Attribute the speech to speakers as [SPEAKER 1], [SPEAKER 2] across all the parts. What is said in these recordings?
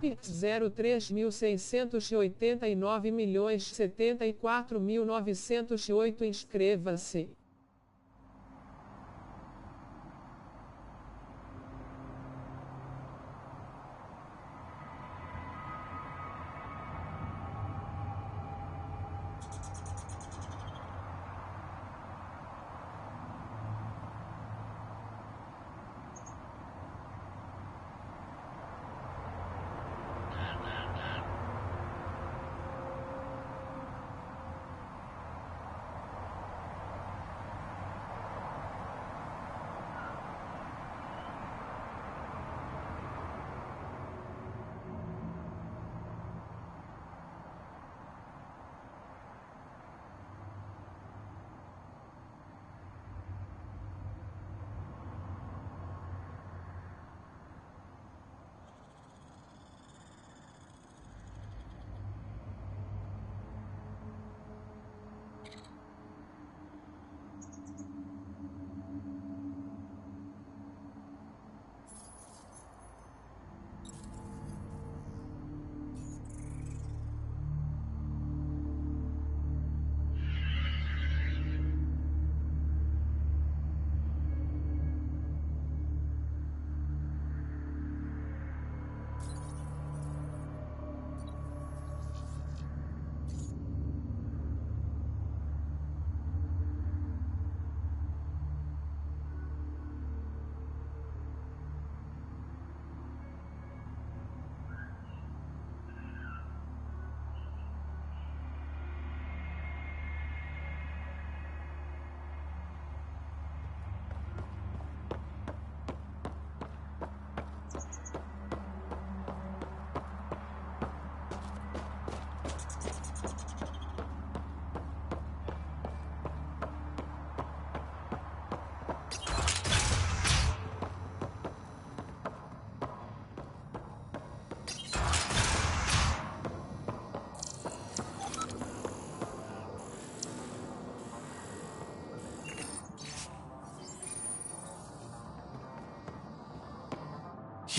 [SPEAKER 1] Pix 03.689.074.908. Inscreva-se.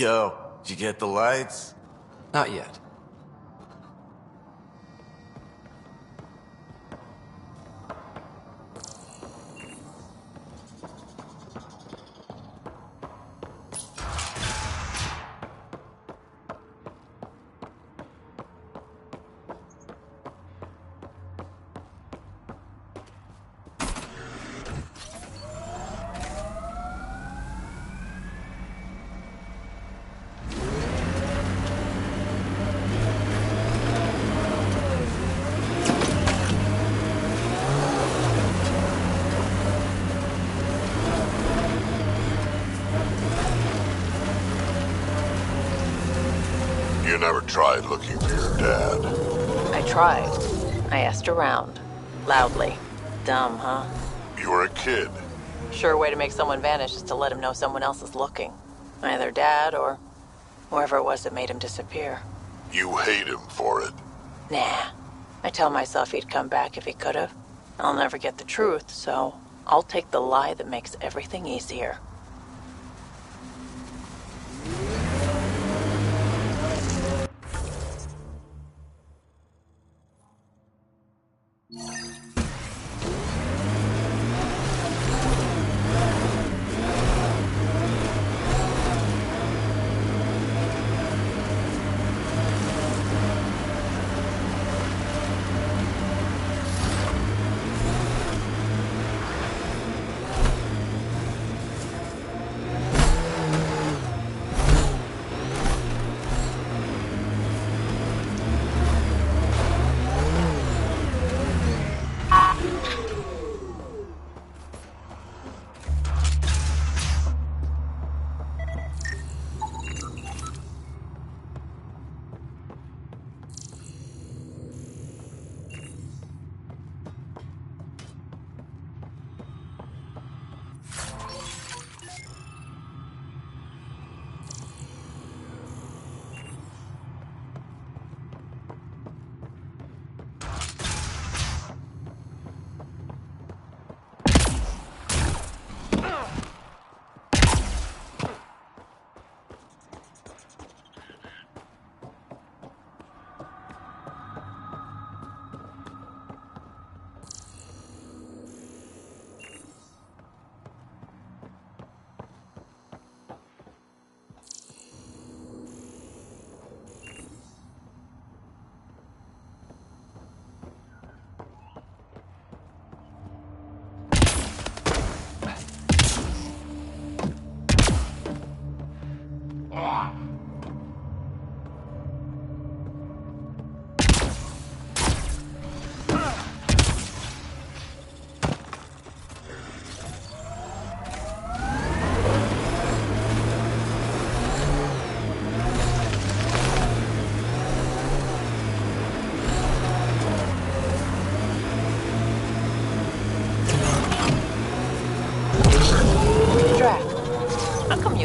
[SPEAKER 2] Yo, did you get the lights?
[SPEAKER 3] Not yet.
[SPEAKER 4] You never tried looking for your dad?
[SPEAKER 5] I tried. I asked around. Loudly. Dumb, huh?
[SPEAKER 4] You were a kid.
[SPEAKER 5] Sure way to make someone vanish is to let him know someone else is looking. Either Dad or whoever it was that made him disappear.
[SPEAKER 4] You hate him for it.
[SPEAKER 5] Nah. I tell myself he'd come back if he could've. I'll never get the truth, so I'll take the lie that makes everything easier.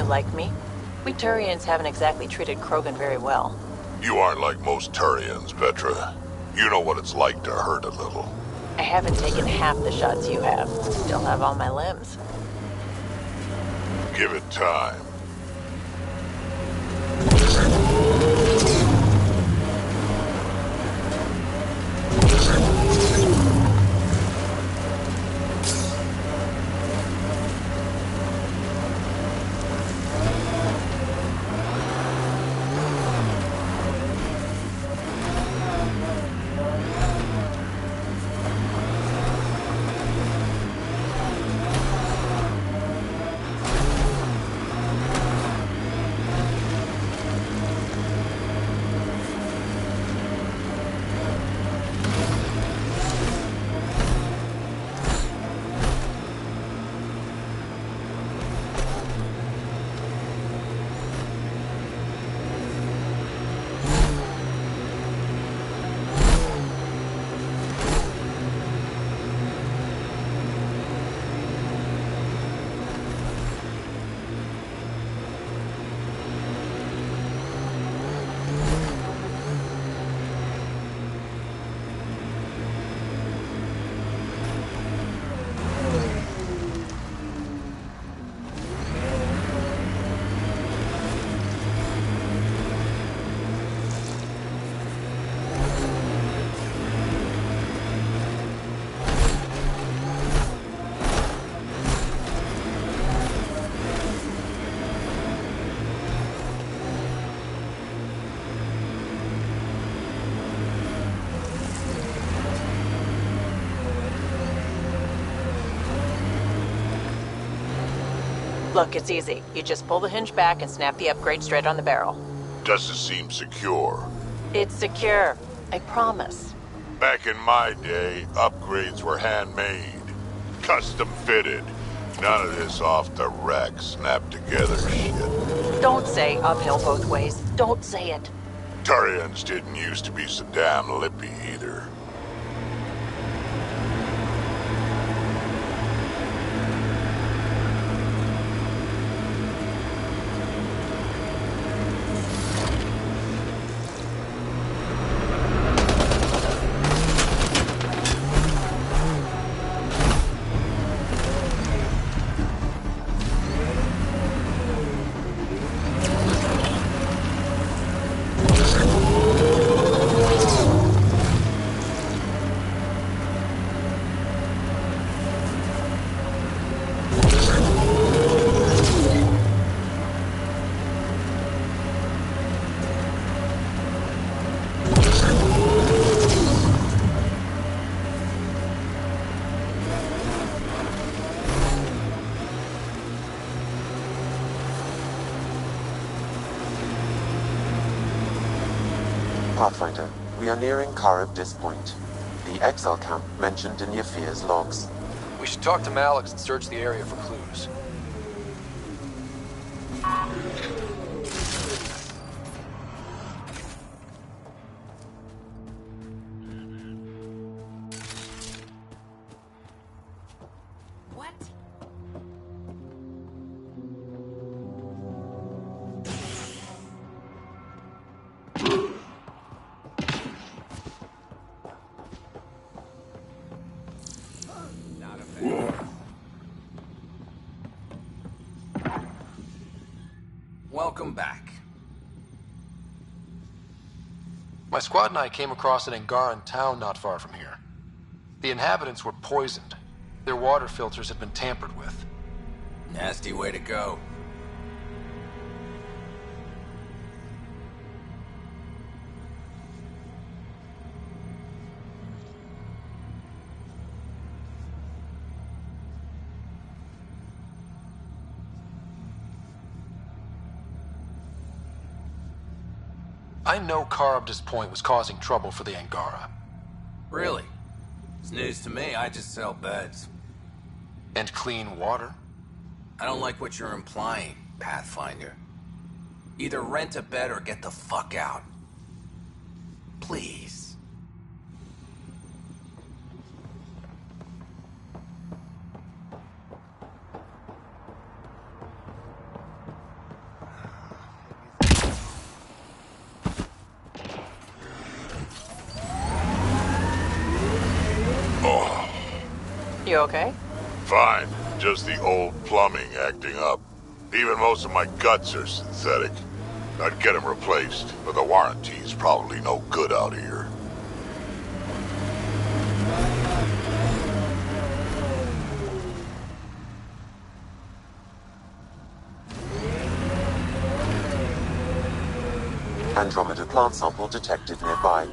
[SPEAKER 5] like me? We Turians haven't exactly treated Krogan very well.
[SPEAKER 4] You aren't like most Turians, Petra. You know what it's like to hurt a little.
[SPEAKER 5] I haven't taken half the shots you have. Still have all my limbs.
[SPEAKER 4] Give it time.
[SPEAKER 5] Look, it's easy. You just pull the hinge back and snap the upgrade straight on the barrel.
[SPEAKER 4] Does it seem secure?
[SPEAKER 5] It's secure. I promise.
[SPEAKER 4] Back in my day, upgrades were handmade. Custom fitted. None of this off the rack, snap together shit.
[SPEAKER 5] Don't say uphill both ways. Don't say it.
[SPEAKER 4] Turians didn't used to be so damn lippy either.
[SPEAKER 3] Pathfinder, we are nearing Karib Point, the exile camp mentioned in Yafir's logs.
[SPEAKER 6] We should talk to Malix and search the area for clues.
[SPEAKER 7] Welcome back.
[SPEAKER 6] My squad and I came across an Angaran town not far from here. The inhabitants were poisoned. Their water filters had been tampered with.
[SPEAKER 7] Nasty way to go.
[SPEAKER 6] I know Karibdis Point was causing trouble for the Angara.
[SPEAKER 7] Really? It's news to me. I just sell beds.
[SPEAKER 6] And clean water?
[SPEAKER 7] I don't like what you're implying, Pathfinder. Either rent a bed or get the fuck out. Please.
[SPEAKER 5] You okay?
[SPEAKER 4] Fine. Just the old plumbing acting up. Even most of my guts are synthetic. I'd get them replaced, but the warranty's probably no good out here.
[SPEAKER 3] Andromeda plant sample detected nearby.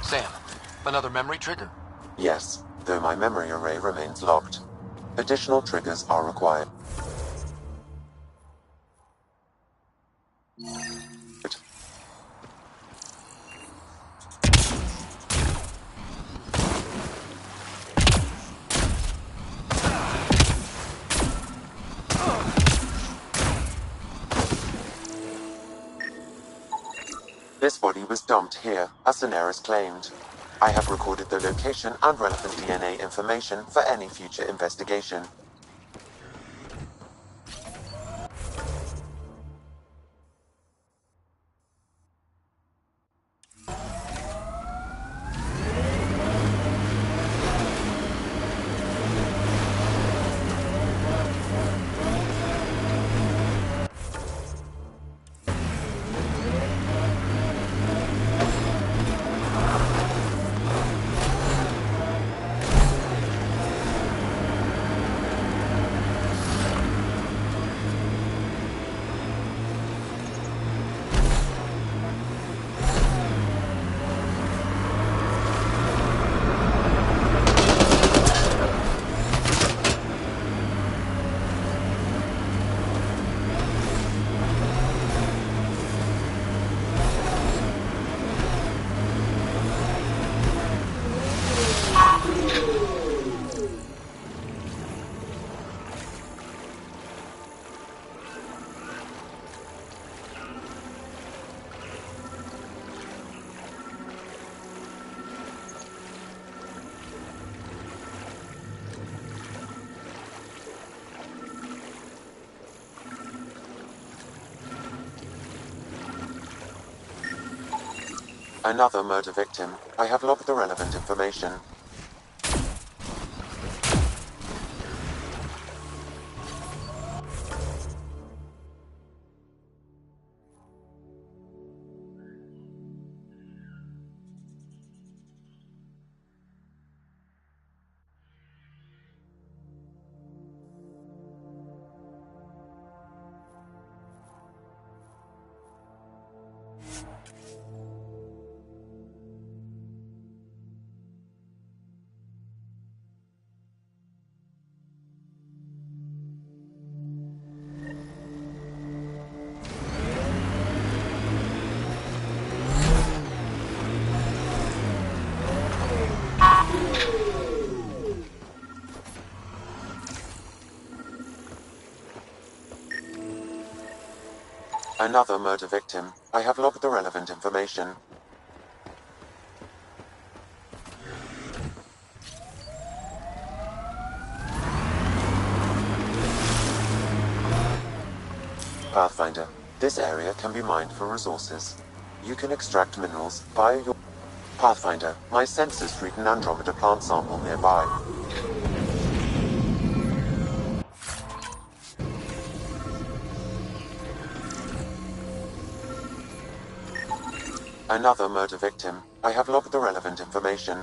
[SPEAKER 6] Sam, another memory trigger?
[SPEAKER 3] Yes, though my memory array remains locked. Additional triggers are required. This body was dumped here, as Daenerys claimed. I have recorded the location and relevant DNA information for any future investigation. Another murder victim. I have logged the relevant information. Another murder victim. I have logged the relevant information. Pathfinder. This area can be mined for resources. You can extract minerals via your... Pathfinder. My sensors read an Andromeda plant sample nearby. Another murder victim. I have logged the relevant information.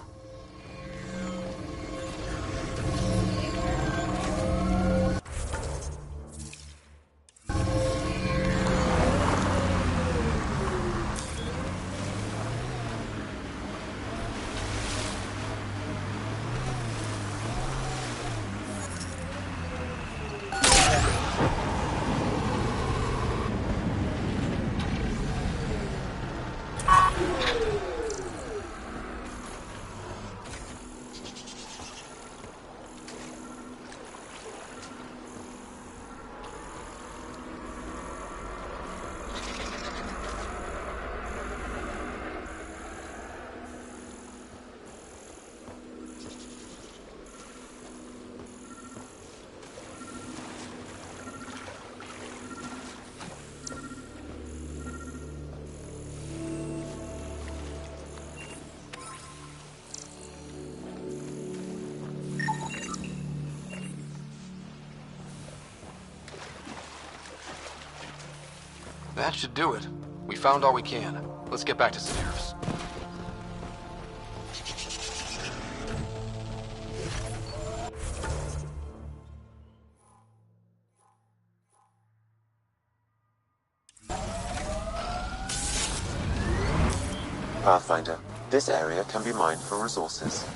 [SPEAKER 6] That should do it. We found all we can. Let's get back to Sedaris.
[SPEAKER 3] Pathfinder. This area can be mined for resources.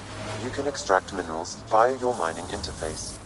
[SPEAKER 3] You can extract minerals via your mining interface.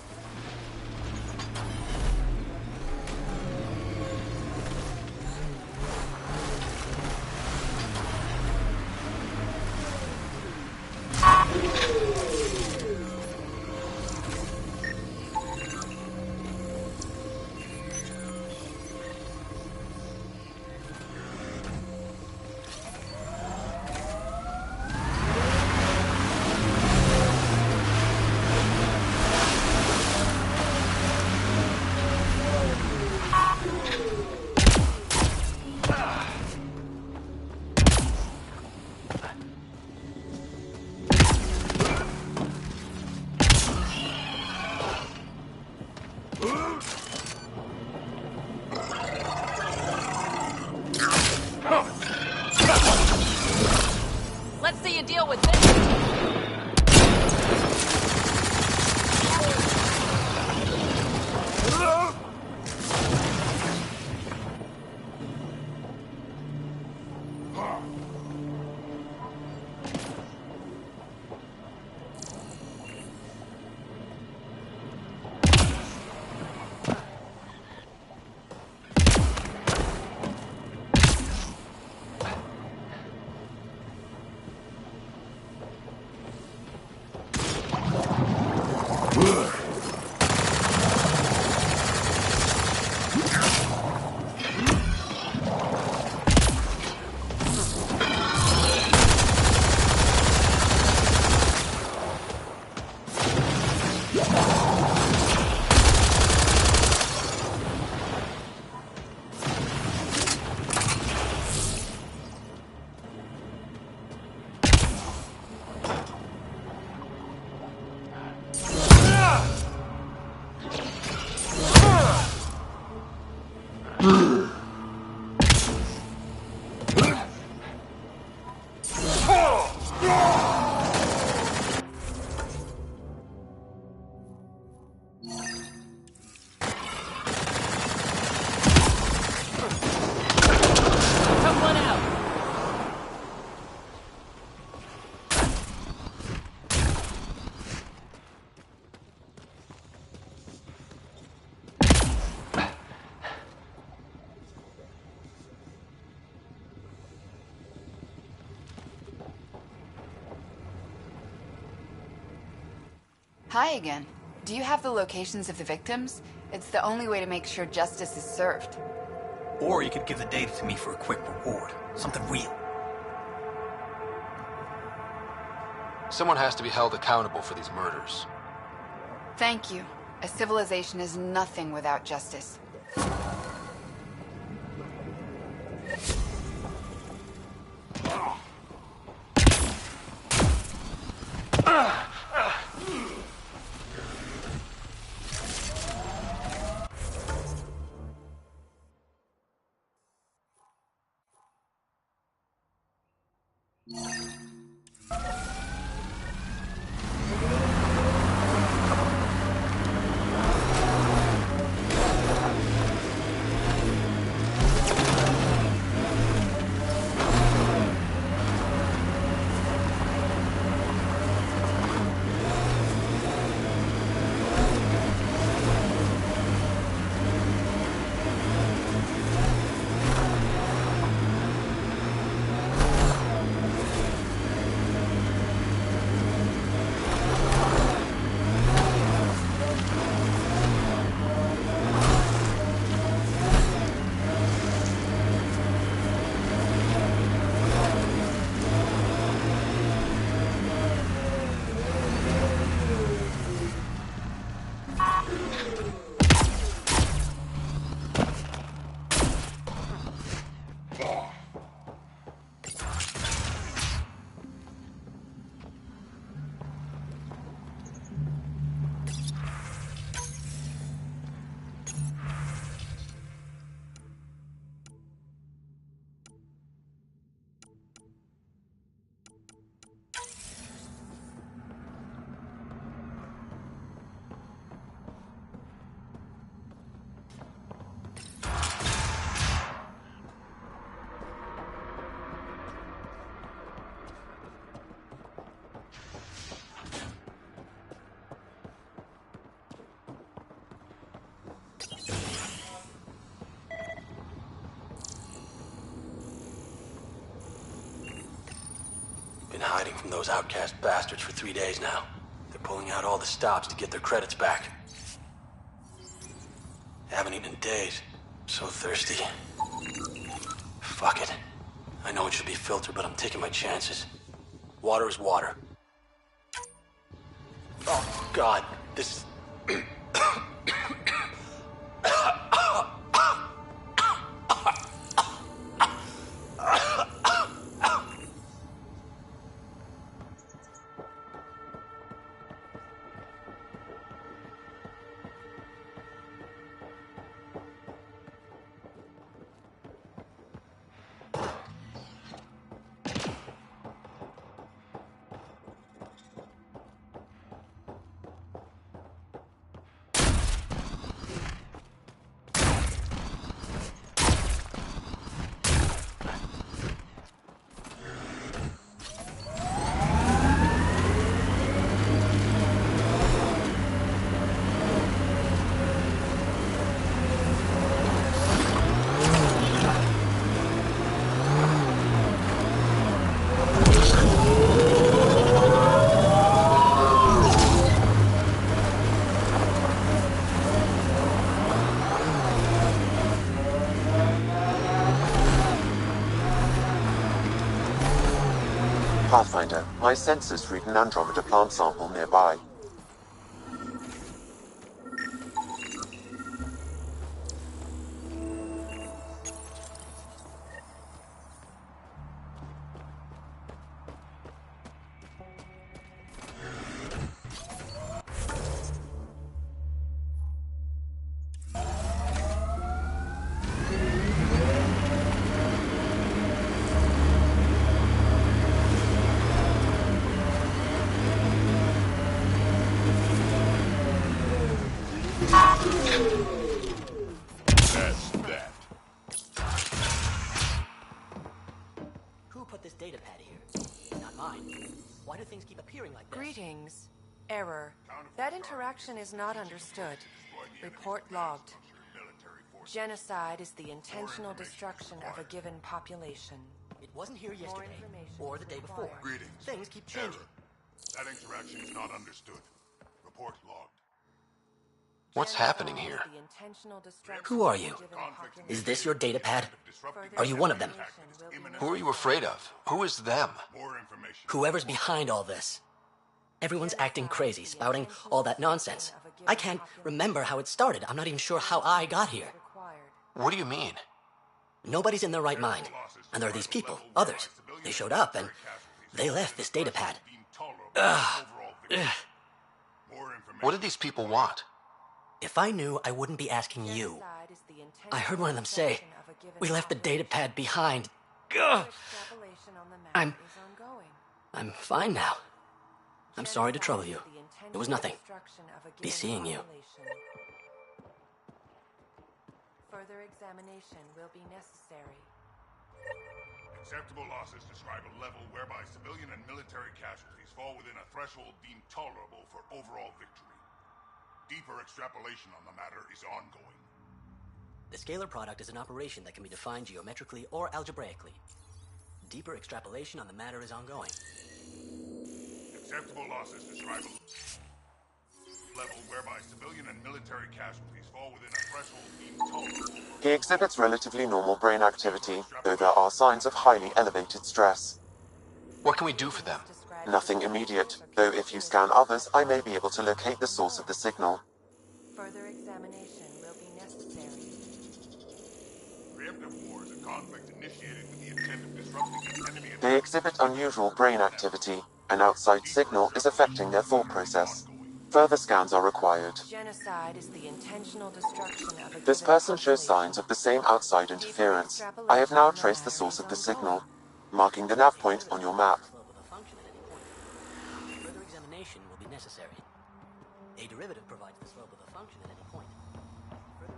[SPEAKER 5] Let's see you deal with this.
[SPEAKER 8] Hi again. Do you have the locations of the victims? It's the only way to make sure justice is served.
[SPEAKER 9] Or you could give the data to me for a quick reward. Something real.
[SPEAKER 6] Someone has to be held accountable for these murders.
[SPEAKER 8] Thank you. A civilization is nothing without justice.
[SPEAKER 9] Been hiding from those outcast bastards for 3 days now. They're pulling out all the stops to get their credits back. Haven't eaten in days. So thirsty. Fuck it. I know it should be filtered, but I'm taking my chances. Water is water. Oh, God. This is...
[SPEAKER 3] Pathfinder, my sensors read an Andromeda plant sample nearby.
[SPEAKER 4] That's that.
[SPEAKER 10] Who put this data pad here? Not mine. Why do things keep appearing like this?
[SPEAKER 11] Greetings. Error. That interaction is not understood. Report logged. Genocide is the intentional destruction of a given population.
[SPEAKER 10] It wasn't here yesterday, or the day before.
[SPEAKER 4] Greetings.
[SPEAKER 10] Things keep changing.
[SPEAKER 4] Error. That interaction is not understood. Report logged.
[SPEAKER 6] What's happening here?
[SPEAKER 10] Who are you? Is this your datapad? Are you one of them?
[SPEAKER 6] Who are you afraid of? Who is them?
[SPEAKER 10] Whoever's behind all this. Everyone's acting crazy, spouting all that nonsense. I can't remember how it started. I'm not even sure how I got here.
[SPEAKER 6] What do you mean?
[SPEAKER 10] Nobody's in their right mind. And there are these people, others. They showed up and they left this datapad. Ugh.
[SPEAKER 6] What did these people want?
[SPEAKER 10] If I knew, I wouldn't be asking you. I heard one of them say, "We left the datapad behind." Ugh. I'm fine now. I'm sorry to trouble you. It was nothing. Be seeing you.
[SPEAKER 11] Further examination will be necessary.
[SPEAKER 4] Acceptable losses describe a level whereby civilian and military casualties fall within a threshold deemed tolerable for overall victory. Deeper extrapolation on the matter is ongoing.
[SPEAKER 10] The scalar product is an operation that can be defined geometrically or algebraically. Deeper extrapolation on the matter is ongoing.
[SPEAKER 4] Acceptable losses describe a level whereby civilian and military casualties fall within a threshold deemed tolerable.
[SPEAKER 3] He exhibits relatively normal brain activity, though there are signs of highly elevated stress.
[SPEAKER 6] What can we do for them?
[SPEAKER 3] Nothing immediate, though if you scan others, I may be able to locate the source of the signal.
[SPEAKER 11] Further examination will be necessary.
[SPEAKER 4] Preemptive war is a conflict initiated with the intent of disrupting an enemy.
[SPEAKER 3] They exhibit unusual brain activity. An outside signal is affecting their thought process. Further scans are required.
[SPEAKER 11] Genocide is the intentional destruction of a
[SPEAKER 3] This
[SPEAKER 11] given
[SPEAKER 3] person shows
[SPEAKER 11] population.
[SPEAKER 3] signs of the same outside interference. I have now traced the source of the signal, marking the nav point on your map.
[SPEAKER 10] Further examination will be necessary. A derivative provides the slope of a function at any point. Further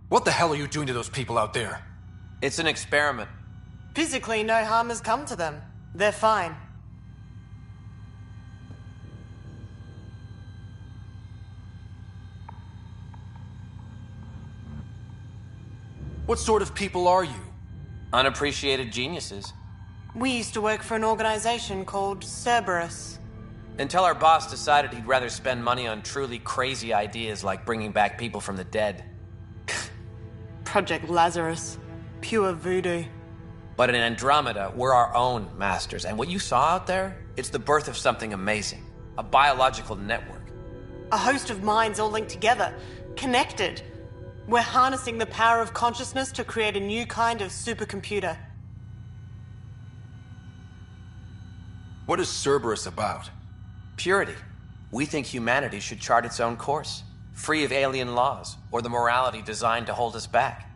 [SPEAKER 6] What the hell are you doing to those people out there?
[SPEAKER 12] It's an experiment.
[SPEAKER 13] Physically, no harm has come to them. They're fine.
[SPEAKER 6] What sort of people are you?
[SPEAKER 12] Unappreciated geniuses.
[SPEAKER 13] We used to work for an organization called Cerberus.
[SPEAKER 12] Until our boss decided he'd rather spend money on truly crazy ideas like bringing back people from the dead.
[SPEAKER 13] Project Lazarus. Pure voodoo.
[SPEAKER 12] But in Andromeda, we're our own masters. And what you saw out there, it's the birth of something amazing. A biological network.
[SPEAKER 13] A host of minds all linked together. Connected. We're harnessing the power of consciousness to create a new kind of supercomputer.
[SPEAKER 6] What is Cerberus about?
[SPEAKER 12] Purity. We think humanity should chart its own course. Free of alien laws, or the morality designed to hold us back.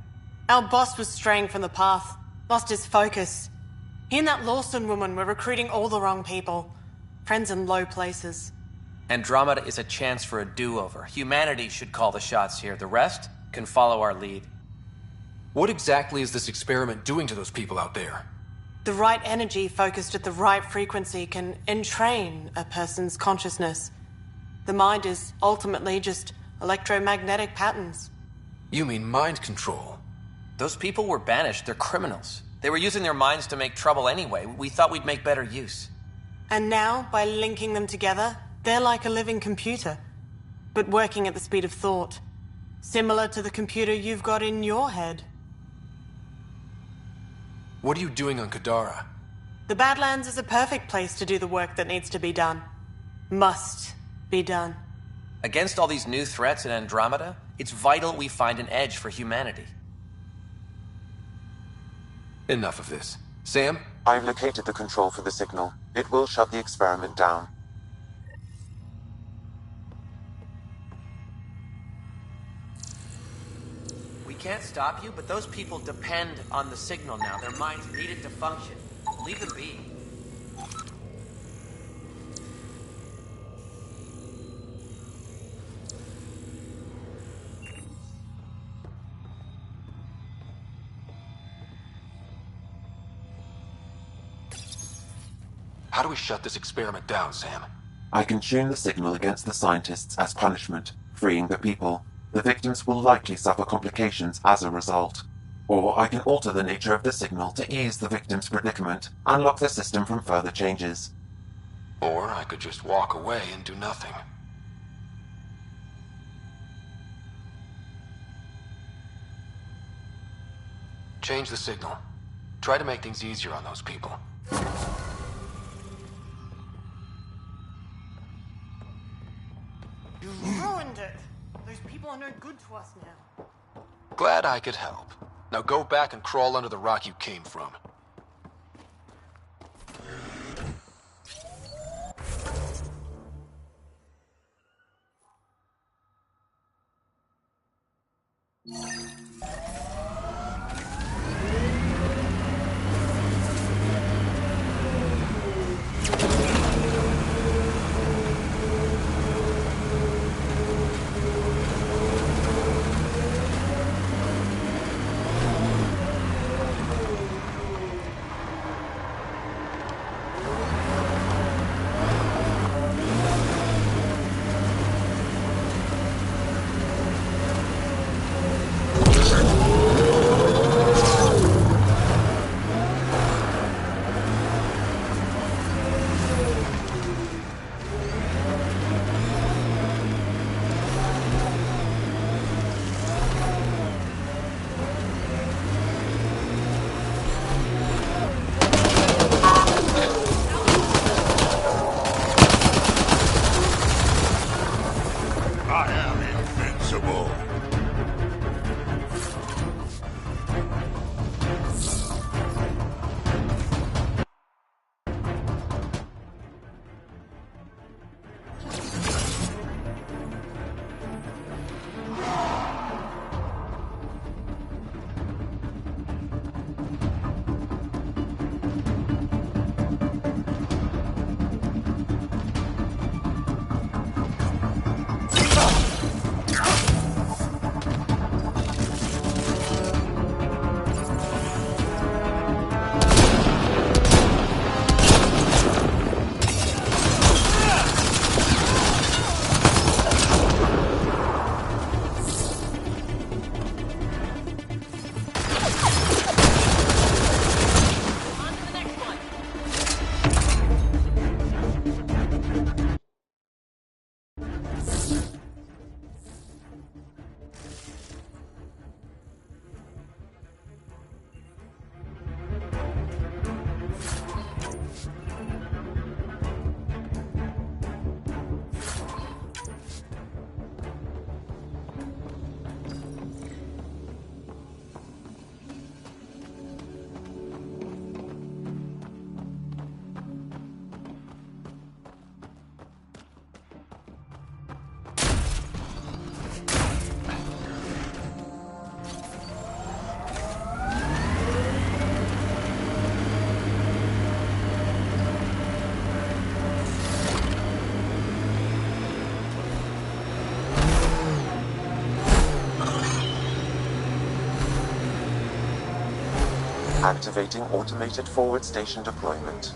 [SPEAKER 13] Our boss was straying from the path. Lost his focus. He and that Lawson woman were recruiting all the wrong people. Friends in low places.
[SPEAKER 12] Andromeda is a chance for a do-over. Humanity should call the shots here. The rest can follow our lead.
[SPEAKER 6] What exactly is this experiment doing to those people out there?
[SPEAKER 13] The right energy focused at the right frequency can entrain a person's consciousness. The mind is ultimately just electromagnetic patterns.
[SPEAKER 6] You mean mind control?
[SPEAKER 12] Those people were banished. They're criminals. They were using their minds to make trouble anyway. We thought we'd make better use.
[SPEAKER 13] And now, by linking them together, they're like a living computer, but working at the speed of thought. Similar to the computer you've got in your head.
[SPEAKER 6] What are you doing on Kadara?
[SPEAKER 13] The Badlands is a perfect place to do the work that needs to be done. Must be done.
[SPEAKER 12] Against all these new threats in Andromeda, it's vital we find an edge for humanity.
[SPEAKER 6] Enough of this. Sam?
[SPEAKER 3] I've located the control for the signal. It will shut the experiment down.
[SPEAKER 12] We can't stop you, but those people depend on the signal now. Their minds need it to function. Leave them be.
[SPEAKER 6] How do we shut this experiment down, Sam?
[SPEAKER 3] I can tune the signal against the scientists as punishment, freeing the people. The victims will likely suffer complications as a result. Or I can alter the nature of the signal to ease the victim's predicament, unlock the system from further changes.
[SPEAKER 6] Or I could just walk away and do nothing. Change the signal. Try to make things easier on those people.
[SPEAKER 13] You ruined it! Those people are no good to us now.
[SPEAKER 6] Glad I could help. Now go back and crawl under the rock you came from.
[SPEAKER 3] Activating automated forward station deployment.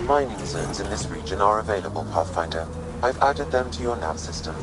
[SPEAKER 3] mining zones in this region are available, Pathfinder. I've added them to your nav system.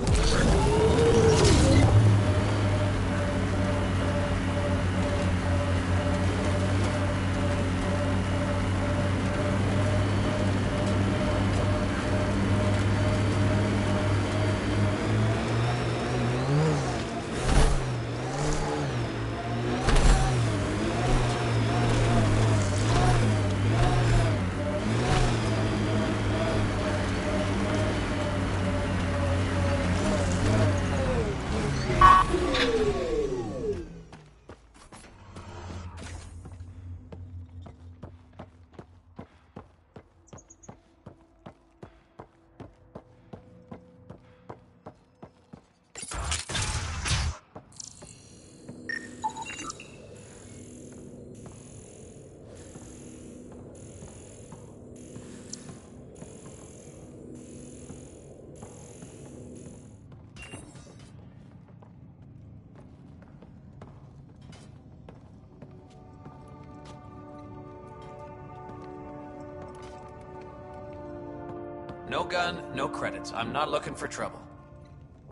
[SPEAKER 12] No gun, no credits. I'm not looking for trouble.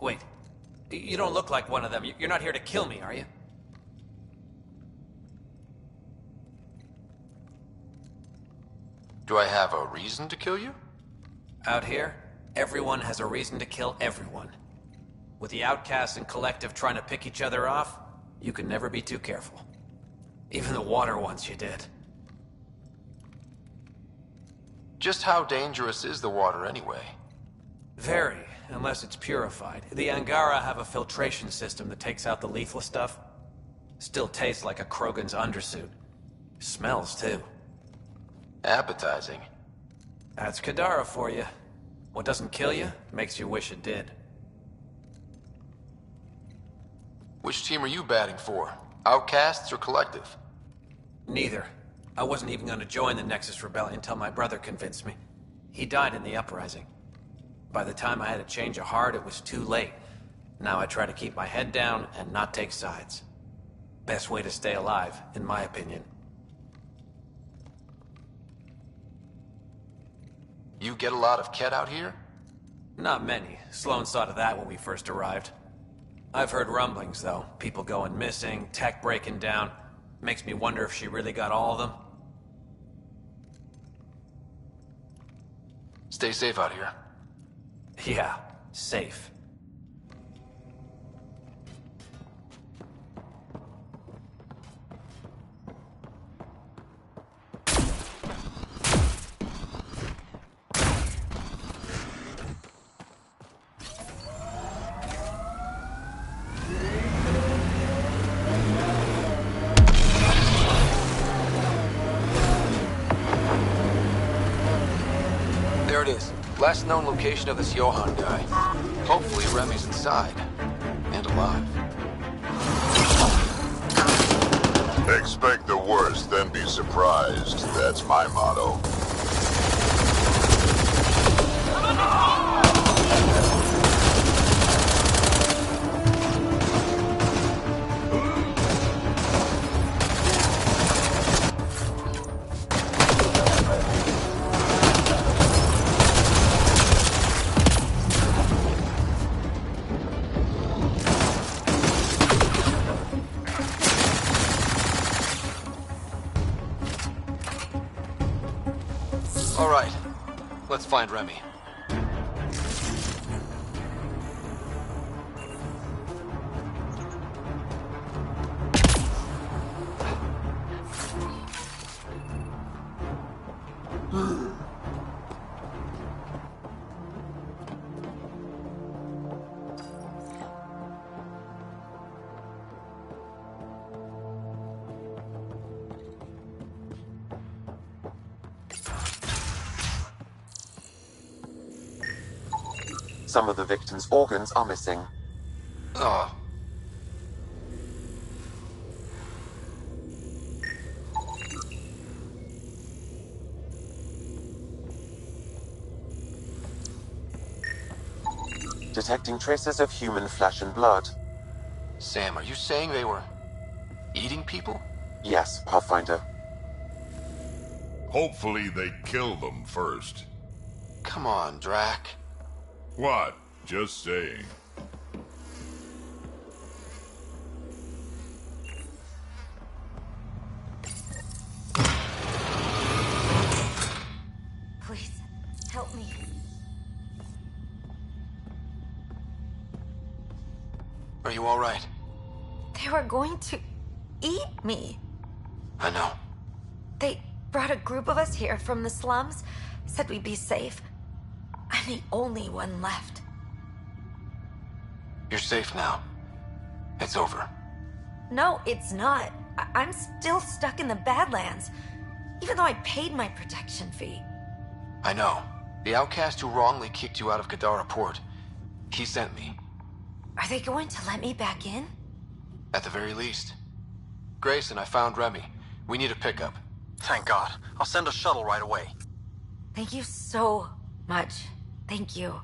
[SPEAKER 12] Wait, you don't look like one of them. You're not here to kill me, are you?
[SPEAKER 6] Do I have a reason to kill you?
[SPEAKER 12] Out here, everyone has a reason to kill everyone. With the outcasts and collective trying to pick each other off, you can never be too careful. Even the water wants you dead.
[SPEAKER 6] Just how dangerous is the water anyway?
[SPEAKER 12] Very, unless it's purified. The Angara have a filtration system that takes out the lethal stuff. Still tastes like a Krogan's undersuit. Smells too.
[SPEAKER 6] Appetizing.
[SPEAKER 12] That's Kadara for you. What doesn't kill you, makes you wish it did.
[SPEAKER 6] Which team are you batting for? Outcasts or Collective?
[SPEAKER 12] Neither. I wasn't even going to join the Nexus Rebellion until my brother convinced me. He died in the uprising. By the time I had to change a heart, it was too late. Now I try to keep my head down and not take sides. Best way to stay alive, in my opinion.
[SPEAKER 6] You get a lot of Ket out here?
[SPEAKER 12] Not many. Sloan saw to that when we first arrived. I've heard rumblings, though. People going missing, tech breaking down. Makes me wonder if she really got all of them.
[SPEAKER 6] Stay safe out here.
[SPEAKER 12] Yeah, safe.
[SPEAKER 6] There it is. Last known location of this Johan guy. Hopefully Remy's inside. And alive.
[SPEAKER 4] Expect the worst, then be surprised. That's my motto.
[SPEAKER 6] All right. Let's find Remy.
[SPEAKER 3] Some of the victim's organs are missing.
[SPEAKER 6] Oh.
[SPEAKER 3] Detecting traces of human flesh and blood.
[SPEAKER 6] Sam, are you saying they were eating people?
[SPEAKER 3] Yes, Pathfinder.
[SPEAKER 4] Hopefully they kill them first.
[SPEAKER 6] Come on, Drac.
[SPEAKER 4] What? Just saying.
[SPEAKER 14] Please, help me.
[SPEAKER 6] Are you all right?
[SPEAKER 14] They were going to eat me.
[SPEAKER 6] I know.
[SPEAKER 14] They brought a group of us here from the slums, said we'd be safe. I'm the only one left.
[SPEAKER 6] You're safe now. It's over.
[SPEAKER 14] No, it's not. I'm still stuck in the Badlands, even though I paid my protection fee.
[SPEAKER 6] I know. The outcast who wrongly kicked you out of Kadara Port. He sent me.
[SPEAKER 14] Are they going to let me back in?
[SPEAKER 6] At the very least. Grayson, I found Remy. We need a pickup.
[SPEAKER 9] Thank God. I'll send a shuttle right away.
[SPEAKER 14] Thank you so much. Thank you.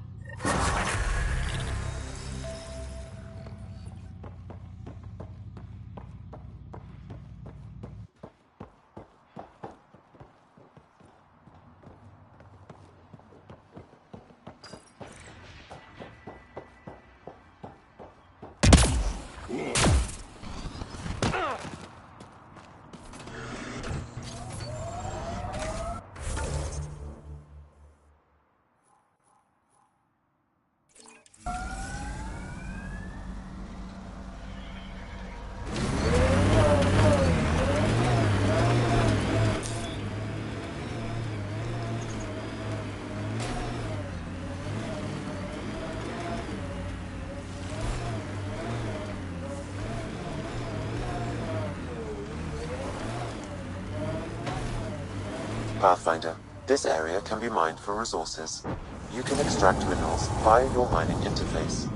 [SPEAKER 3] Pathfinder, this area can be mined for resources. You can extract minerals via your mining interface.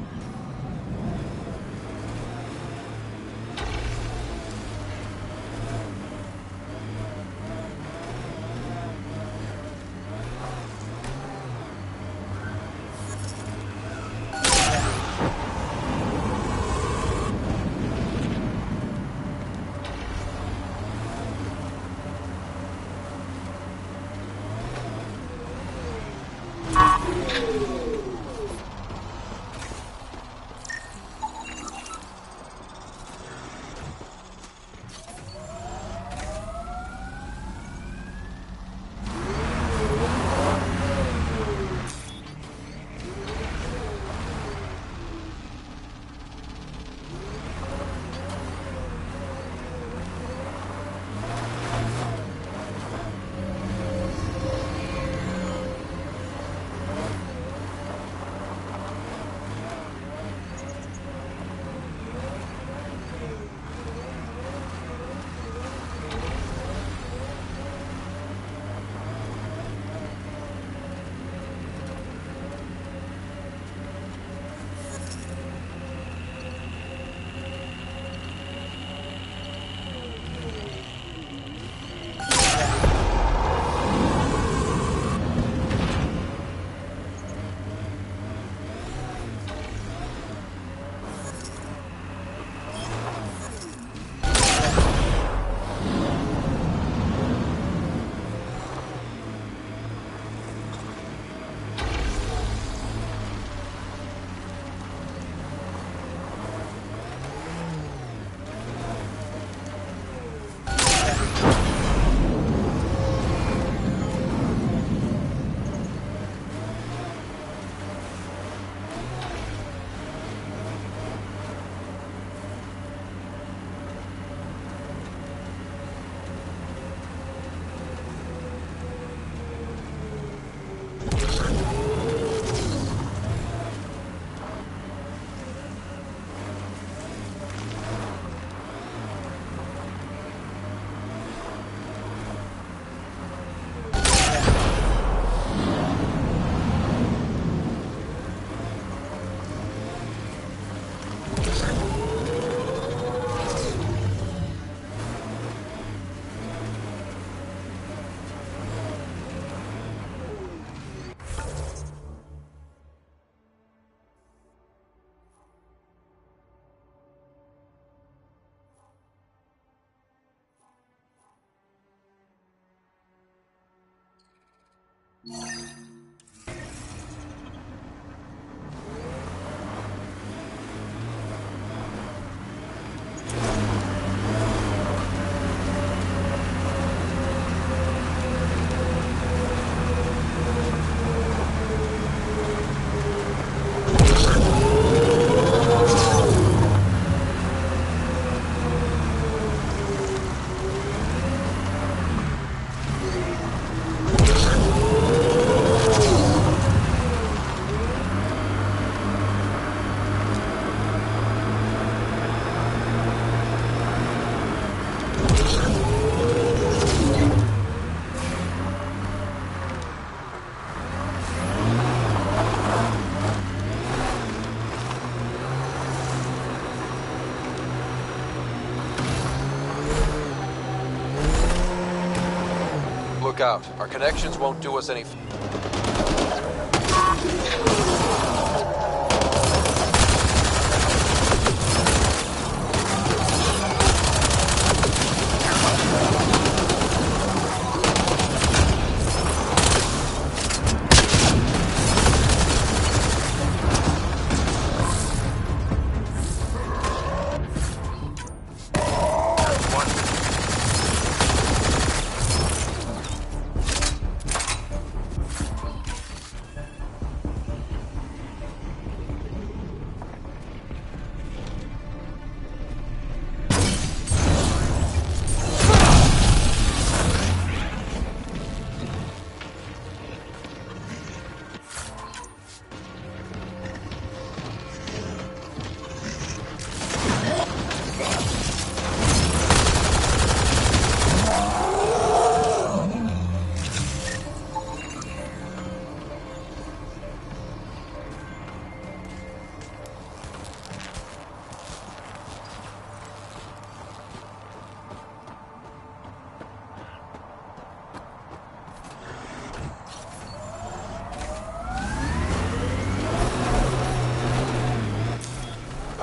[SPEAKER 6] Look out. Our connections won't do us any...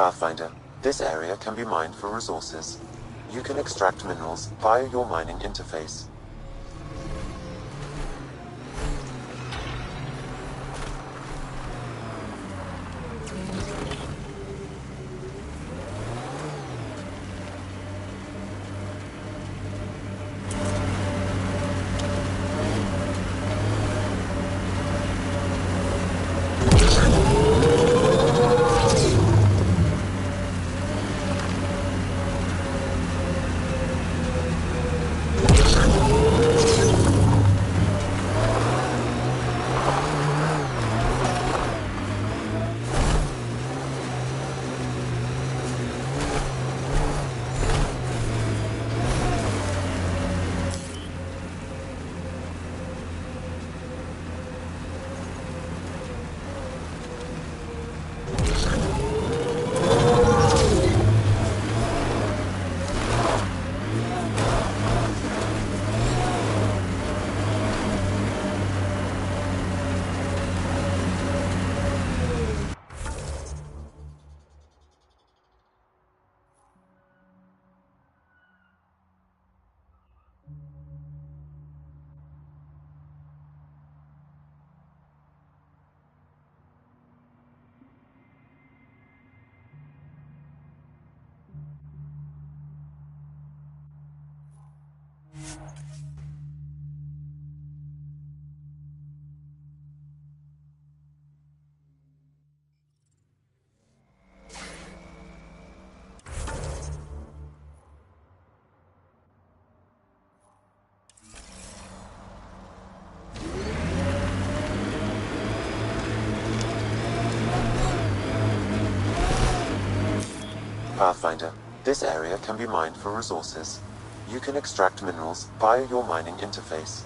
[SPEAKER 3] Pathfinder, this area can be mined for resources. You can extract minerals via your mining interface. Pathfinder, this area can be mined for resources. You can extract minerals via your mining interface.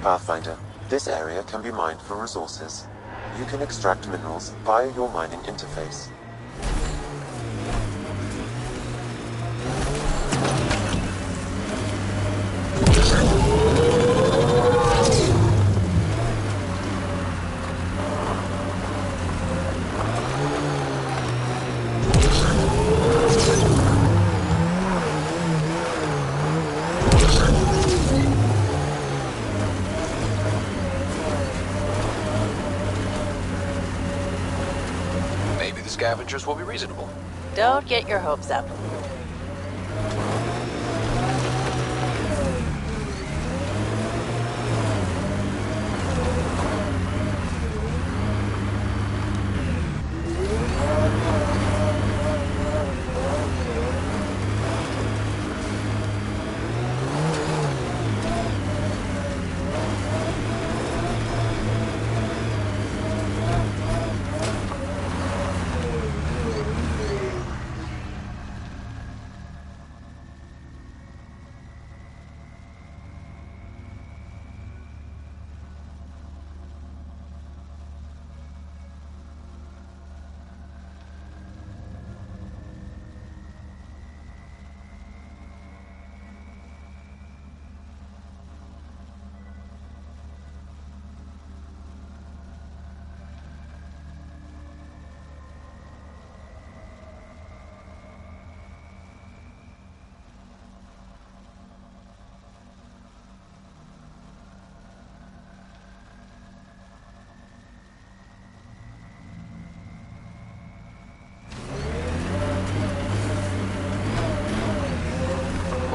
[SPEAKER 3] Pathfinder, this area can be mined for resources. You can extract minerals via your mining interface.
[SPEAKER 6] Scavengers will be reasonable.
[SPEAKER 5] Don't get your hopes up.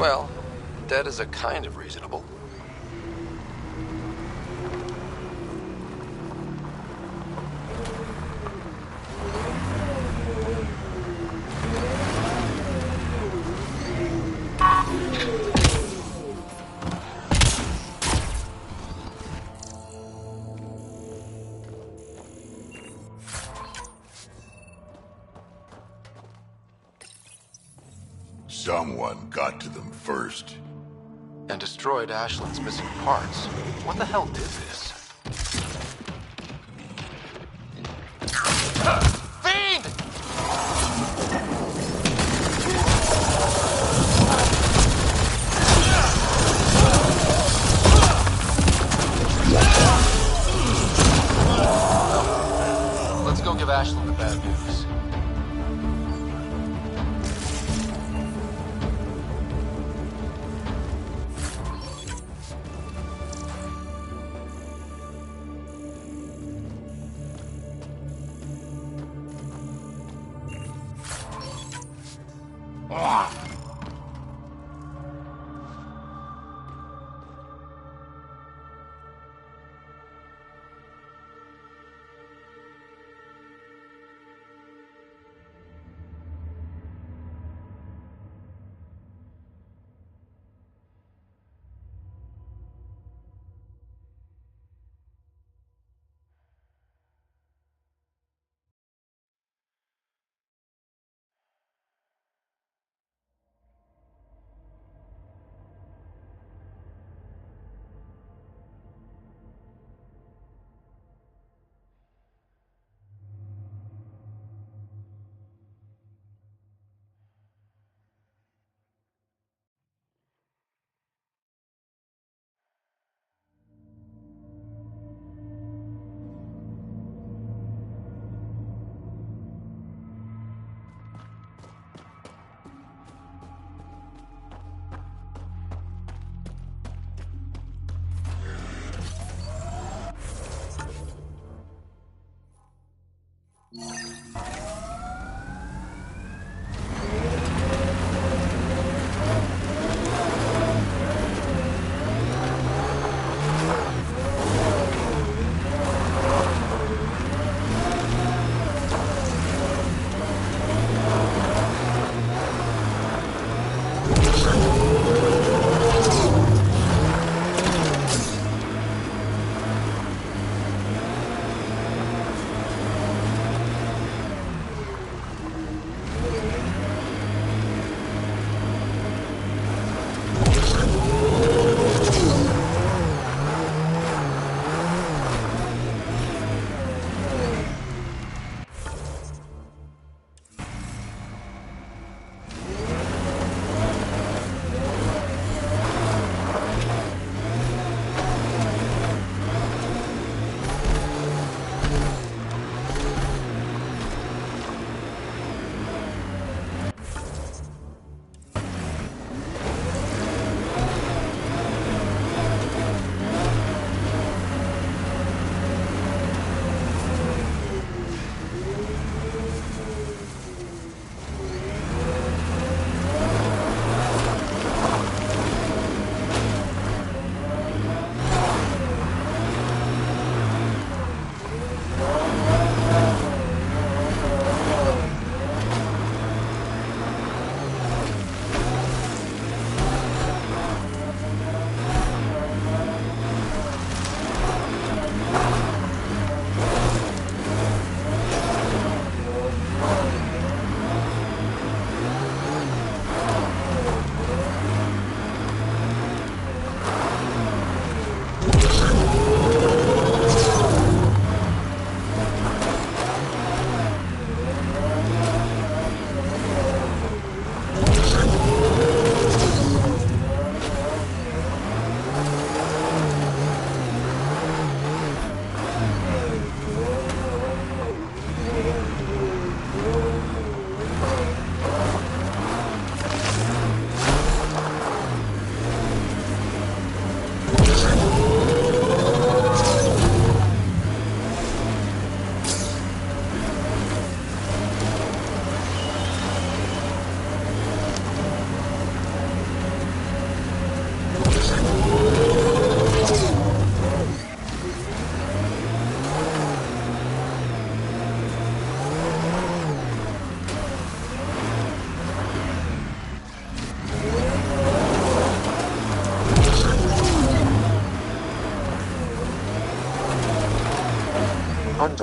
[SPEAKER 6] Well, that is a kind of reasonable.
[SPEAKER 4] Someone got to them first.
[SPEAKER 6] And destroyed Ashland's missing parts. What the hell did this? Fiend! Let's go give Ashland the bad news.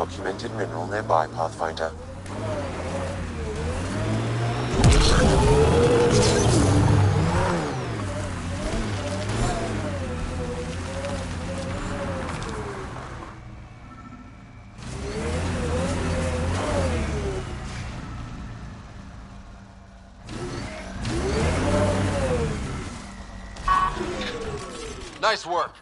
[SPEAKER 3] undocumented mineral nearby, Pathfinder.
[SPEAKER 6] Nice work.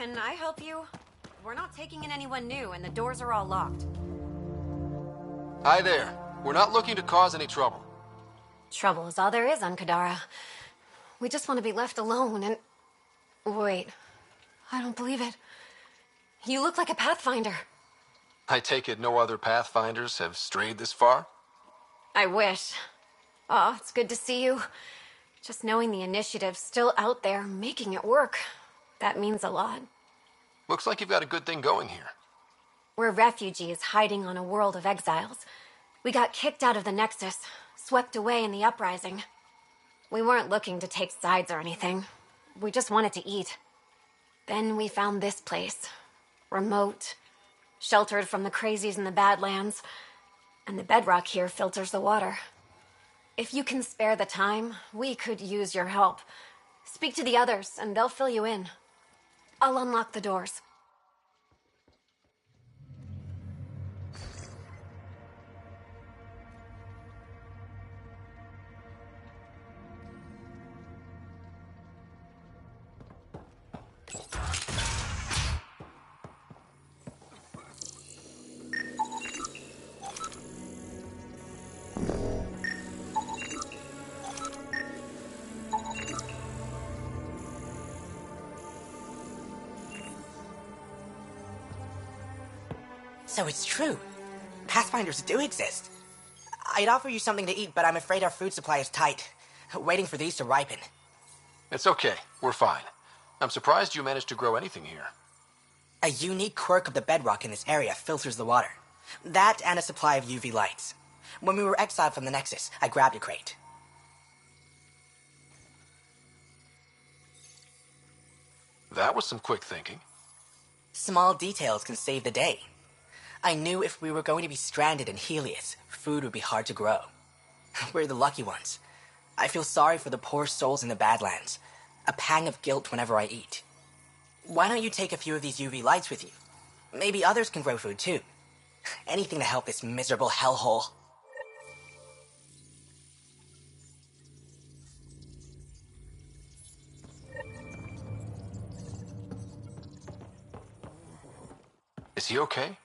[SPEAKER 15] Can I help you? We're not taking in anyone new, and the doors are all locked.
[SPEAKER 6] Hi there. We're not looking to cause any trouble.
[SPEAKER 15] Trouble is all there is on Kadara. We just want to be left alone and... Wait. I don't believe it. You look like a Pathfinder.
[SPEAKER 6] I take it no other Pathfinders have strayed this far?
[SPEAKER 15] I wish. Oh, it's good to see you. Just knowing the initiative's still out there, making it work. That means a lot.
[SPEAKER 6] Looks like you've got a good thing going here.
[SPEAKER 15] We're refugees hiding on a world of exiles. We got kicked out of the Nexus, swept away in the uprising. We weren't looking to take sides or anything. We just wanted to eat. Then we found this place. Remote, sheltered from the crazies in the Badlands, and the bedrock here filters the water. If you can spare the time, we could use your help. Speak to the others, and they'll fill you in. I'll unlock the doors.
[SPEAKER 16] So it's true. Pathfinders do exist. I'd offer you something to eat, but I'm afraid our food supply is tight. Waiting for these to ripen.
[SPEAKER 6] It's okay. We're fine. I'm surprised you managed to grow anything here.
[SPEAKER 16] A unique quirk of the bedrock in this area filters the water. That and a supply of UV lights. When we were exiled from the Nexus, I grabbed a crate.
[SPEAKER 6] That was some quick thinking.
[SPEAKER 16] Small details can save the day. I knew if we were going to be stranded in Helios, food would be hard to grow. We're the lucky ones. I feel sorry for the poor souls in the Badlands. A pang of guilt whenever I eat. Why don't you take a few of these UV lights with you? Maybe others can grow food too. Anything to help this miserable hellhole.
[SPEAKER 6] Is he okay?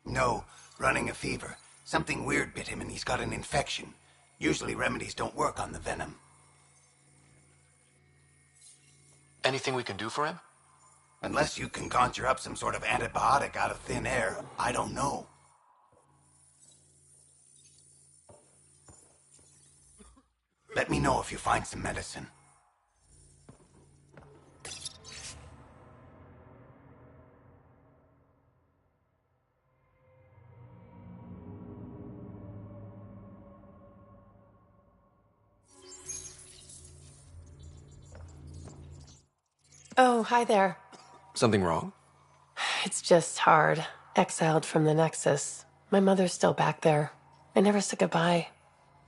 [SPEAKER 17] No, running a fever. Something weird bit him and he's got an infection. Usually remedies don't work on the venom.
[SPEAKER 6] Anything we can do for him?
[SPEAKER 17] Unless you can conjure up some sort of antibiotic out of thin air, I don't know. Let me know if you find some medicine.
[SPEAKER 11] Oh, hi there.
[SPEAKER 6] Something wrong?
[SPEAKER 11] It's just hard. Exiled from the Nexus. My mother's still back there. I never said goodbye.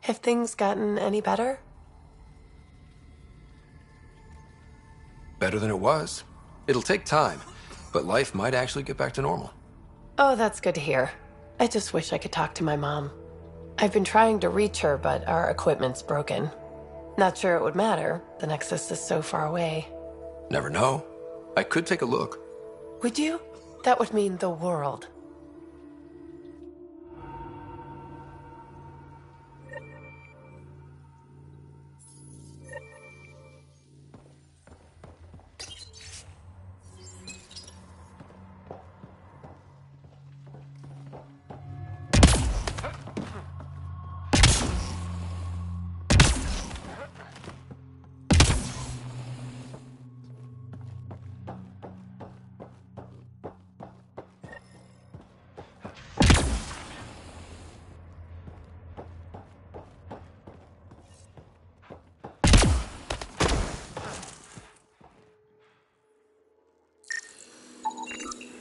[SPEAKER 11] Have things gotten any better?
[SPEAKER 6] Better than it was. It'll take time, but life might actually get back to normal.
[SPEAKER 11] Oh, that's good to hear. I just wish I could talk to my mom. I've been trying to reach her, but our equipment's broken. Not sure it would matter. The Nexus is so far away.
[SPEAKER 6] Never know. I could take a look.
[SPEAKER 11] Would you? That would mean the world.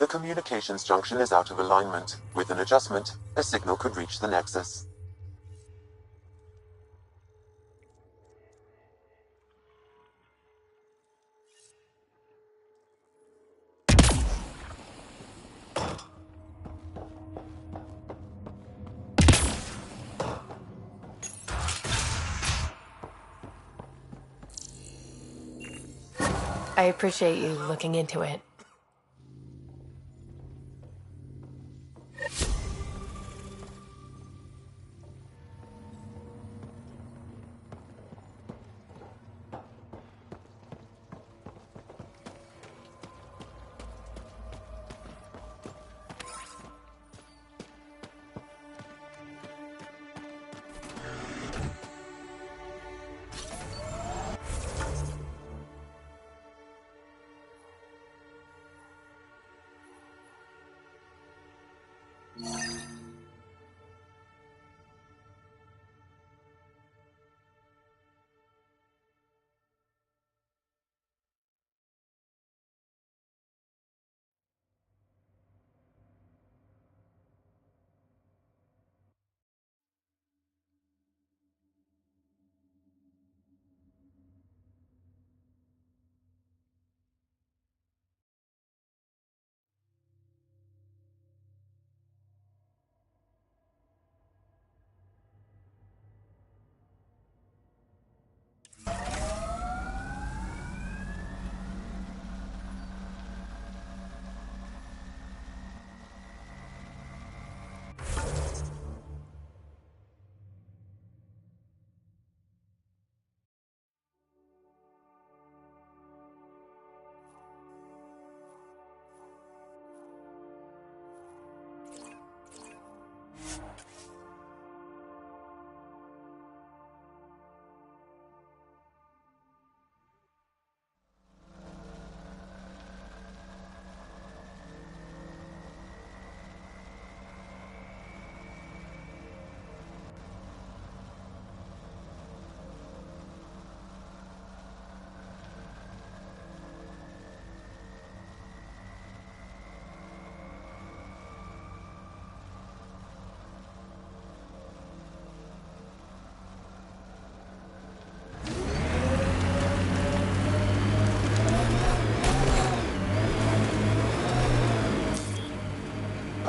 [SPEAKER 3] The communications junction is out of alignment. With an adjustment, a signal could reach the Nexus.
[SPEAKER 11] I appreciate you looking into it.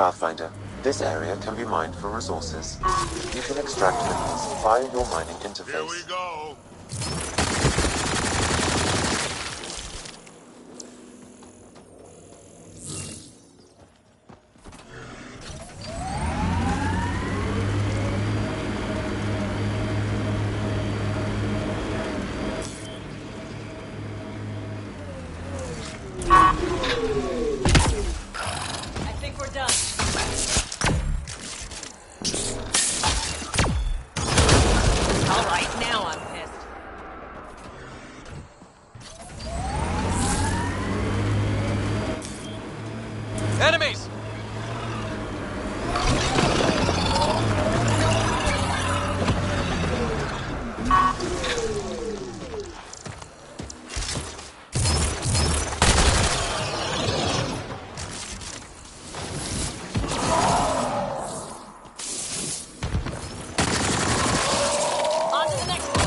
[SPEAKER 3] Pathfinder. This area can be mined for resources. You can extract minerals via your mining interface.
[SPEAKER 4] Here we go.
[SPEAKER 11] I think we're done. All right, now I'm pissed.
[SPEAKER 12] Enemies!
[SPEAKER 11] On to the next one.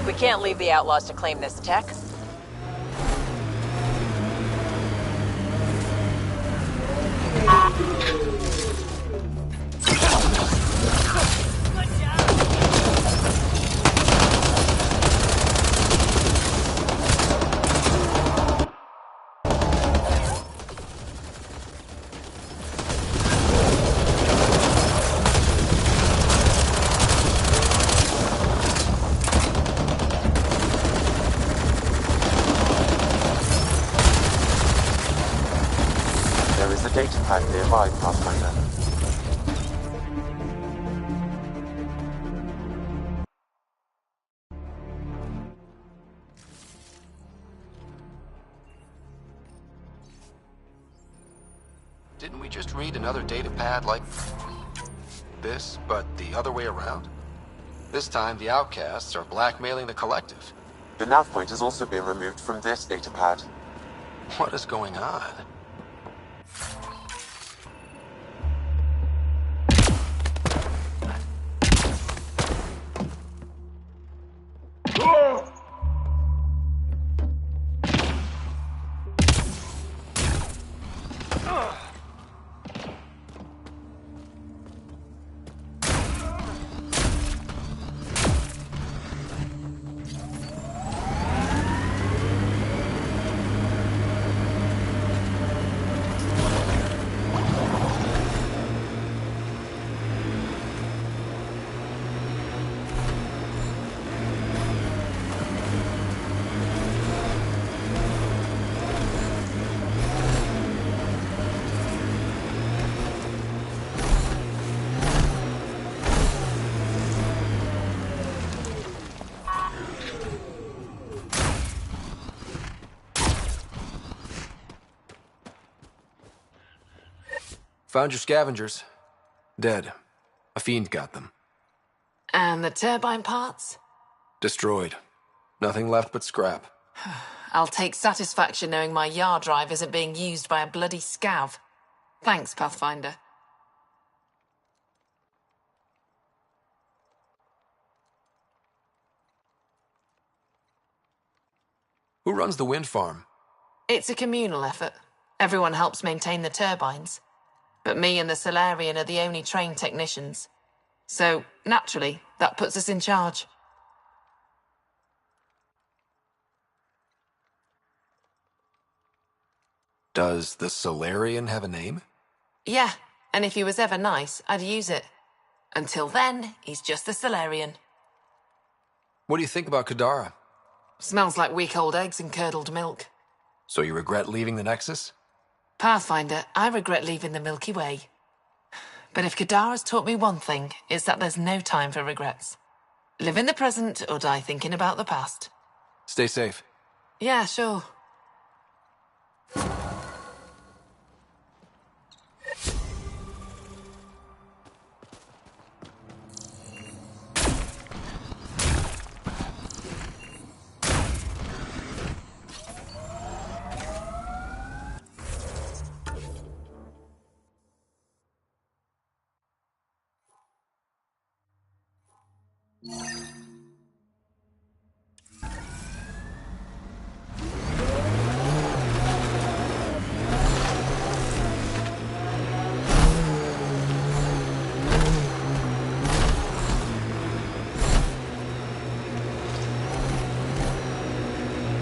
[SPEAKER 5] We can't leave the outlaws to claim this tech.
[SPEAKER 3] There is a data pad nearby, Pathfinder.
[SPEAKER 6] Didn't we just read another data pad like this, but the other way around? This time, the outcasts are blackmailing the collective.
[SPEAKER 3] The nav point has also been removed from this data pad.
[SPEAKER 6] What is going on? Found your scavengers. Dead. A fiend got them.
[SPEAKER 11] And the turbine parts?
[SPEAKER 6] Destroyed. Nothing left but scrap.
[SPEAKER 11] I'll take satisfaction knowing my yard drive isn't being used by a bloody scav. Thanks, Pathfinder.
[SPEAKER 6] Who runs the wind farm?
[SPEAKER 11] It's a communal effort. Everyone helps maintain the turbines. But me and the Solarian are the only trained technicians. So, naturally, that puts us in charge.
[SPEAKER 6] Does the Solarian have a name?
[SPEAKER 11] Yeah, and if he was ever nice, I'd use it. Until then, he's just the Solarian.
[SPEAKER 6] What do you think about Kadara?
[SPEAKER 11] Smells like week-old eggs and curdled milk.
[SPEAKER 6] So you regret leaving the Nexus?
[SPEAKER 11] Pathfinder, I regret leaving the Milky Way. But if Kadara's taught me one thing, it's that there's no time for regrets. Live in the present or die thinking about the past.
[SPEAKER 12] Stay safe.
[SPEAKER 11] Yeah, sure.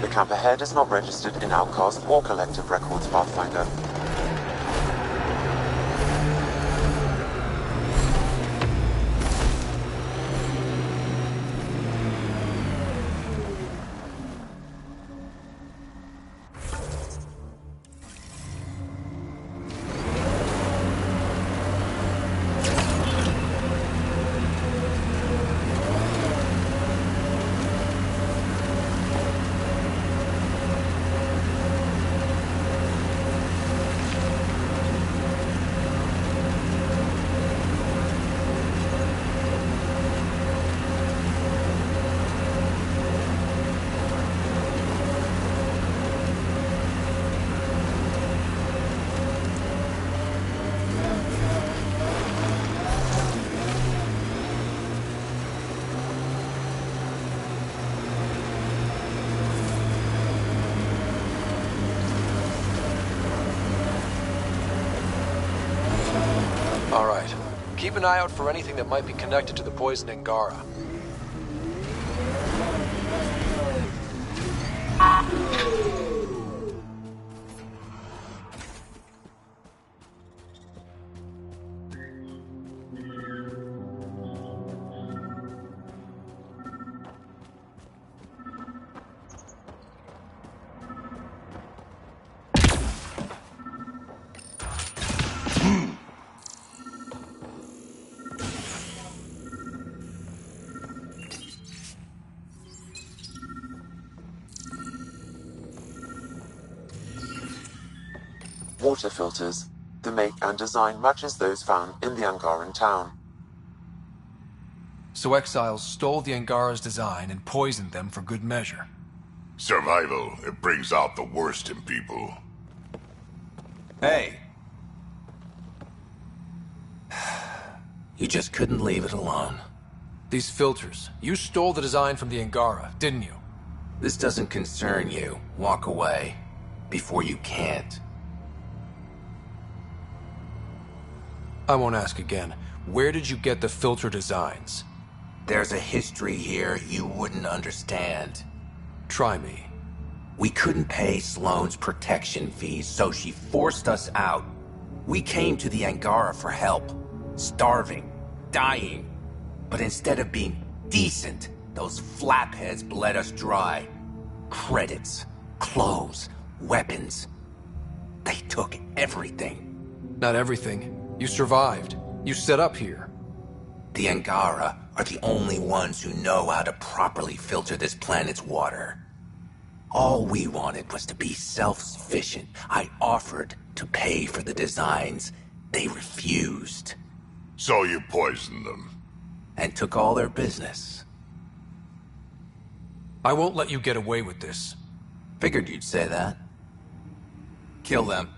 [SPEAKER 3] The camp ahead is not registered in Outcast or Collective Records Pathfinder.
[SPEAKER 12] Alright. Keep an eye out for anything that might be connected to the poison Angara.
[SPEAKER 3] Water filters. The make and design matches those found in the Angaran town.
[SPEAKER 18] So exiles stole the Angara's design and poisoned them for good measure.
[SPEAKER 4] Survival, it brings out the worst in people.
[SPEAKER 7] Hey. You just couldn't leave it alone.
[SPEAKER 18] These filters. You stole the design from the Angara, didn't you?
[SPEAKER 7] This doesn't concern you. Walk away. Before you can't.
[SPEAKER 18] I won't ask again. Where did you get the filter designs?
[SPEAKER 7] There's a history here you wouldn't understand.
[SPEAKER 18] Try me.
[SPEAKER 7] We couldn't pay Sloane's protection fees, so she forced us out. We came to the Angara for help. Starving. Dying. But instead of being decent, those flapheads bled us dry. Credits. Clothes. Weapons. They took everything.
[SPEAKER 18] Not everything. You survived. You set up here.
[SPEAKER 7] The Angara are the only ones who know how to properly filter this planet's water. All we wanted was to be self-sufficient. I offered to pay for the designs. They refused.
[SPEAKER 4] So you poisoned them?
[SPEAKER 7] And took all their business.
[SPEAKER 18] I won't let you get away with this.
[SPEAKER 7] Figured you'd say that. Kill them.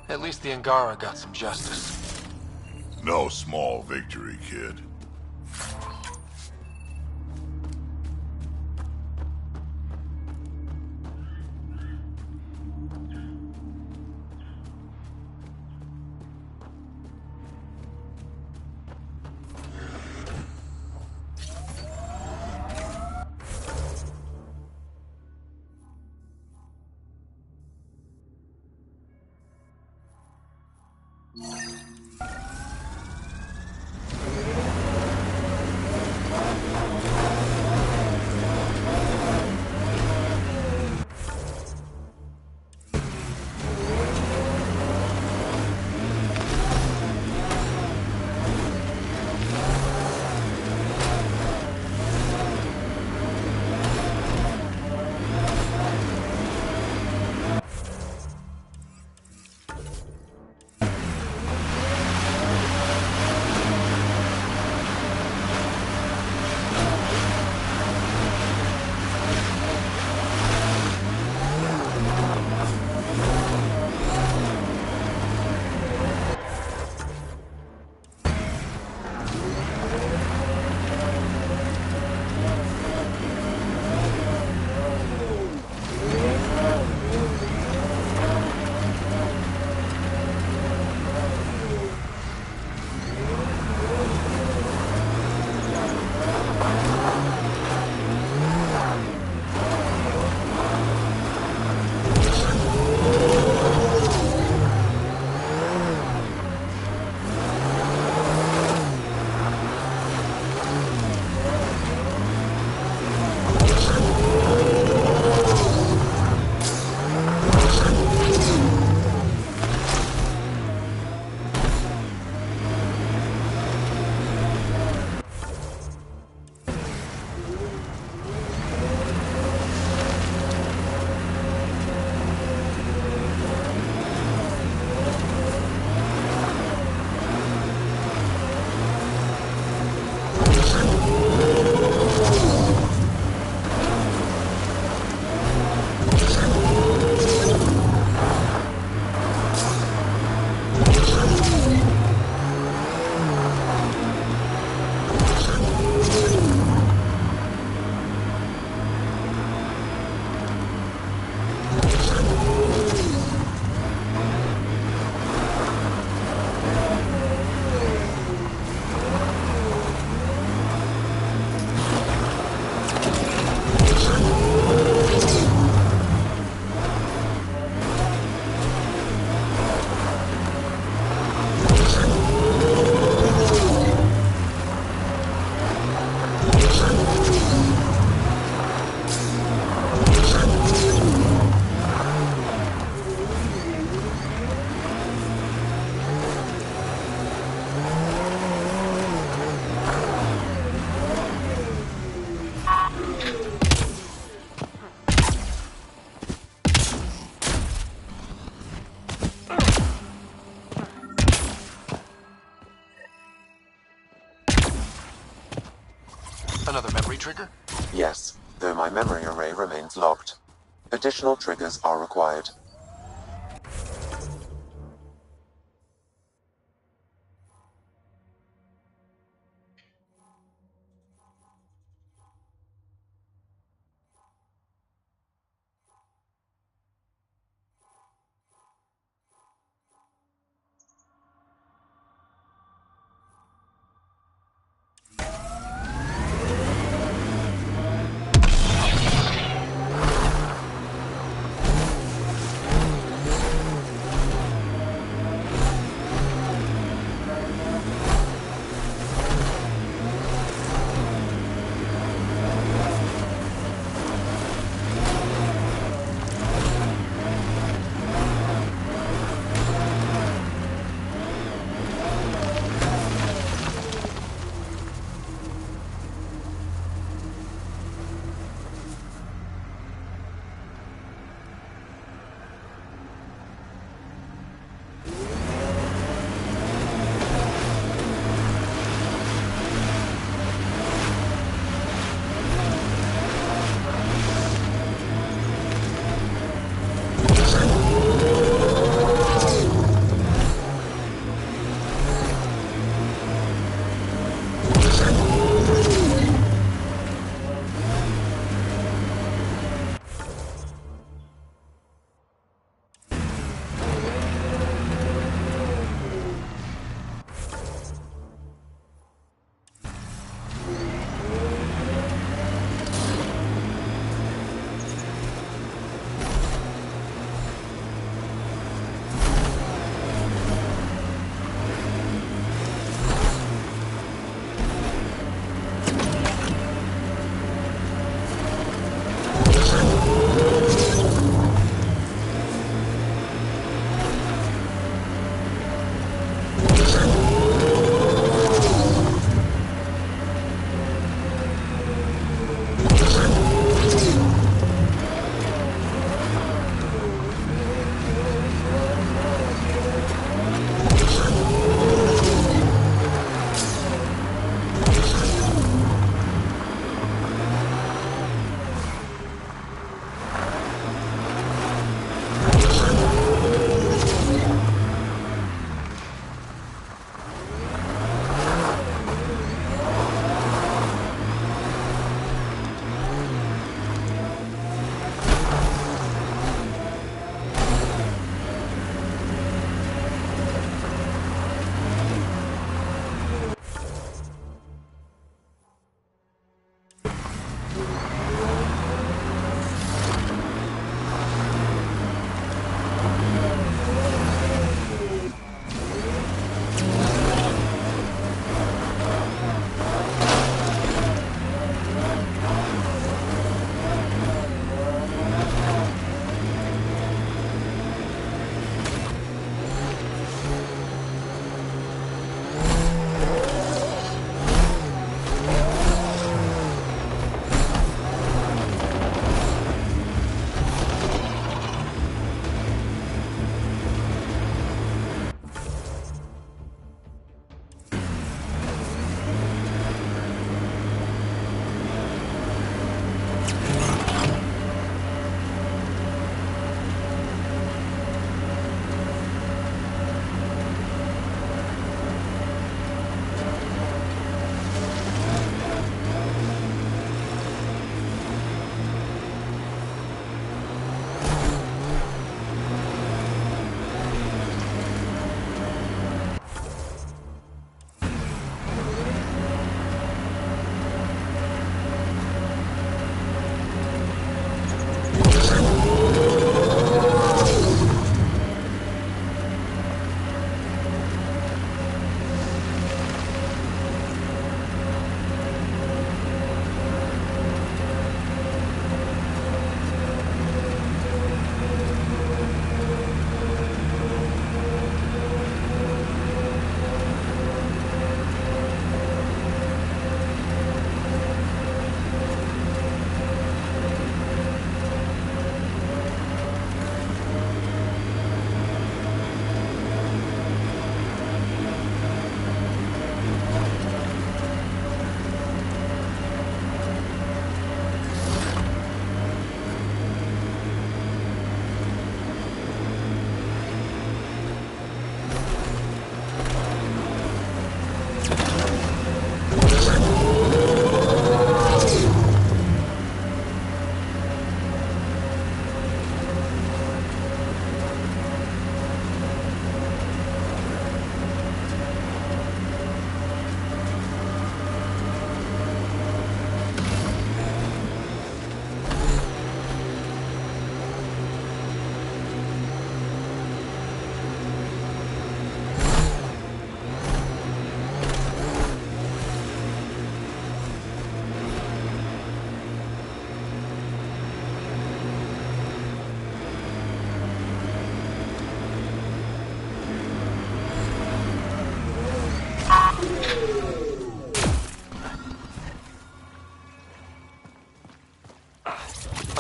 [SPEAKER 12] At least the Angara got some justice.
[SPEAKER 4] No small victory, kid.
[SPEAKER 6] Another memory trigger?
[SPEAKER 3] Yes, though my memory array remains locked. Additional triggers are required.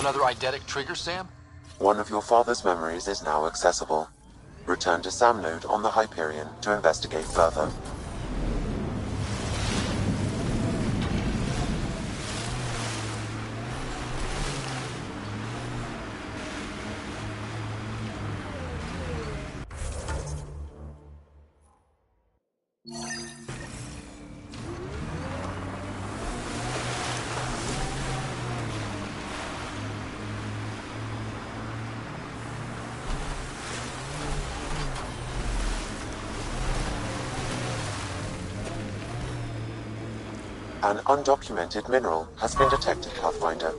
[SPEAKER 6] another eidetic trigger, Sam?
[SPEAKER 3] One of your father's memories is now accessible. Return to Sam node on the Hyperion to investigate further. An undocumented mineral has been detected, Pathfinder.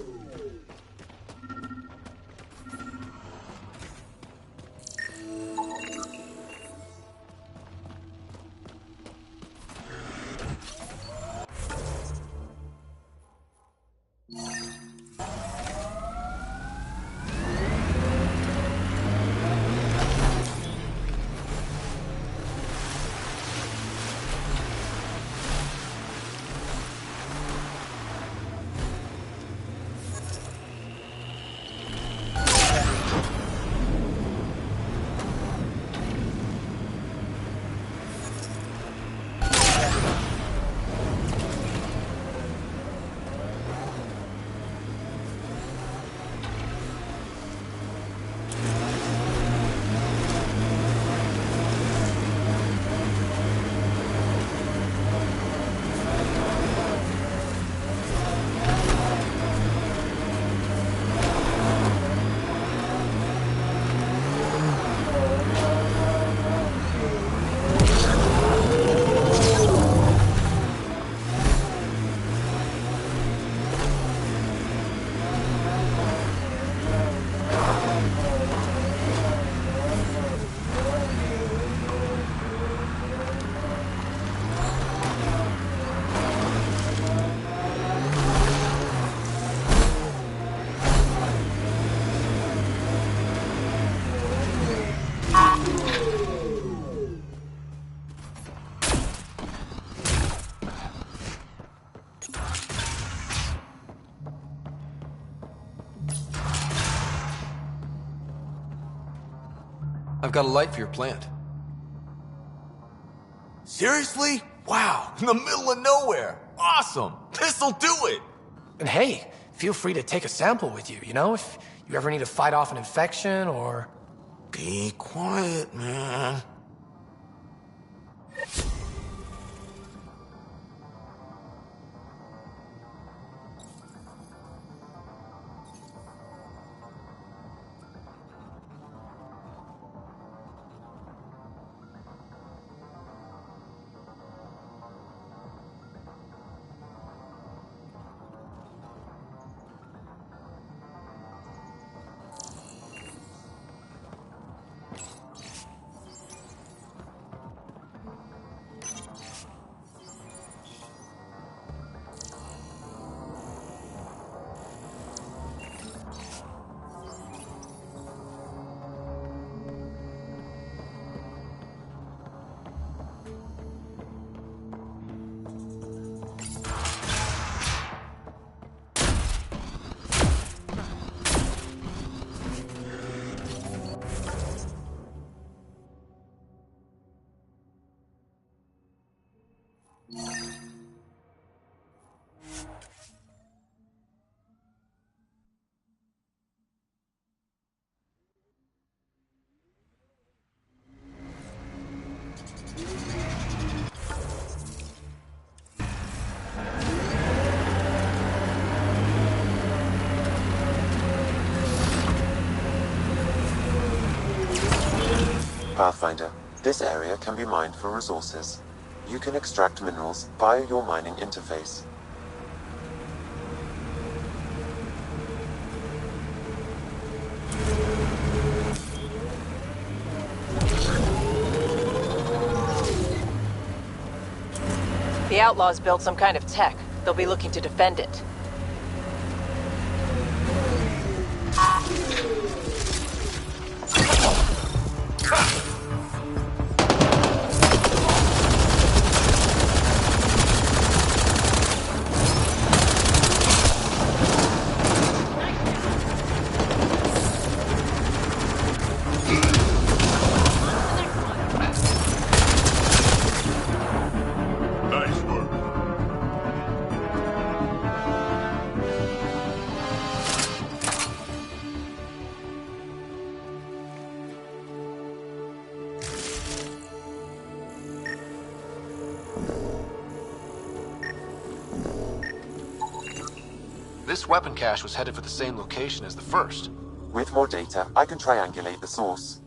[SPEAKER 18] I've got a light for your plant.
[SPEAKER 2] Seriously? Wow, in the middle of nowhere. Awesome. This'll do it.
[SPEAKER 9] And hey, feel free to take a sample with you, you know, if you ever need to fight off an infection or...
[SPEAKER 2] Be quiet, man.
[SPEAKER 3] Pathfinder, this area can be mined for resources. You can extract minerals via your mining interface.
[SPEAKER 5] The outlaws built some kind of tech. They'll be looking to defend it.
[SPEAKER 6] This weapon cache was headed for the same location as the first.
[SPEAKER 3] With more data, I can triangulate the source.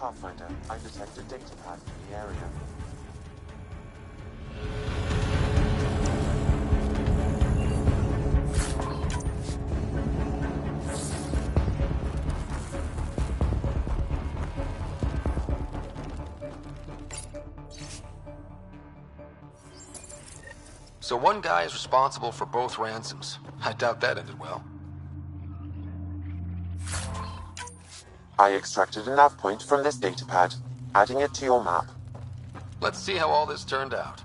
[SPEAKER 3] Pathfinder, I detect a data pad in the area.
[SPEAKER 6] So one guy is responsible for both ransoms. I doubt that ended well.
[SPEAKER 3] I extracted a nav point from this datapad, adding it to your map.
[SPEAKER 6] Let's see how all this turned out.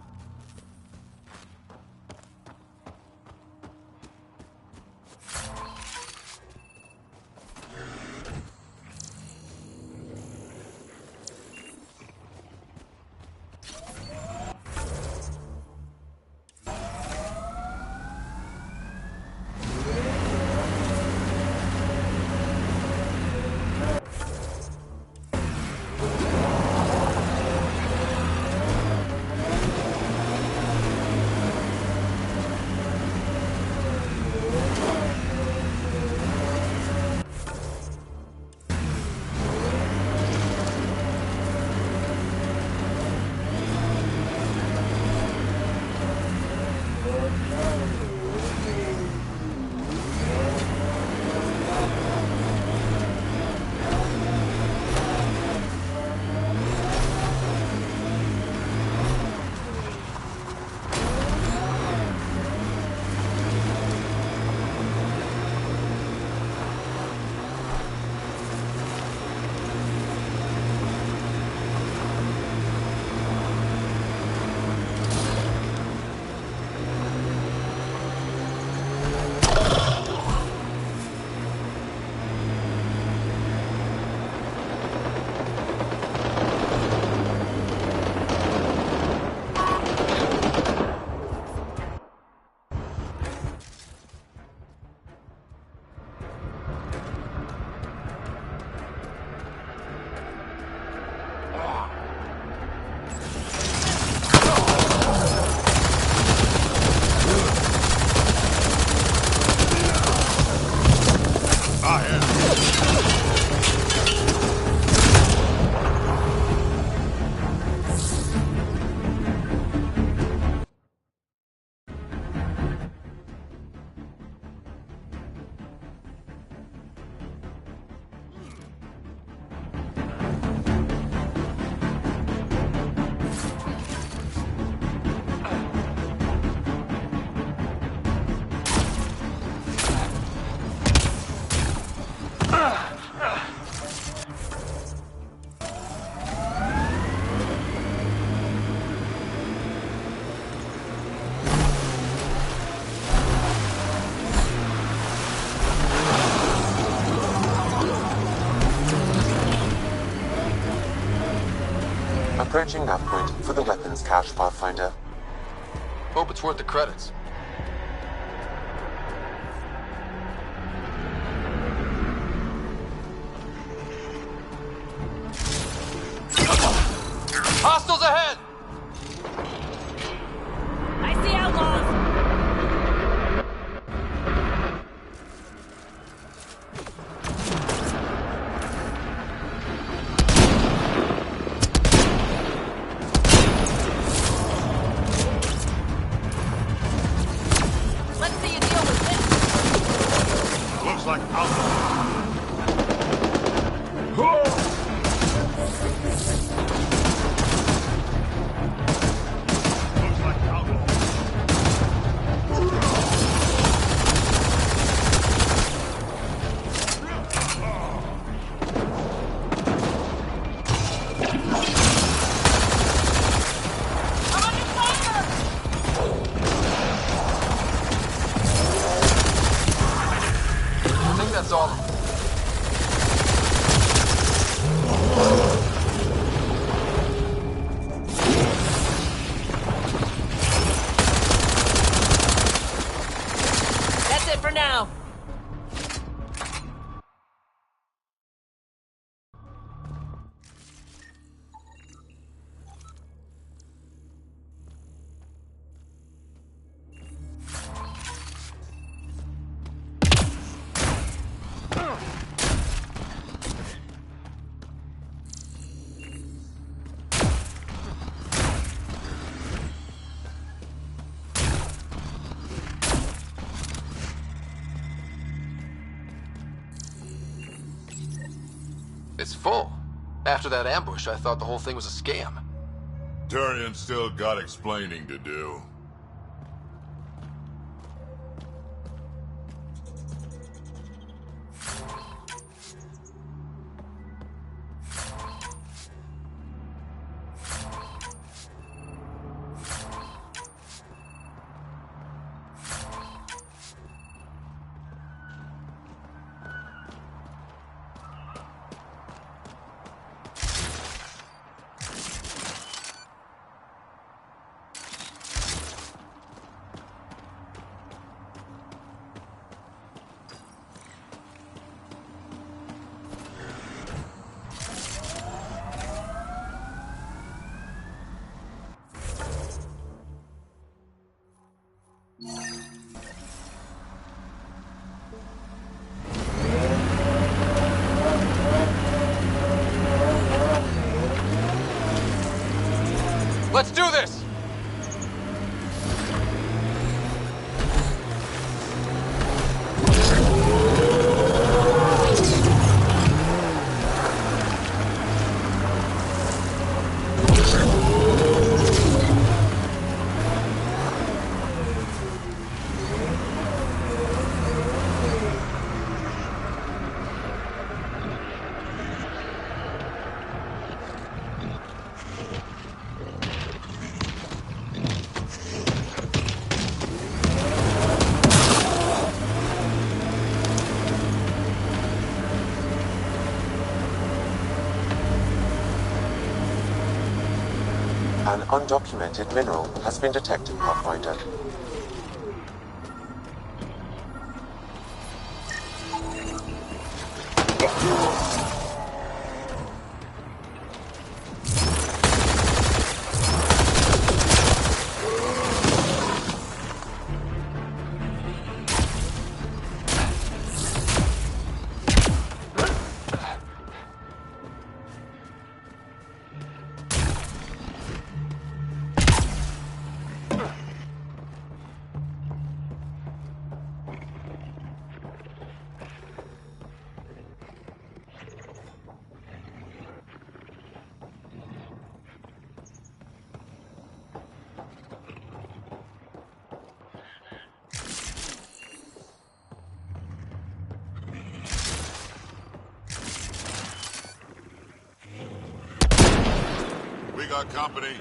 [SPEAKER 3] Approaching nav point for the weapons cache, Pathfinder.
[SPEAKER 6] Hope it's worth the credits. Hostiles ahead!
[SPEAKER 19] I see outlaws! Let's see you deal with this!
[SPEAKER 4] Looks like outlaws.
[SPEAKER 6] I think that's all.
[SPEAKER 19] That's it for now!
[SPEAKER 6] It's full. After that ambush, I thought the whole thing was a scam.
[SPEAKER 4] Turian's still got explaining to do.
[SPEAKER 6] Let's do this!
[SPEAKER 3] An undocumented mineral has been detected, Pathfinder.
[SPEAKER 4] We got company.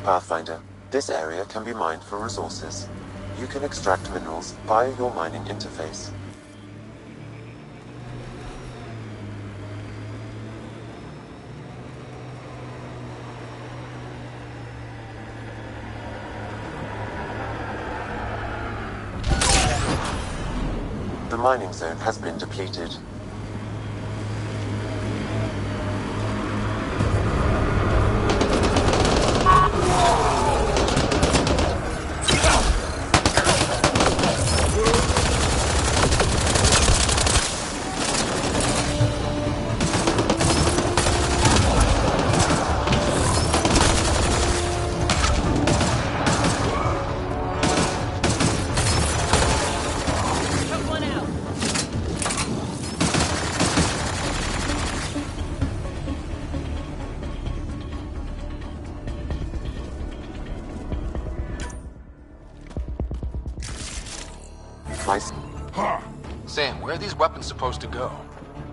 [SPEAKER 3] Pathfinder, this area can be mined for resources. You can extract minerals via your mining interface. The mining zone has been depleted.
[SPEAKER 6] Sam, where are these weapons supposed to go?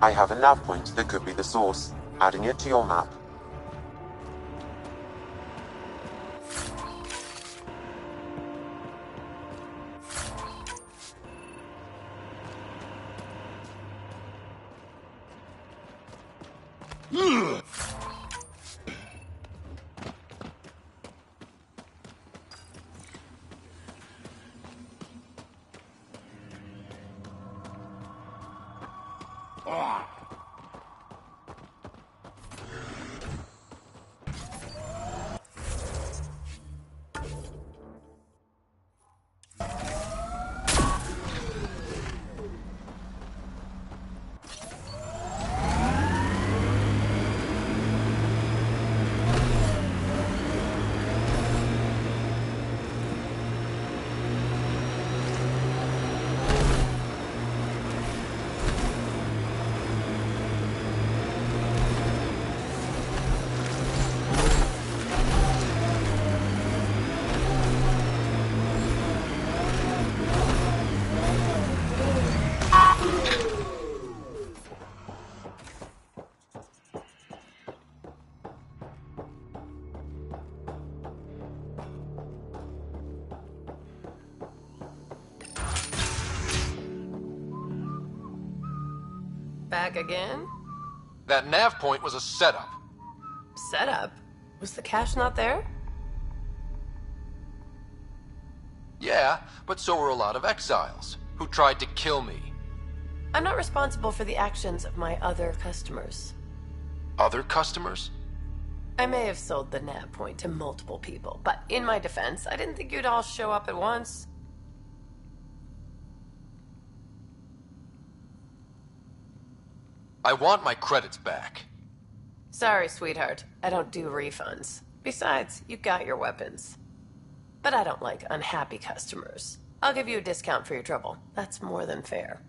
[SPEAKER 3] I have a nav point that could be the source. Adding it to your map.
[SPEAKER 11] Back again?
[SPEAKER 6] That nav point was a setup.
[SPEAKER 11] Setup? Was the cache not there?
[SPEAKER 6] Yeah, but so were a lot of exiles who tried to kill me.
[SPEAKER 11] I'm not responsible for the actions of my other customers.
[SPEAKER 6] Other customers?
[SPEAKER 11] I may have sold the nav point to multiple people, but in my defense, I didn't think you'd all show up at once.
[SPEAKER 6] I want my credits back.
[SPEAKER 11] Sorry, sweetheart. I don't do refunds. Besides, you got your weapons. But I don't like unhappy customers. I'll give you a discount for your trouble. That's more than fair.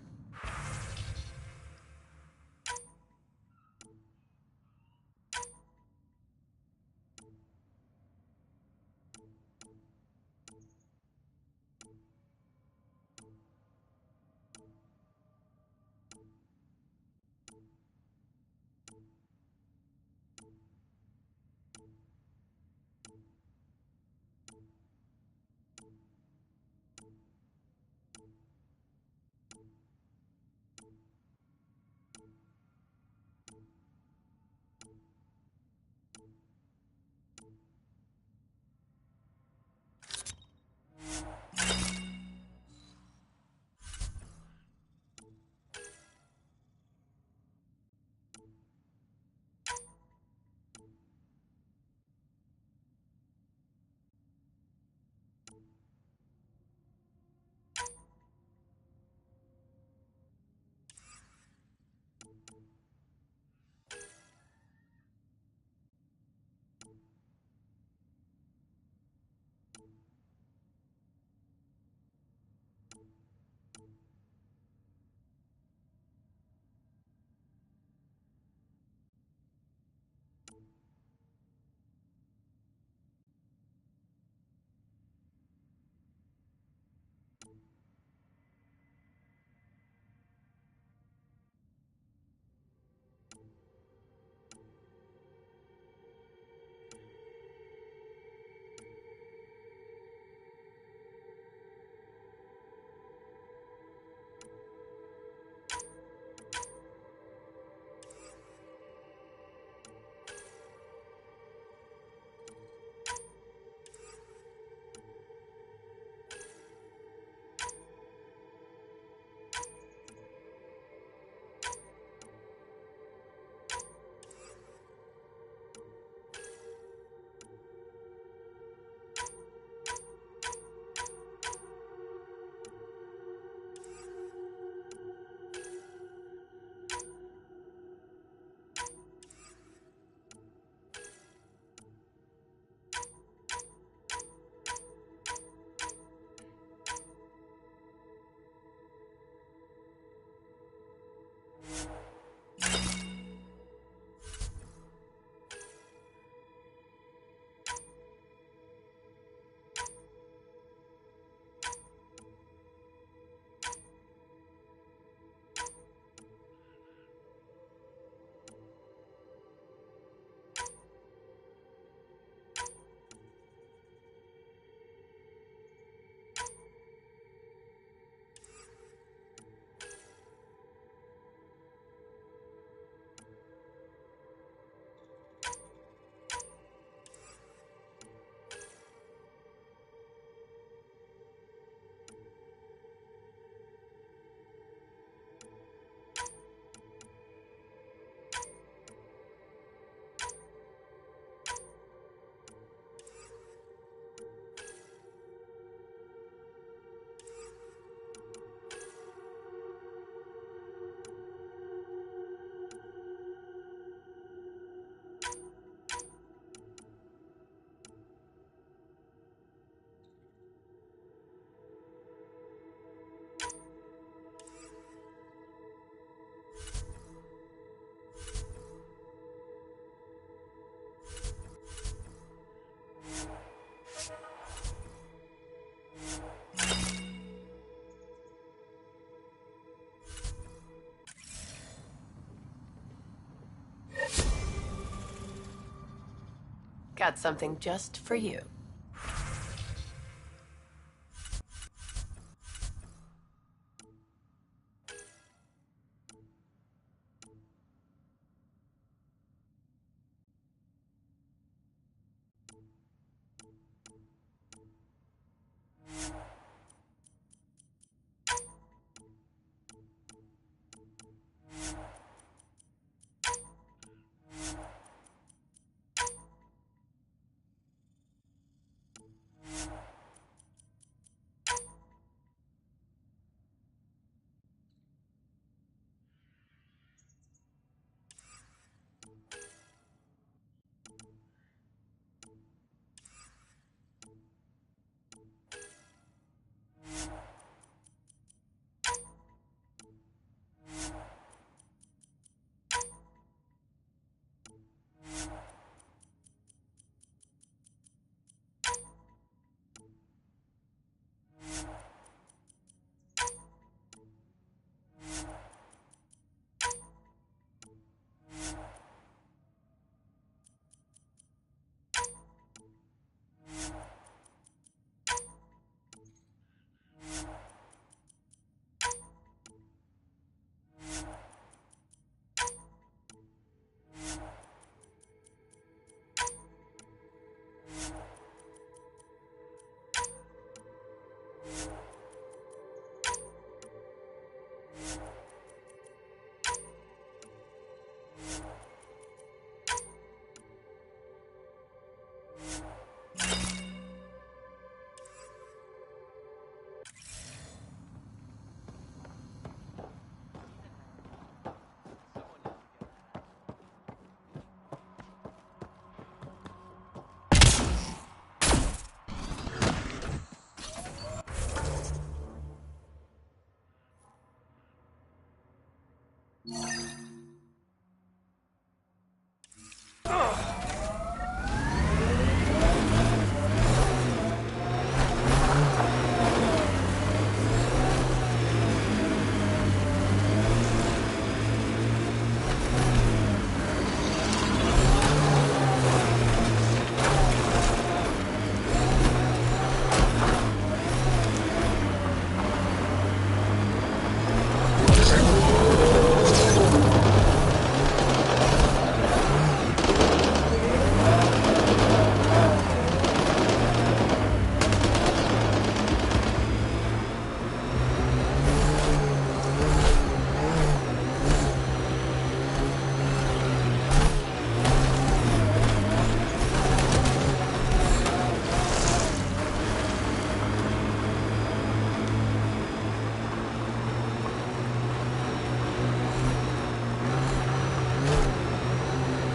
[SPEAKER 11] got something just for you.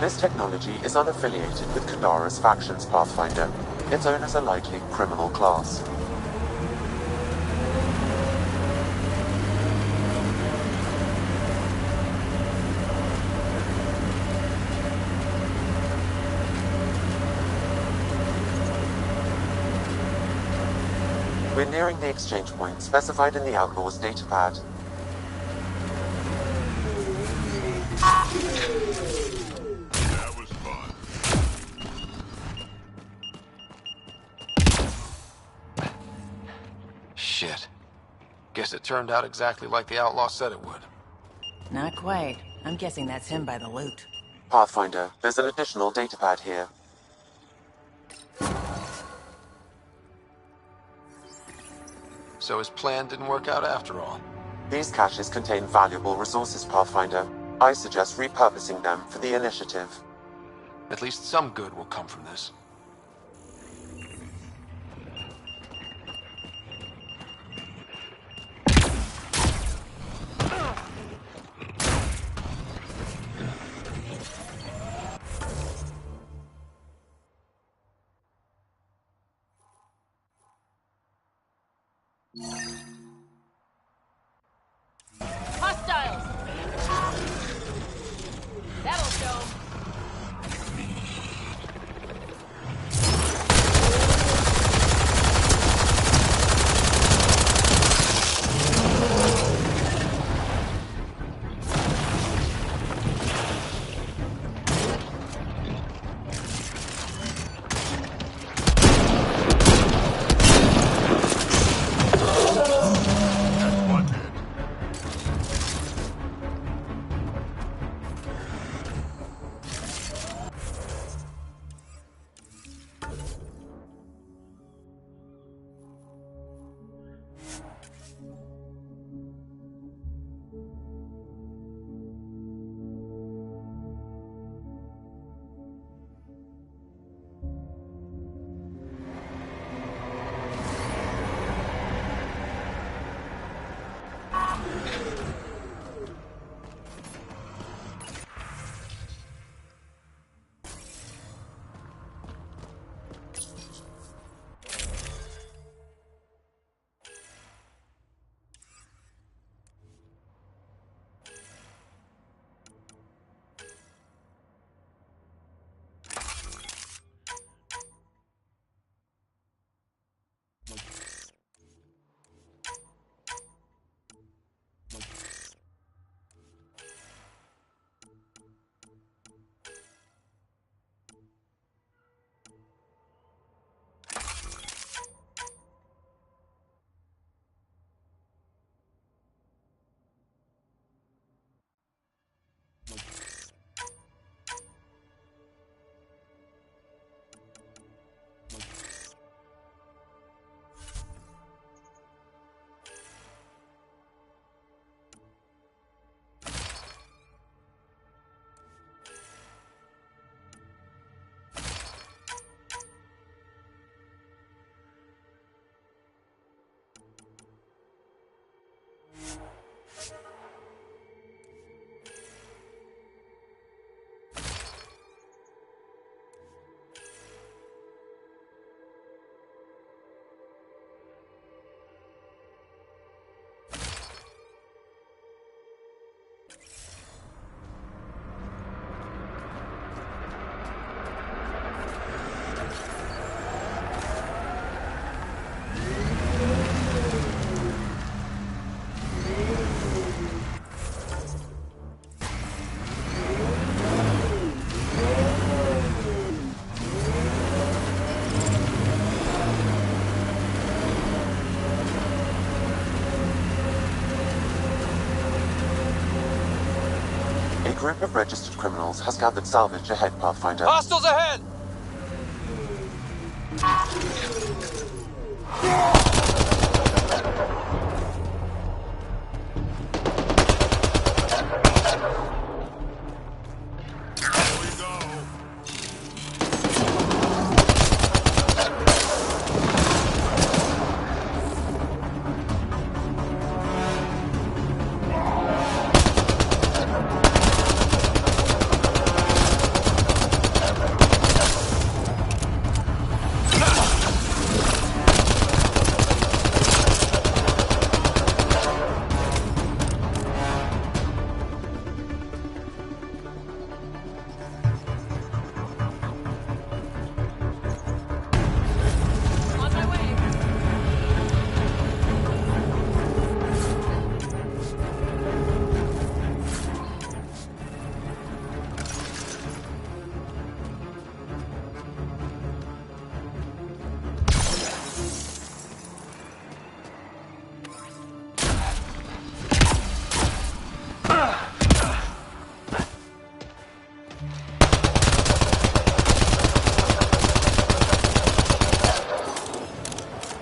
[SPEAKER 3] This technology is unaffiliated with Kadara's factions Pathfinder. Its owners are likely criminal class. We're nearing the exchange point specified in the Outlaw's datapad.
[SPEAKER 4] That was fun.
[SPEAKER 6] Shit. Guess it turned out exactly like the outlaw said it would.
[SPEAKER 5] Not quite. I'm guessing that's him by the loot.
[SPEAKER 3] Pathfinder, there's an additional datapad here.
[SPEAKER 6] So his plan didn't work out after all.
[SPEAKER 3] These caches contain valuable resources, Pathfinder. I suggest repurposing them for the initiative.
[SPEAKER 6] At least some good will come from this.
[SPEAKER 19] Hostiles! That'll show 'em.
[SPEAKER 3] group of registered criminals has gathered salvage ahead, Pathfinder.
[SPEAKER 19] Hostiles ahead!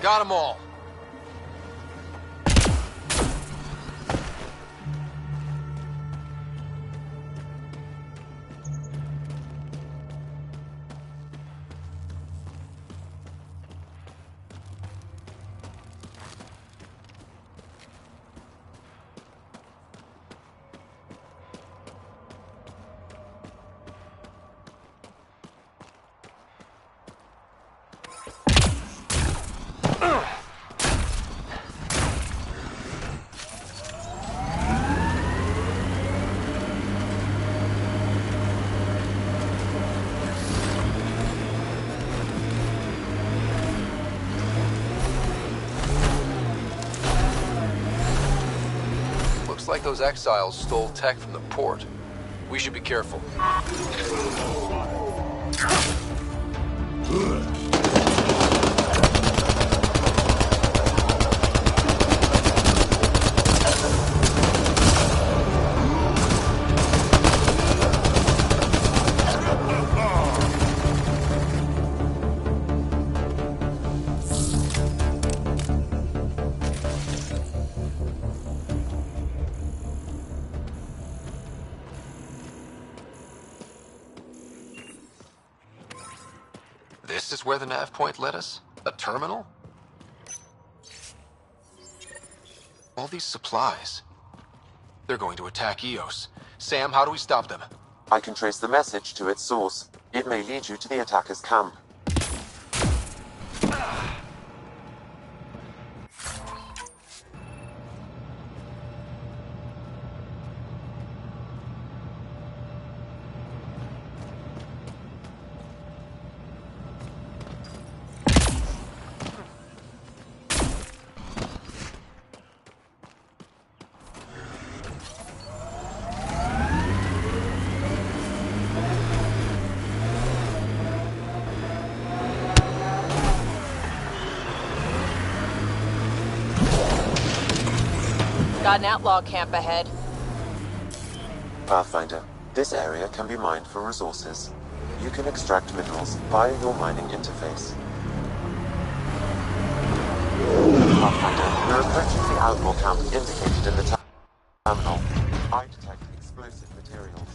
[SPEAKER 19] Got them all. Like those exiles stole tech from the port. We should be careful. This is where the nav point led us? A terminal? All these supplies. They're going to attack Eos. Sam, how do we stop them?
[SPEAKER 3] I can trace the message to its source. It may lead you to the attacker's camp.
[SPEAKER 5] Got an outlaw camp ahead.
[SPEAKER 3] Pathfinder, this area can be mined for resources. You can extract minerals via your mining interface. Pathfinder, we're approaching the outlaw camp indicated in the terminal. I detect explosive materials.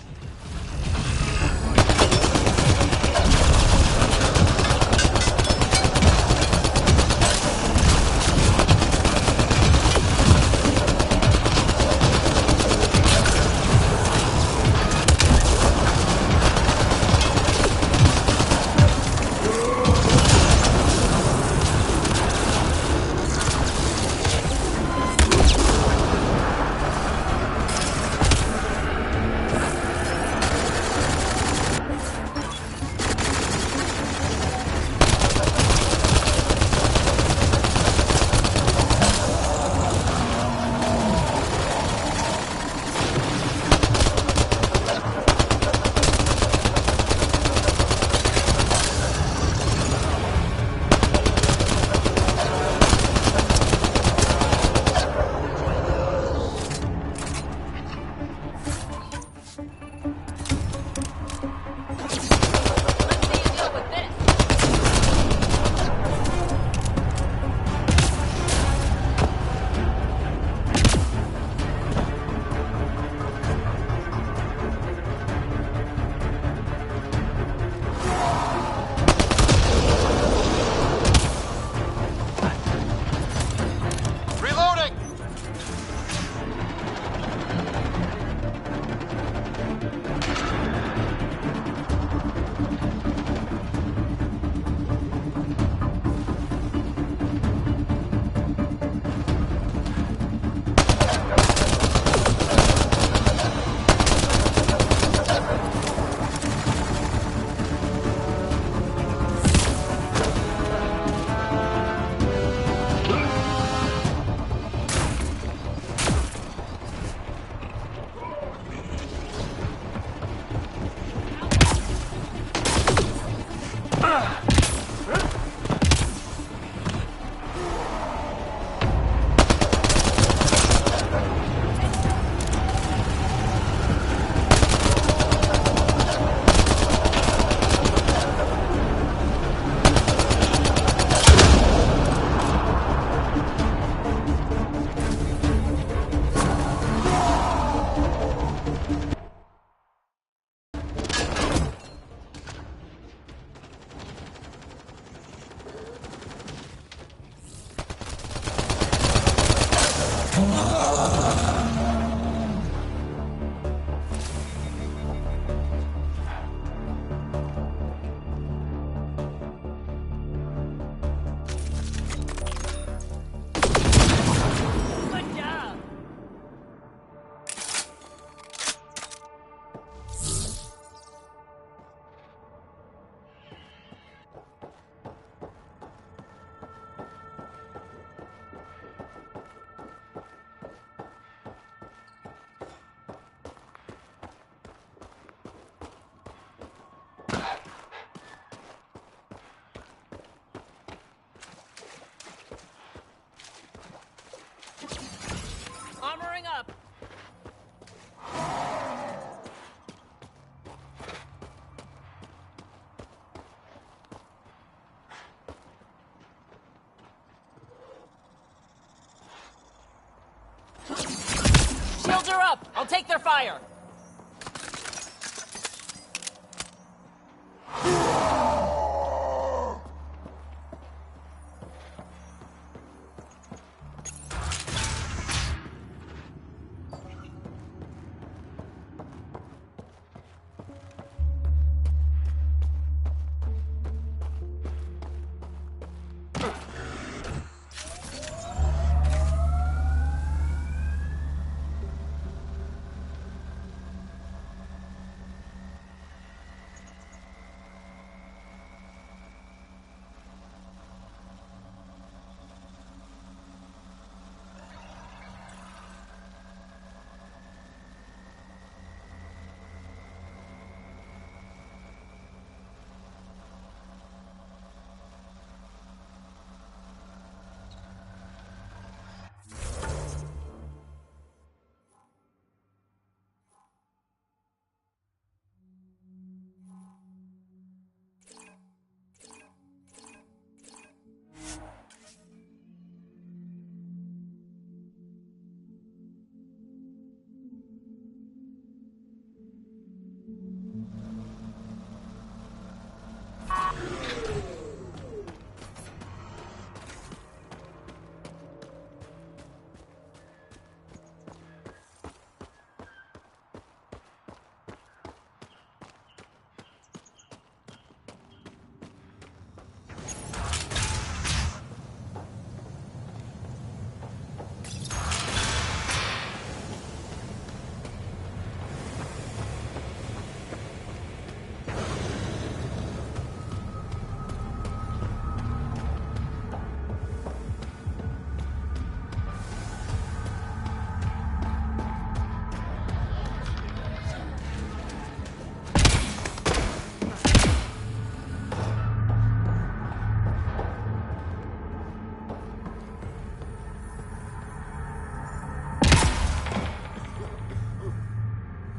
[SPEAKER 20] her up! I'll take their fire!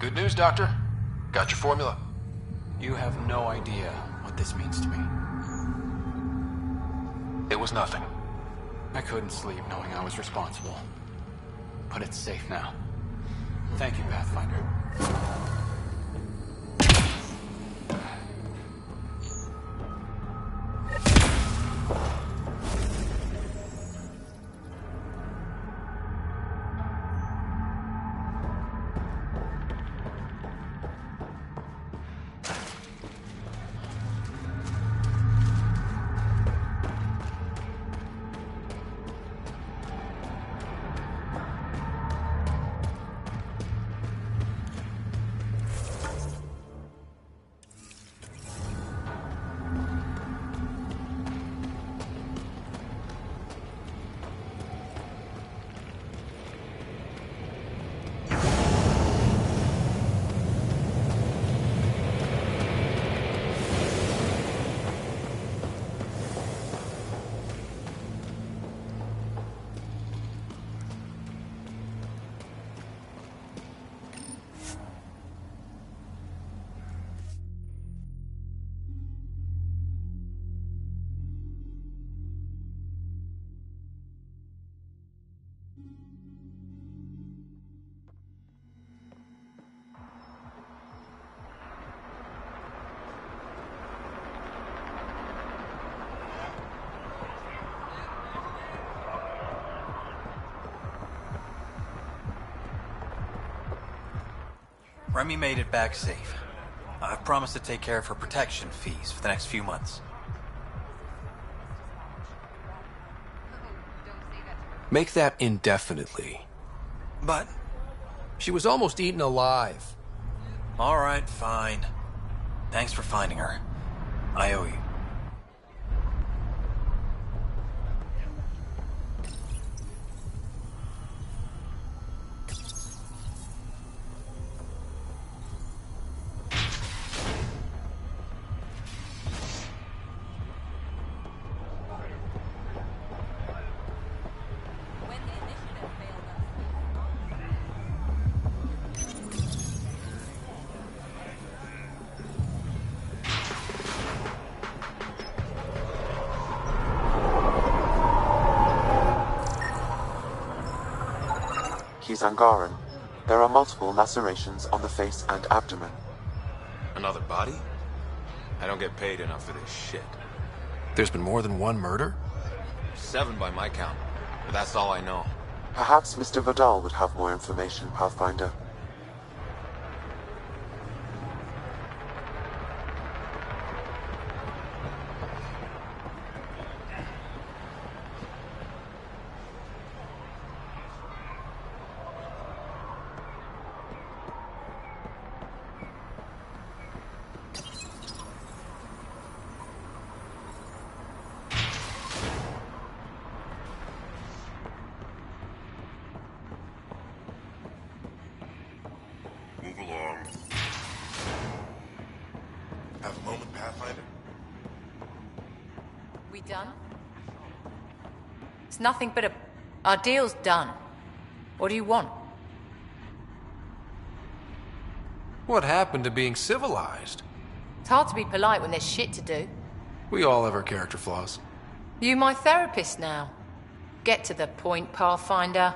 [SPEAKER 19] Good news, Doctor. Got your formula.
[SPEAKER 18] You have no idea what this means to me.
[SPEAKER 19] It was nothing.
[SPEAKER 18] I couldn't sleep knowing I was responsible. But it's safe now. Thank you, Pathfinder.
[SPEAKER 21] Remy made it back safe. I've promised to take care of her protection fees for the next few months.
[SPEAKER 18] Make that indefinitely.
[SPEAKER 21] But...
[SPEAKER 18] she was almost eaten alive.
[SPEAKER 21] all right, fine. Thanks for finding her. I owe you.
[SPEAKER 3] He's Angaran. There are multiple lacerations on the face and abdomen.
[SPEAKER 19] Another body? I don't get paid enough for this shit.
[SPEAKER 20] There's been more than one murder?
[SPEAKER 19] 7 by my count, but that's all I know.
[SPEAKER 3] Perhaps Mr. Vidal would have more information, Pathfinder.
[SPEAKER 4] Move along. Have a moment, Pathfinder?
[SPEAKER 11] We done? It's nothing but a... Our deal's done. What do you want?
[SPEAKER 20] What happened to being civilized?
[SPEAKER 11] It's hard to be polite when there's shit to do.
[SPEAKER 20] We all have our character flaws.
[SPEAKER 11] You my therapist now. Get to the point, Pathfinder.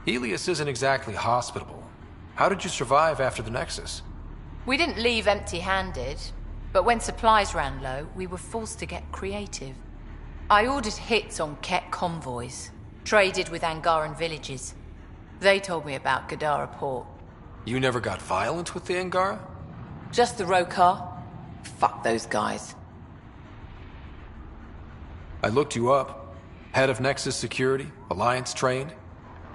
[SPEAKER 20] Helios isn't exactly hospitable. How did you survive after the Nexus?
[SPEAKER 11] We didn't leave empty-handed, but when supplies ran low, we were forced to get creative. I ordered hits on Ket convoys, traded with Angaran villages. They told me about Gadara port.
[SPEAKER 20] You never got violent with the Angara?
[SPEAKER 11] Just the Rokar. Fuck those guys.
[SPEAKER 20] I looked you up. Head of Nexus Security, Alliance trained.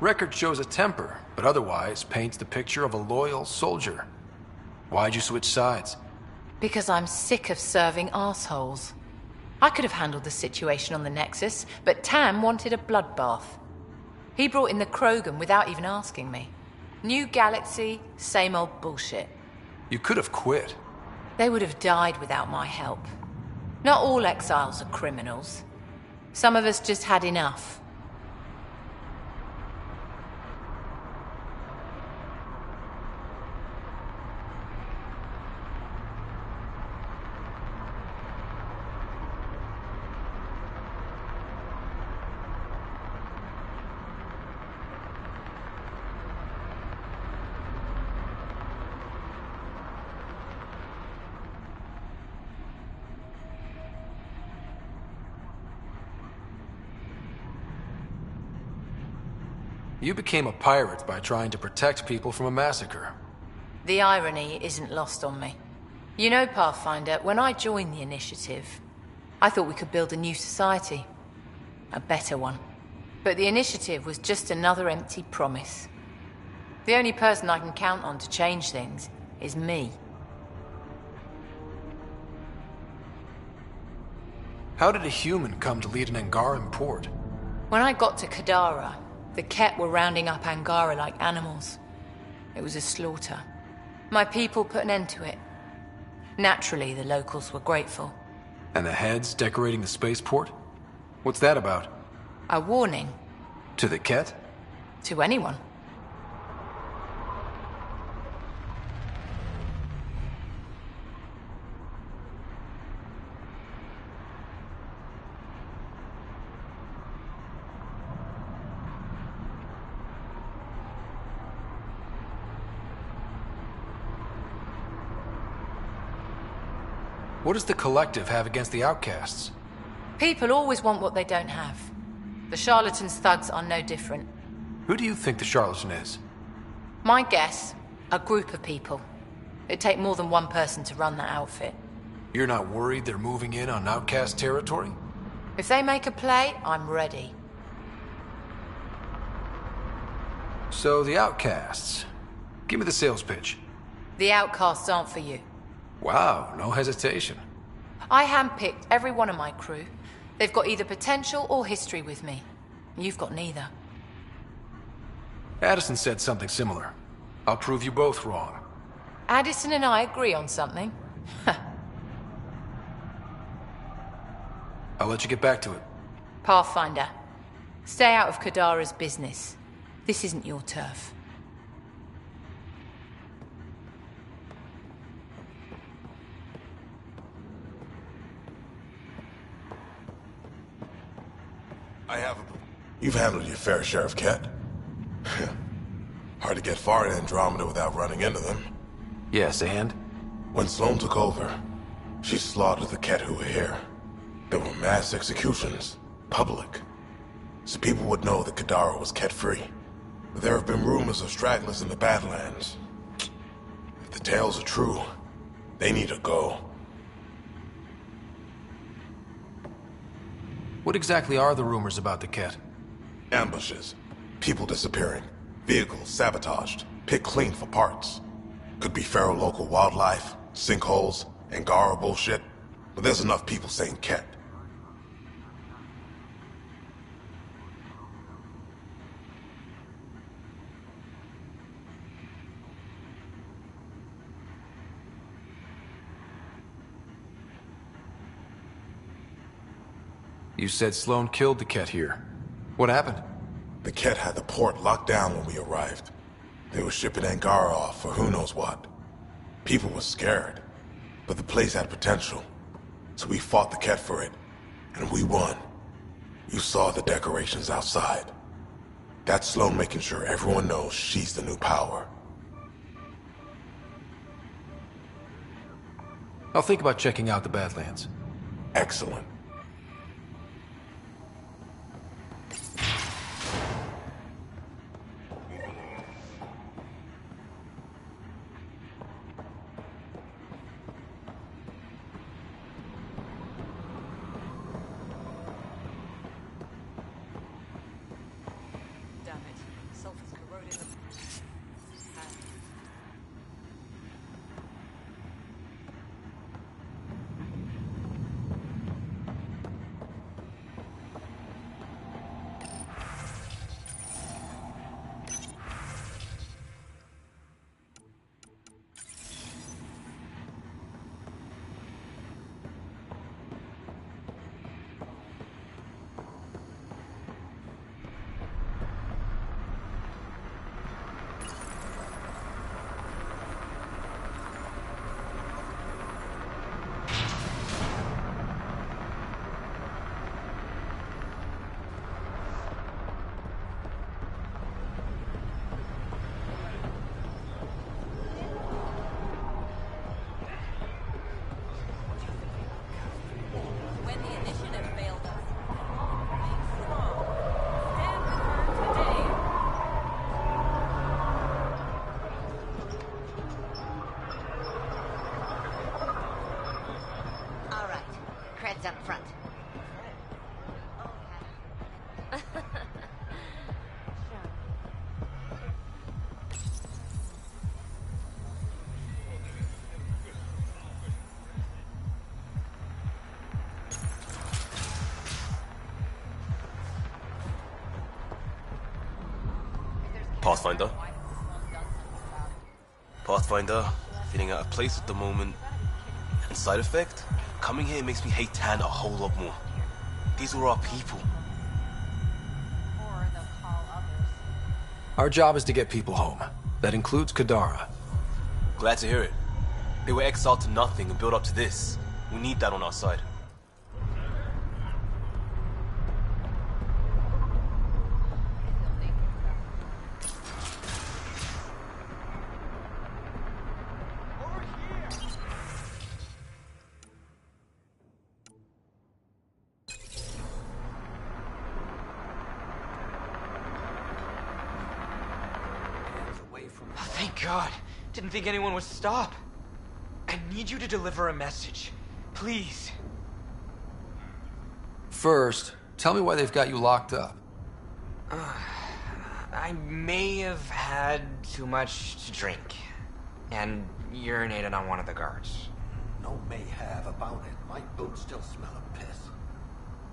[SPEAKER 20] Record shows a temper, but otherwise paints the picture of a loyal soldier. Why'd you switch sides?
[SPEAKER 11] Because I'm sick of serving assholes. I could have handled the situation on the Nexus, but Tam wanted a bloodbath. He brought in the Krogan without even asking me. New galaxy, same old bullshit.
[SPEAKER 20] You could have quit.
[SPEAKER 11] They would have died without my help. Not all exiles are criminals. Some of us just had enough.
[SPEAKER 20] You became a pirate by trying to protect people from a massacre.
[SPEAKER 11] The irony isn't lost on me. You know, Pathfinder, when I joined the Initiative, I thought we could build a new society. A better one. But the Initiative was just another empty promise. The only person I can count on to change things is me.
[SPEAKER 20] How did a human come to lead an Angaran port?
[SPEAKER 11] When I got to Kadara, the Ket were rounding up Angara like animals. It was a slaughter. My people put an end to it. Naturally, the locals were grateful.
[SPEAKER 20] And the heads decorating the spaceport? What's that about?
[SPEAKER 11] A warning.
[SPEAKER 20] To the Ket?
[SPEAKER 11] To anyone.
[SPEAKER 20] What does the Collective have against the outcasts?
[SPEAKER 11] People always want what they don't have. The charlatans' thugs are no different.
[SPEAKER 20] Who do you think the charlatan is?
[SPEAKER 11] My guess, a group of people. It'd take more than one person to run that outfit.
[SPEAKER 20] You're not worried they're moving in on outcast territory?
[SPEAKER 11] If they make a play, I'm ready.
[SPEAKER 20] So the outcasts. Give me the sales pitch.
[SPEAKER 11] The outcasts aren't for you.
[SPEAKER 20] Wow, no hesitation.
[SPEAKER 11] I handpicked every one of my crew. They've got either potential or history with me. You've got neither.
[SPEAKER 20] Addison said something similar. I'll prove you both wrong.
[SPEAKER 11] Addison and I agree on something.
[SPEAKER 20] I'll let you get back to it.
[SPEAKER 11] Pathfinder, stay out of Kadara's business. This isn't your turf.
[SPEAKER 4] You've handled your fair share of Ket.
[SPEAKER 1] Hard to get far in Andromeda without running into them.
[SPEAKER 20] Yes, and?
[SPEAKER 1] When Sloane took over, she slaughtered the Ket who were here. There were mass executions, public. So people would know that Kadara was Ket-free. But there have been rumors of stragglers in the Badlands. If the tales are true, they need to go.
[SPEAKER 20] What exactly are the rumors about the Ket?
[SPEAKER 1] Ambushes, people disappearing, vehicles sabotaged, picked clean for parts. Could be feral local wildlife, sinkholes, Angara bullshit. But there's enough people saying Ket.
[SPEAKER 20] You said Sloane killed the Ket here. What happened?
[SPEAKER 1] The Ket had the port locked down when we arrived. They were shipping Angara off for who knows what. People were scared, but the place had potential. So we fought the Ket for it, and we won. You saw the decorations outside. That's Sloane making sure everyone knows she's the new power.
[SPEAKER 20] I'll think about checking out the Badlands.
[SPEAKER 1] Excellent.
[SPEAKER 14] Up front.
[SPEAKER 22] Pathfinder? Pathfinder, feeling out of place at the moment. And side effect? Coming here makes me hate Tan a whole lot more. These were our people.
[SPEAKER 20] Our job is to get people home. That includes Kadara.
[SPEAKER 22] Glad to hear it. They were exiled to nothing and built up to this. We need that on our side.
[SPEAKER 23] Thank God. Didn't think anyone would stop. I need you to deliver a message. Please.
[SPEAKER 20] First, tell me why they've got you locked up.
[SPEAKER 23] I may have had too much to drink. And urinated on one of the guards.
[SPEAKER 17] No may have about it. My boots still smell of piss.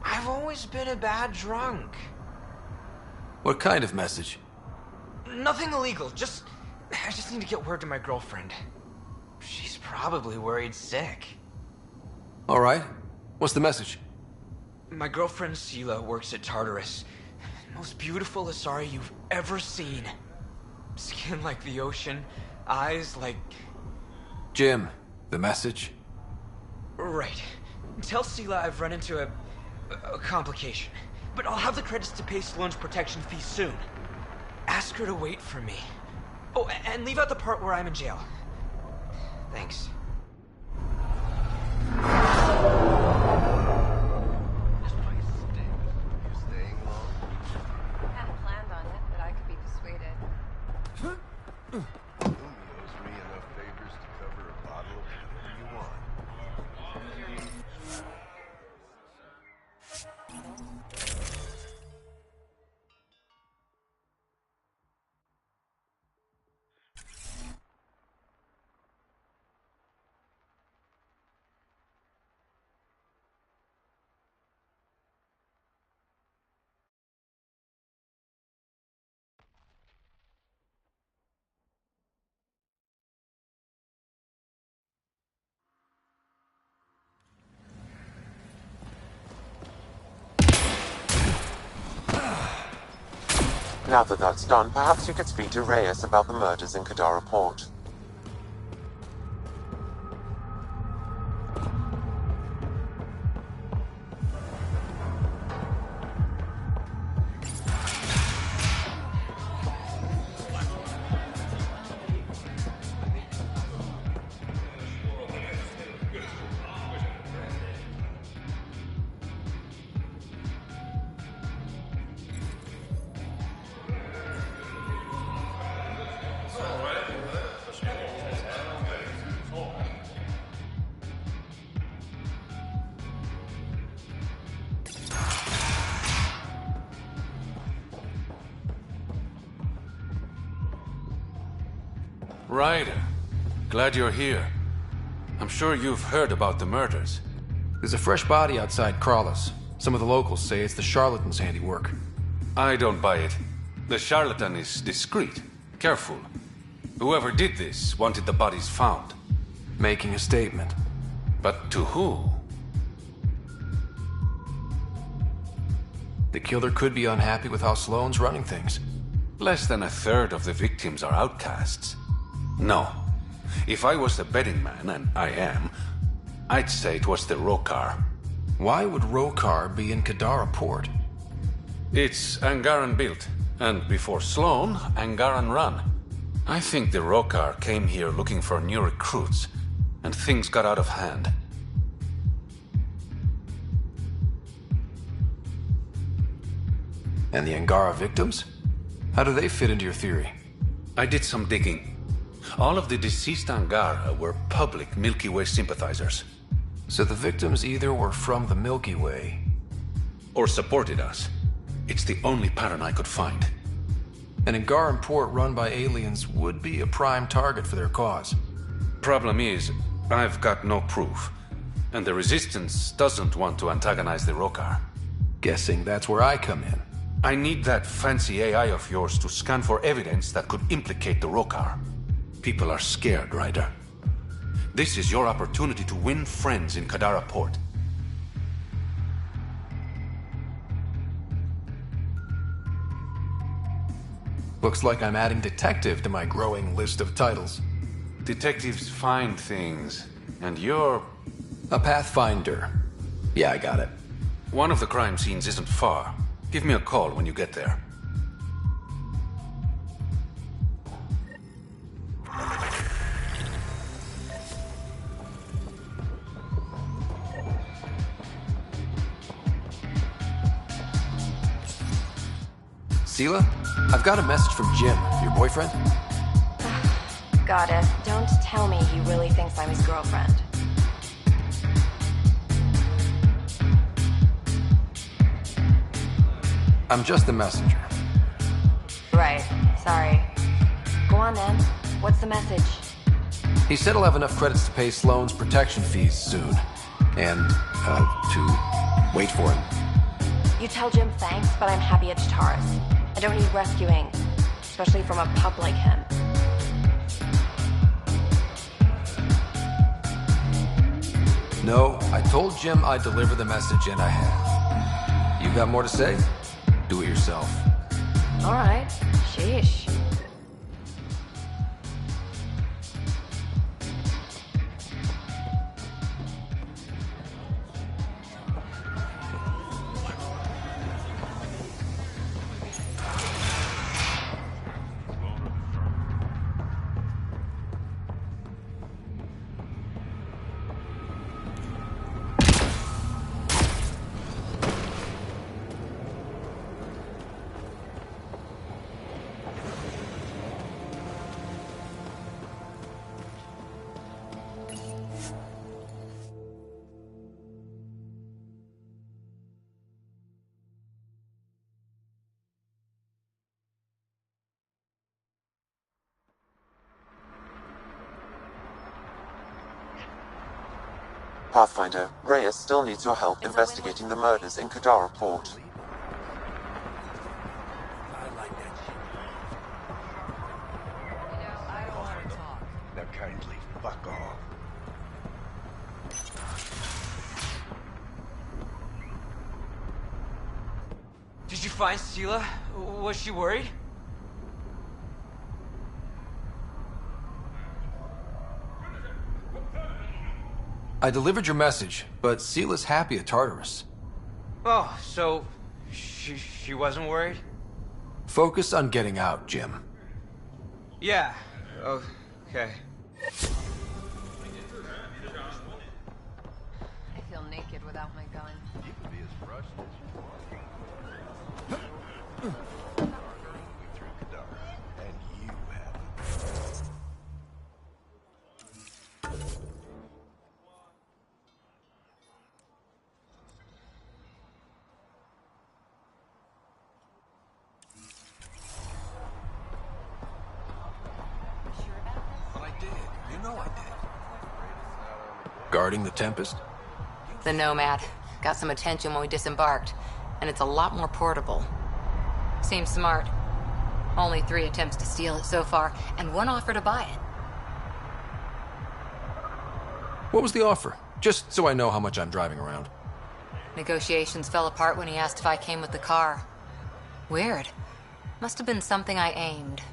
[SPEAKER 23] I've always been a bad drunk.
[SPEAKER 20] What kind of message?
[SPEAKER 23] Nothing illegal, I just need to get word to my girlfriend. She's probably worried sick.
[SPEAKER 20] All right. What's the message?
[SPEAKER 23] My girlfriend Sela works at Tartarus. Most beautiful Asari you've ever seen. Skin like the ocean, eyes like...
[SPEAKER 20] Jim, the message?
[SPEAKER 23] Right. Tell Sela I've run into a complication. But I'll have the credits to pay Sloane's protection fee soon. Ask her to wait for me. Oh, and leave out the part where I'm in jail. Thanks.
[SPEAKER 11] Hadn't planned on it, but I could be persuaded.
[SPEAKER 8] Owes me enough favors to cover a bottle of whatever you want.
[SPEAKER 3] Now that that's done, perhaps you could speak to Reyes about the murders in Kadara Port.
[SPEAKER 10] Ryder, glad you're here. I'm sure you've heard about the murders.
[SPEAKER 20] There's a fresh body outside Crawlers. Some of the locals say it's the charlatan's handiwork.
[SPEAKER 10] I don't buy it. The charlatan is discreet, careful. Whoever did this wanted the bodies found.
[SPEAKER 20] Making a statement.
[SPEAKER 10] But to who?
[SPEAKER 20] The killer could be unhappy with how Sloane's running things.
[SPEAKER 10] Less than a third of the victims are outcasts. No. If I was the betting man, and I am, I'd say it was the Rokar.
[SPEAKER 20] Why would Rokar be in Kadara Port?
[SPEAKER 10] It's Angaran built, and before Sloane, Angaran run. I think the Rokar came here looking for new recruits, and things got out of hand.
[SPEAKER 20] And the Angara victims? How do they fit into your theory?
[SPEAKER 10] I did some digging. All of the deceased Angara were public Milky Way sympathizers.
[SPEAKER 20] So the victims either were from the Milky Way...
[SPEAKER 10] or supported us. It's the only pattern I could find.
[SPEAKER 20] An Angaran port run by aliens would be a prime target for their cause.
[SPEAKER 10] Problem is, I've got no proof. And the Resistance doesn't want to antagonize the Rokar.
[SPEAKER 20] Guessing that's where I come in.
[SPEAKER 10] I need that fancy AI of yours to scan for evidence that could implicate the Rokar. People are scared, Ryder. This is your opportunity to win friends in Kadara Port.
[SPEAKER 20] Looks like I'm adding detective to my growing list of titles.
[SPEAKER 10] Detectives find things, and you're...
[SPEAKER 20] a pathfinder. Yeah, I got it.
[SPEAKER 10] One of the crime scenes isn't far. Give me a call when you get there.
[SPEAKER 20] Sela, I've got a message from Jim, your boyfriend.
[SPEAKER 14] Got it. Don't tell me he really thinks I'm his girlfriend.
[SPEAKER 20] I'm just the messenger.
[SPEAKER 14] Right. Sorry. Go on then. What's the message?
[SPEAKER 20] He said he'll have enough credits to pay Sloane's protection fees soon. And, to wait for him.
[SPEAKER 14] You tell Jim thanks, but I'm happy at Taurus. I don't need rescuing, especially from a pup like him.
[SPEAKER 20] No, I told Jim I'd deliver the message, and I have. You got more to say? Do it yourself.
[SPEAKER 14] All right. Sheesh.
[SPEAKER 3] Pathfinder, Reyes still needs your help investigating the murders in Kadara Port.
[SPEAKER 8] Now kindly fuck off.
[SPEAKER 23] Did you find Sela? Was she worried?
[SPEAKER 20] I delivered your message, but Sela's happy at Tartarus.
[SPEAKER 23] Oh, so she wasn't worried?
[SPEAKER 20] Focus on getting out, Jim.
[SPEAKER 23] Yeah. Okay.
[SPEAKER 11] I feel naked without my gun.
[SPEAKER 8] You can be as brushed as you want. Through Kadara, and you have.
[SPEAKER 20] But I did. You know I did. Guarding the Tempest?
[SPEAKER 11] The Nomad. Got some attention when we disembarked, and it's a lot more portable. Seems smart. Only 3 attempts to steal it so far, and 1 offer to buy it.
[SPEAKER 20] What was the offer? Just so I know how much I'm driving around.
[SPEAKER 11] Negotiations fell apart when he asked if I came with the car. Weird. Must have been something I aimed.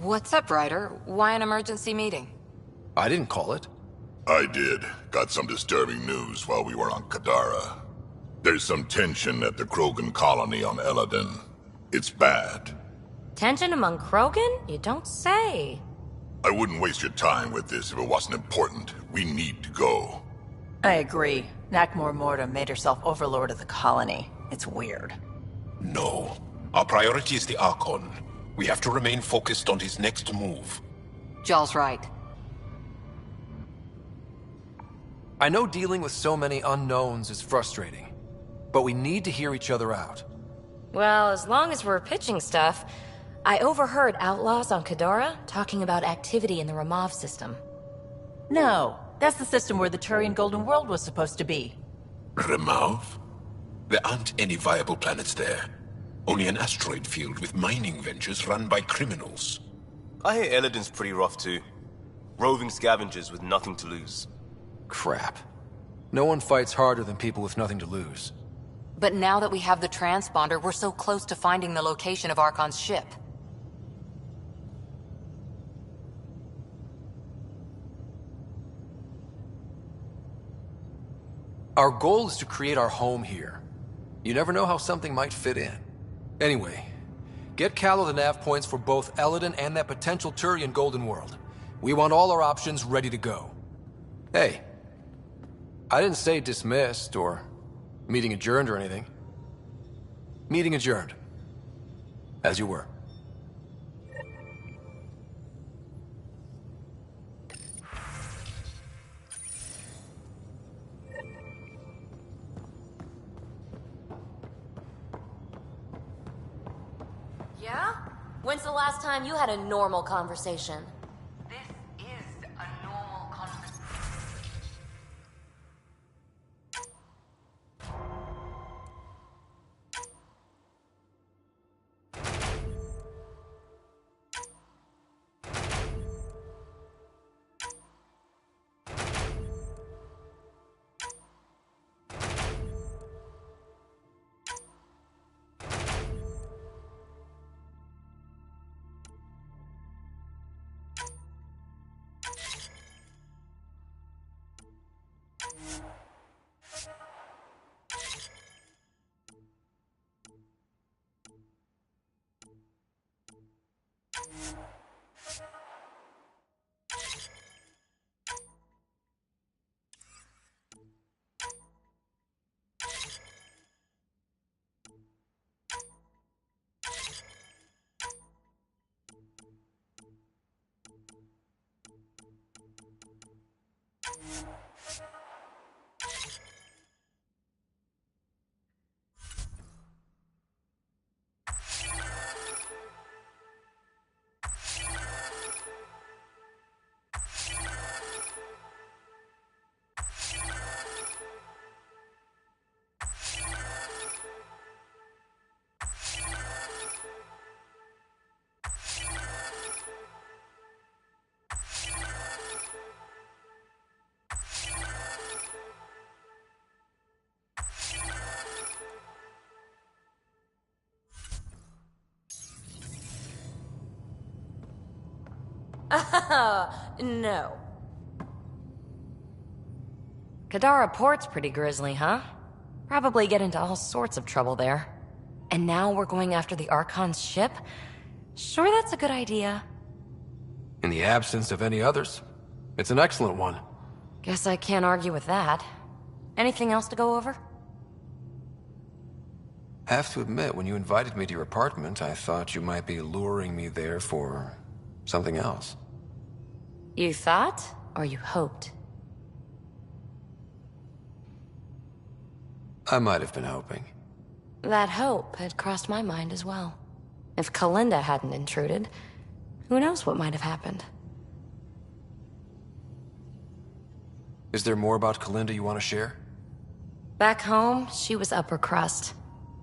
[SPEAKER 11] What's up, Ryder? Why an emergency meeting?
[SPEAKER 20] I didn't call it.
[SPEAKER 4] I did. Got some disturbing news while we were on Kadara. There's some tension at the Krogan colony on Eladon. It's bad.
[SPEAKER 14] Tension among Krogan? You don't say.
[SPEAKER 4] I wouldn't waste your time with this if it wasn't important. We need to go.
[SPEAKER 5] I agree. Nakmor Morta made herself overlord of the colony. It's weird.
[SPEAKER 13] No. Our priority is the Archon. We have to remain focused on his next move.
[SPEAKER 11] Jall's right.
[SPEAKER 20] I know dealing with so many unknowns is frustrating, but we need to hear each other out.
[SPEAKER 14] Well, as long as we're pitching stuff, I overheard outlaws on Kadara talking about activity in the Ramov system.
[SPEAKER 5] No, that's the system where the Turian Golden World was supposed to be.
[SPEAKER 13] Remov? There aren't any viable planets there. Only an asteroid field with mining ventures run by criminals.
[SPEAKER 22] I hear Eladon's pretty rough too. Roving scavengers with nothing to lose.
[SPEAKER 20] Crap. No one fights harder than people with nothing to lose.
[SPEAKER 11] But now that we have the transponder, we're so close to finding the location of Archon's ship.
[SPEAKER 20] Our goal is to create our home here. You never know how something might fit in. Anyway, get Callow the nav points for both Eladon and that potential Turian Golden World. We want all our options ready to go. Hey, I didn't say dismissed or meeting adjourned or anything. Meeting adjourned. As you were.
[SPEAKER 14] Yeah? When's the last time you had a normal conversation?
[SPEAKER 11] This is a normal conversation.
[SPEAKER 7] No. Kadara Port's pretty grisly, huh? Probably get into all sorts of trouble there. And now we're going after the Archon's ship? Sure that's a good idea.
[SPEAKER 20] In the absence of any others, it's an excellent one.
[SPEAKER 7] Guess I can't argue with that. Anything else to go over?
[SPEAKER 20] Have to admit, when you invited me to your apartment, I thought you might be luring me there for something else.
[SPEAKER 7] You thought, or you hoped?
[SPEAKER 20] I might have been hoping.
[SPEAKER 7] That hope had crossed my mind as well. If Kalinda hadn't intruded, who knows what might have happened.
[SPEAKER 20] Is there more about Kalinda you want to share?
[SPEAKER 7] Back home, she was upper crust.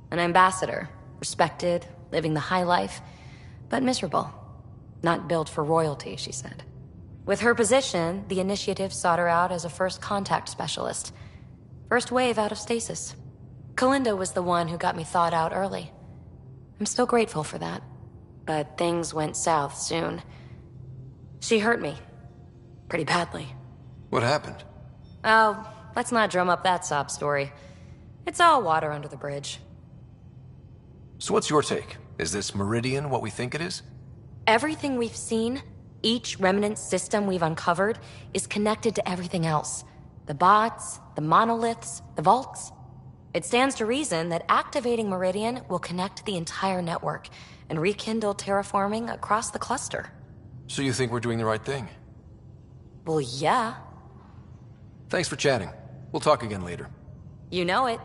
[SPEAKER 7] An ambassador, respected, living the high life, but miserable. Not built for royalty, she said. With her position, the initiative sought her out as a first contact specialist. First wave out of stasis. Kalinda was the one who got me thawed out early. I'm still grateful for that. But things went south soon. She hurt me. Pretty badly.
[SPEAKER 20] What happened?
[SPEAKER 7] Oh, let's not drum up that sob story. It's all water under the bridge.
[SPEAKER 20] So what's your take? Is this Meridian what we think it is?
[SPEAKER 7] Everything we've seen, each remnant system we've uncovered, is connected to everything else. The bots, the monoliths, the vaults. It stands to reason that activating Meridian will connect the entire network and rekindle terraforming across the cluster.
[SPEAKER 20] So you think we're doing the right thing?
[SPEAKER 7] Well, yeah.
[SPEAKER 20] Thanks for chatting. We'll talk again later.
[SPEAKER 7] You know it.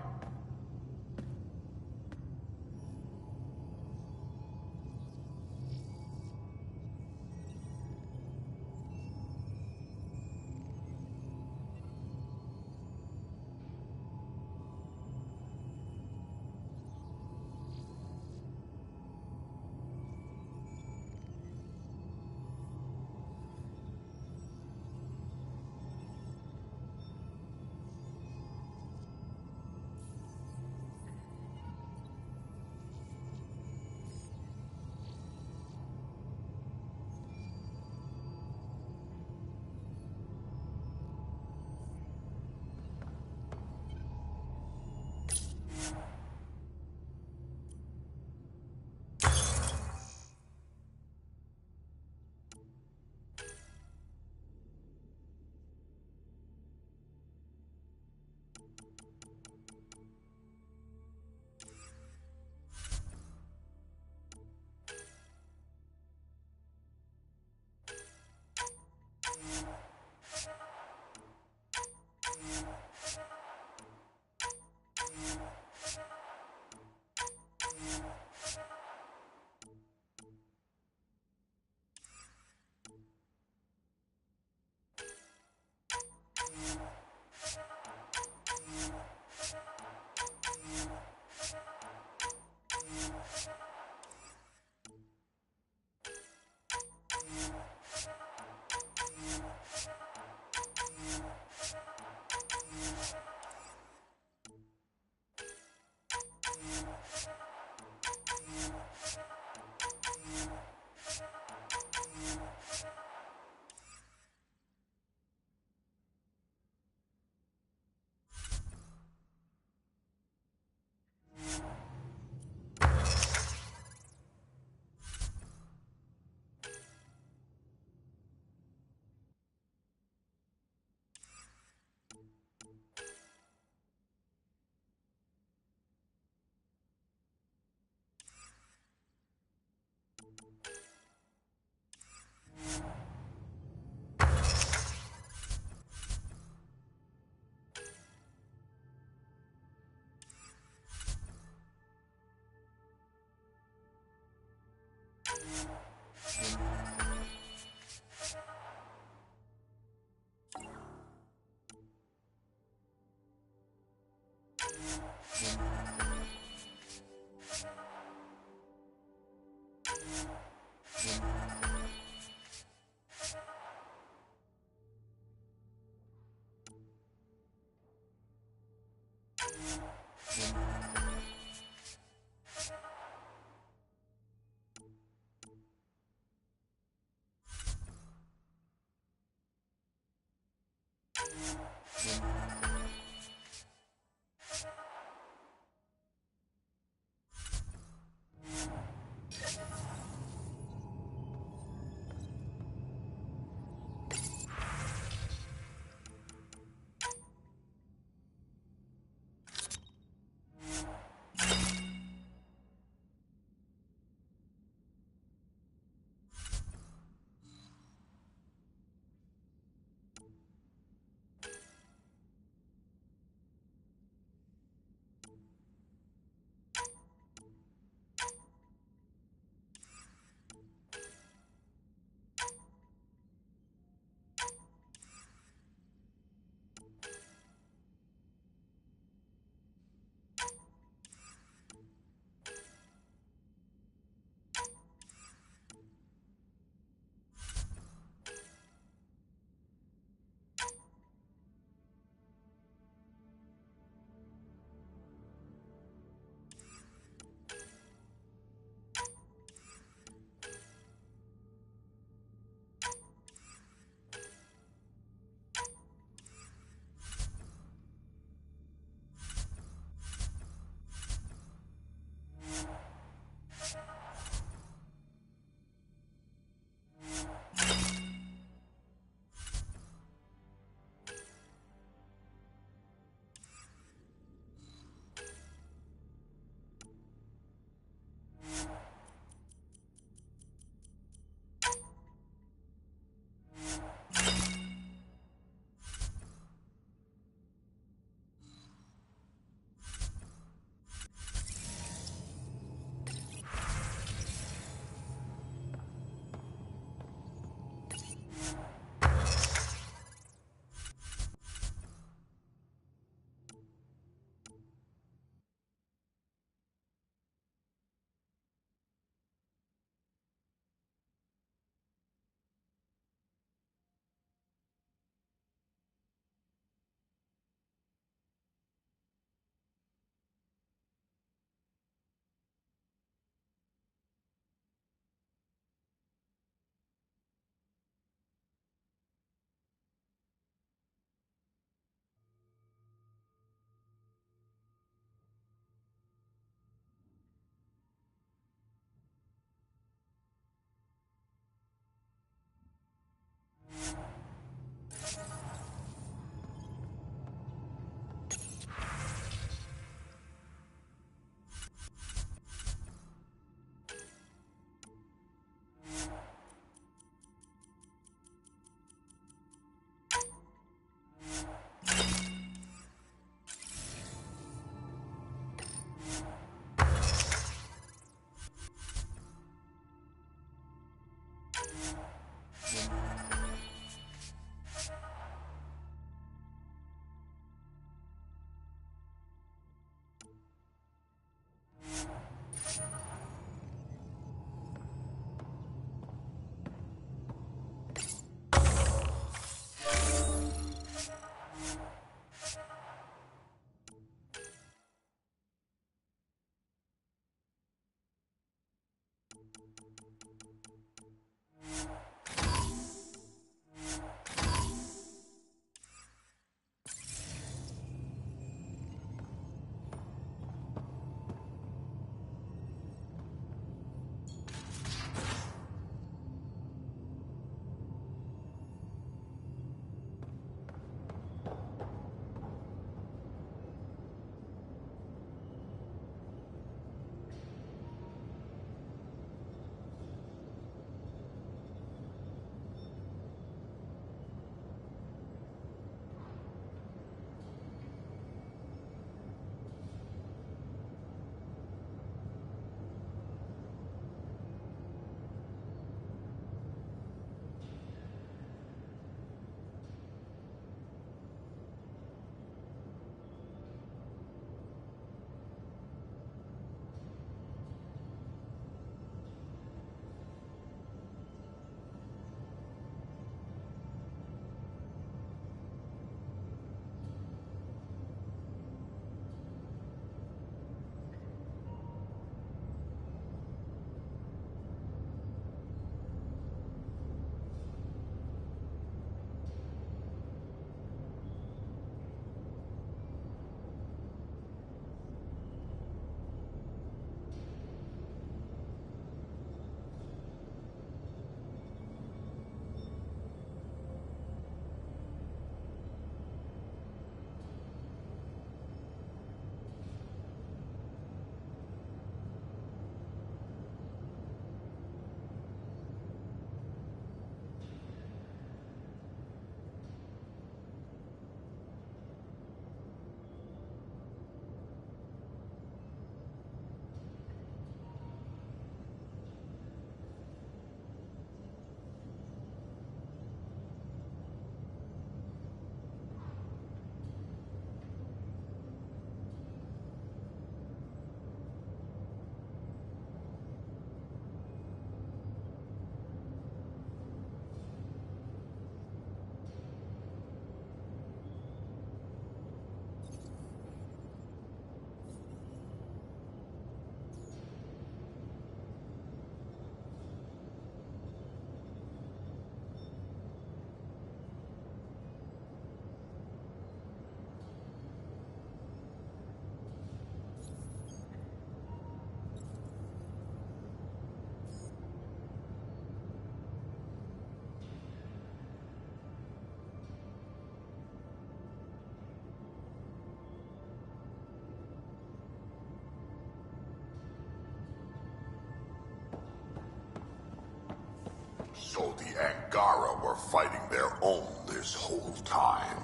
[SPEAKER 4] So the Angara were fighting their own this whole time.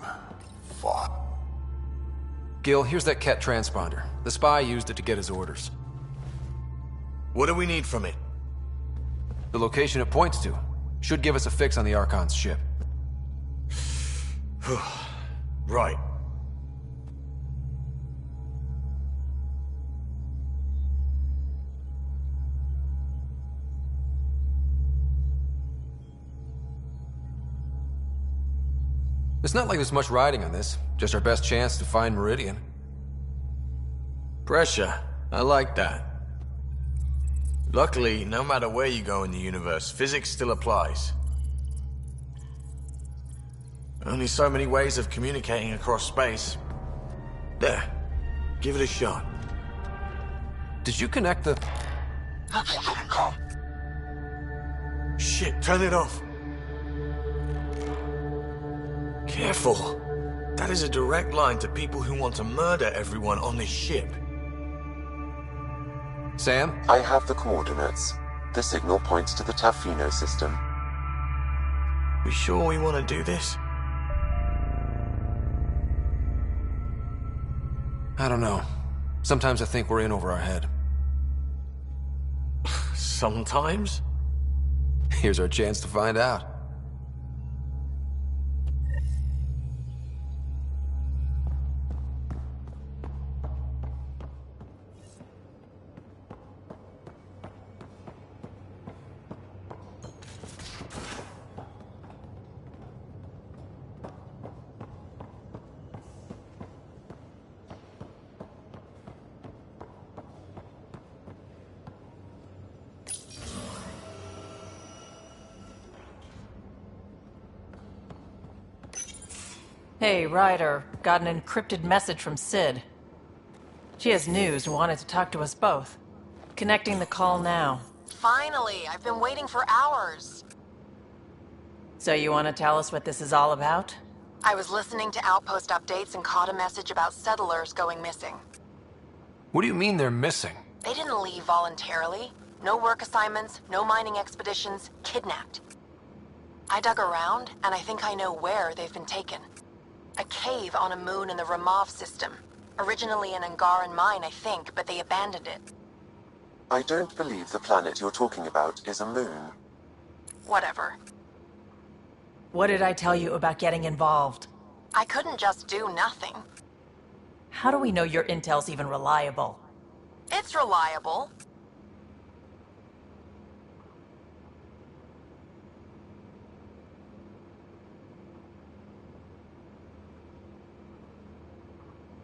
[SPEAKER 4] Fuck.
[SPEAKER 20] Gil, here's that Ket transponder. The spy used it to get his orders.
[SPEAKER 2] What do we need from it?
[SPEAKER 20] The location it points to should give us a fix on the Archon's ship.
[SPEAKER 2] Right.
[SPEAKER 20] It's not like there's much riding on this. Just our best chance to find Meridian.
[SPEAKER 2] Pressure. I like that. Luckily, no matter where you go in the universe, physics still applies. Only so many ways of communicating across space. There. Give it a shot.
[SPEAKER 20] Did you connect the...
[SPEAKER 4] That's what doesn't come.
[SPEAKER 2] Shit, turn it off. Careful. That is a direct line to people who want to murder everyone on this ship.
[SPEAKER 20] Sam?
[SPEAKER 3] I have the coordinates. The signal points to the Tafino system.
[SPEAKER 2] We sure we want to do this?
[SPEAKER 20] I don't know. Sometimes I think we're in over our head.
[SPEAKER 2] Sometimes?
[SPEAKER 20] Here's our chance to find out.
[SPEAKER 5] Hey, Ryder. Got an encrypted message from Sid. She has news and wanted to talk to us both. Connecting the call now.
[SPEAKER 12] Finally! I've been waiting for hours.
[SPEAKER 5] So you want to tell us what this is all about?
[SPEAKER 12] I was listening to Outpost updates and caught a message about settlers going missing.
[SPEAKER 20] What do you mean they're missing?
[SPEAKER 12] They didn't leave voluntarily. No work assignments, no mining expeditions, kidnapped. I dug around, and I think I know where they've been taken. A cave on a moon in the Ramov system. Originally an Angaran mine, I think, but they abandoned it.
[SPEAKER 3] I don't believe the planet you're talking about is a moon.
[SPEAKER 12] Whatever.
[SPEAKER 5] What did I tell you about getting involved?
[SPEAKER 12] I couldn't just do nothing.
[SPEAKER 5] How do we know your intel's even reliable?
[SPEAKER 12] It's reliable.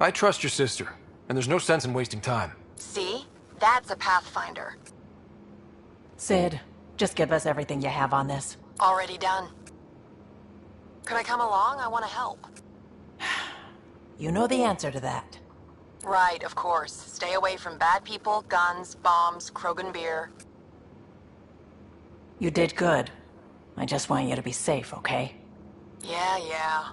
[SPEAKER 20] I trust your sister, and there's no sense in wasting time.
[SPEAKER 12] See? That's a Pathfinder.
[SPEAKER 5] Sid, just give us everything you have on this.
[SPEAKER 12] Already done. Could I come along? I want to help.
[SPEAKER 5] You know the answer to that.
[SPEAKER 12] Right, of course. Stay away from bad people, guns, bombs, Krogan beer.
[SPEAKER 5] You did good. I just want you to be safe, okay?
[SPEAKER 12] Yeah.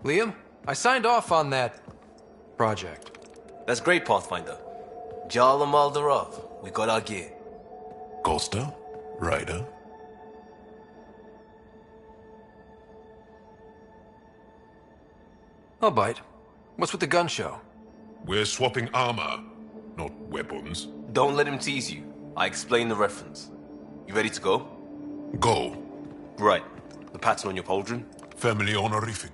[SPEAKER 20] Liam, I signed off on that project.
[SPEAKER 22] That's great, Pathfinder. Jarl and Maldarov, we got our gear.
[SPEAKER 13] Costa? Ryder?
[SPEAKER 20] I'll bite. What's with the gun show?
[SPEAKER 13] We're swapping armor, not weapons.
[SPEAKER 22] Don't let him tease you. I explained the reference. You ready to go?
[SPEAKER 13] Go.
[SPEAKER 22] Right. The pattern on your pauldron?
[SPEAKER 13] Family honorific.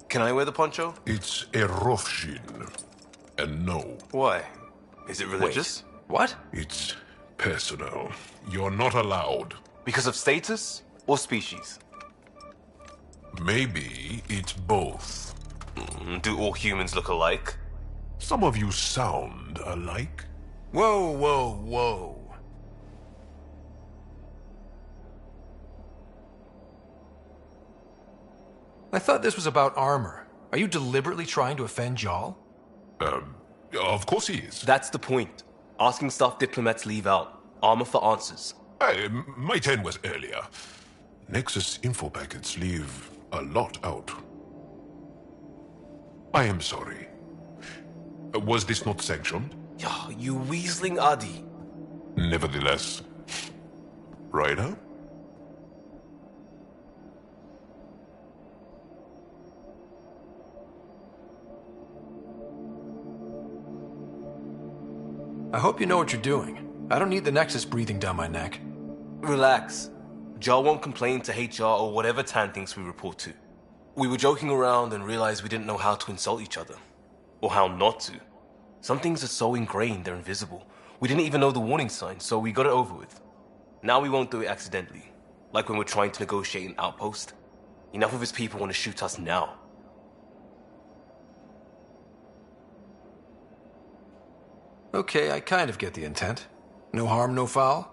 [SPEAKER 22] Can I wear the poncho?
[SPEAKER 13] It's a Rofshin. And no.
[SPEAKER 22] Why? Is it religious?
[SPEAKER 20] Wait, what?
[SPEAKER 13] It's personal. You're not allowed.
[SPEAKER 22] Because of status or species?
[SPEAKER 13] Maybe it's both.
[SPEAKER 22] Do all humans look alike?
[SPEAKER 13] Some of you sound alike.
[SPEAKER 20] Whoa, whoa, whoa. I thought this was about armor. Are you deliberately trying to offend Jarl?
[SPEAKER 13] Of course he is.
[SPEAKER 22] That's the point. Asking stuff diplomats leave out. Armor for answers.
[SPEAKER 13] My turn was earlier. Nexus info packets leave a lot out. I am sorry. Was this not sanctioned?
[SPEAKER 22] You weaseling Adi.
[SPEAKER 13] Nevertheless. Ryder?
[SPEAKER 20] I hope you know what you're doing. I don't need the Nexus breathing down my neck.
[SPEAKER 22] Relax. Jar won't complain to HR or whatever Tan thinks we report to. We were joking around and realized we didn't know how to insult each other. Or how not to. Some things are so ingrained they're invisible. We didn't even know the warning sign, so we got it over with. Now we won't do it accidentally. Like when we're trying to negotiate an outpost. Enough of his people want to shoot us now.
[SPEAKER 20] Okay, I kind of get the intent. No harm, no foul?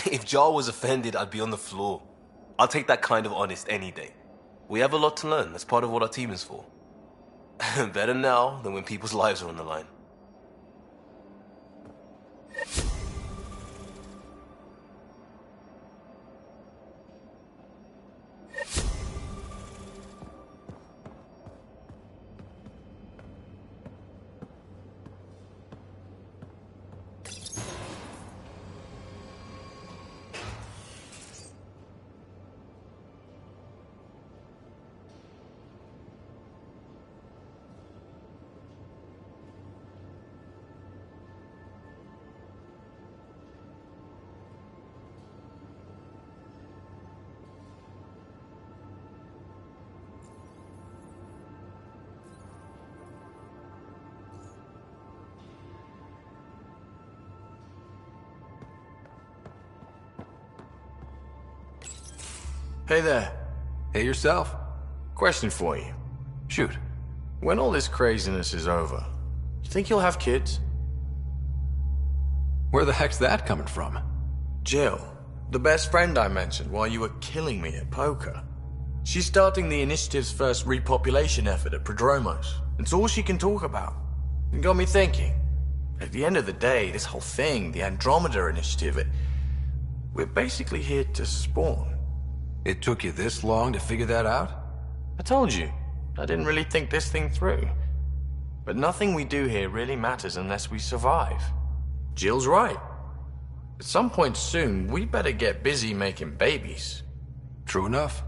[SPEAKER 22] If Jar was offended, I'd be on the floor. I'll take that kind of honest any day. We have a lot to learn. That's part of what our team is for. Better now than when people's lives are on the line.
[SPEAKER 2] Hey there.
[SPEAKER 20] Hey yourself.
[SPEAKER 2] Question for you.
[SPEAKER 20] Shoot.
[SPEAKER 2] When all this craziness is over, you think you'll have kids?
[SPEAKER 20] Where the heck's that coming from?
[SPEAKER 2] Jill, the best friend I mentioned while you were killing me at poker. She's starting the initiative's first repopulation effort at Prodromos. It's all she can talk about. It got me thinking. At the end of the day, this whole thing, the Andromeda initiative, we're basically here to spawn.
[SPEAKER 20] It took you this long to figure that out?
[SPEAKER 2] I told you, I didn't really think this thing through. But nothing we do here really matters unless we survive. Jill's right. At some point soon, we better get busy making babies.
[SPEAKER 20] True enough.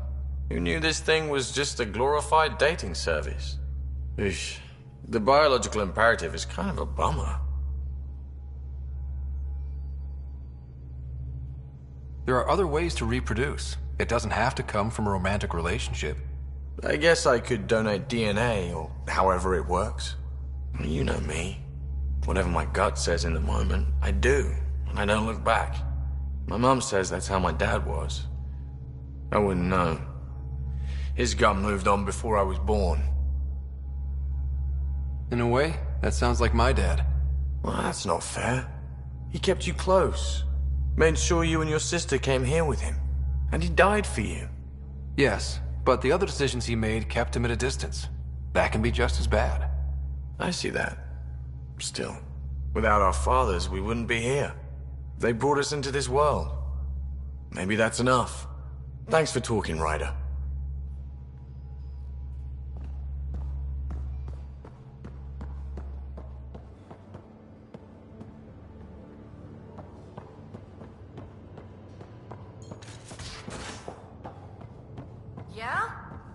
[SPEAKER 2] Who knew this thing was just a glorified dating service? Eesh. The biological imperative is kind of a bummer.
[SPEAKER 20] There are other ways to reproduce. It doesn't have to come from a romantic relationship.
[SPEAKER 2] I guess I could donate DNA, or however it works. You know me. Whatever my gut says in the moment, I do, and I don't look back. My mum says that's how my dad was. I wouldn't know. His gut moved on before I was born.
[SPEAKER 20] In a way, that sounds like my dad.
[SPEAKER 2] Well, that's not fair. He kept you close. Made sure you and your sister came here with him. And he died for you.
[SPEAKER 20] Yes, but the other decisions he made kept him at a distance. That can be just as bad.
[SPEAKER 2] I see that. Still, without our fathers, we wouldn't be here. They brought us into this world. Maybe that's enough. Thanks for talking, Ryder.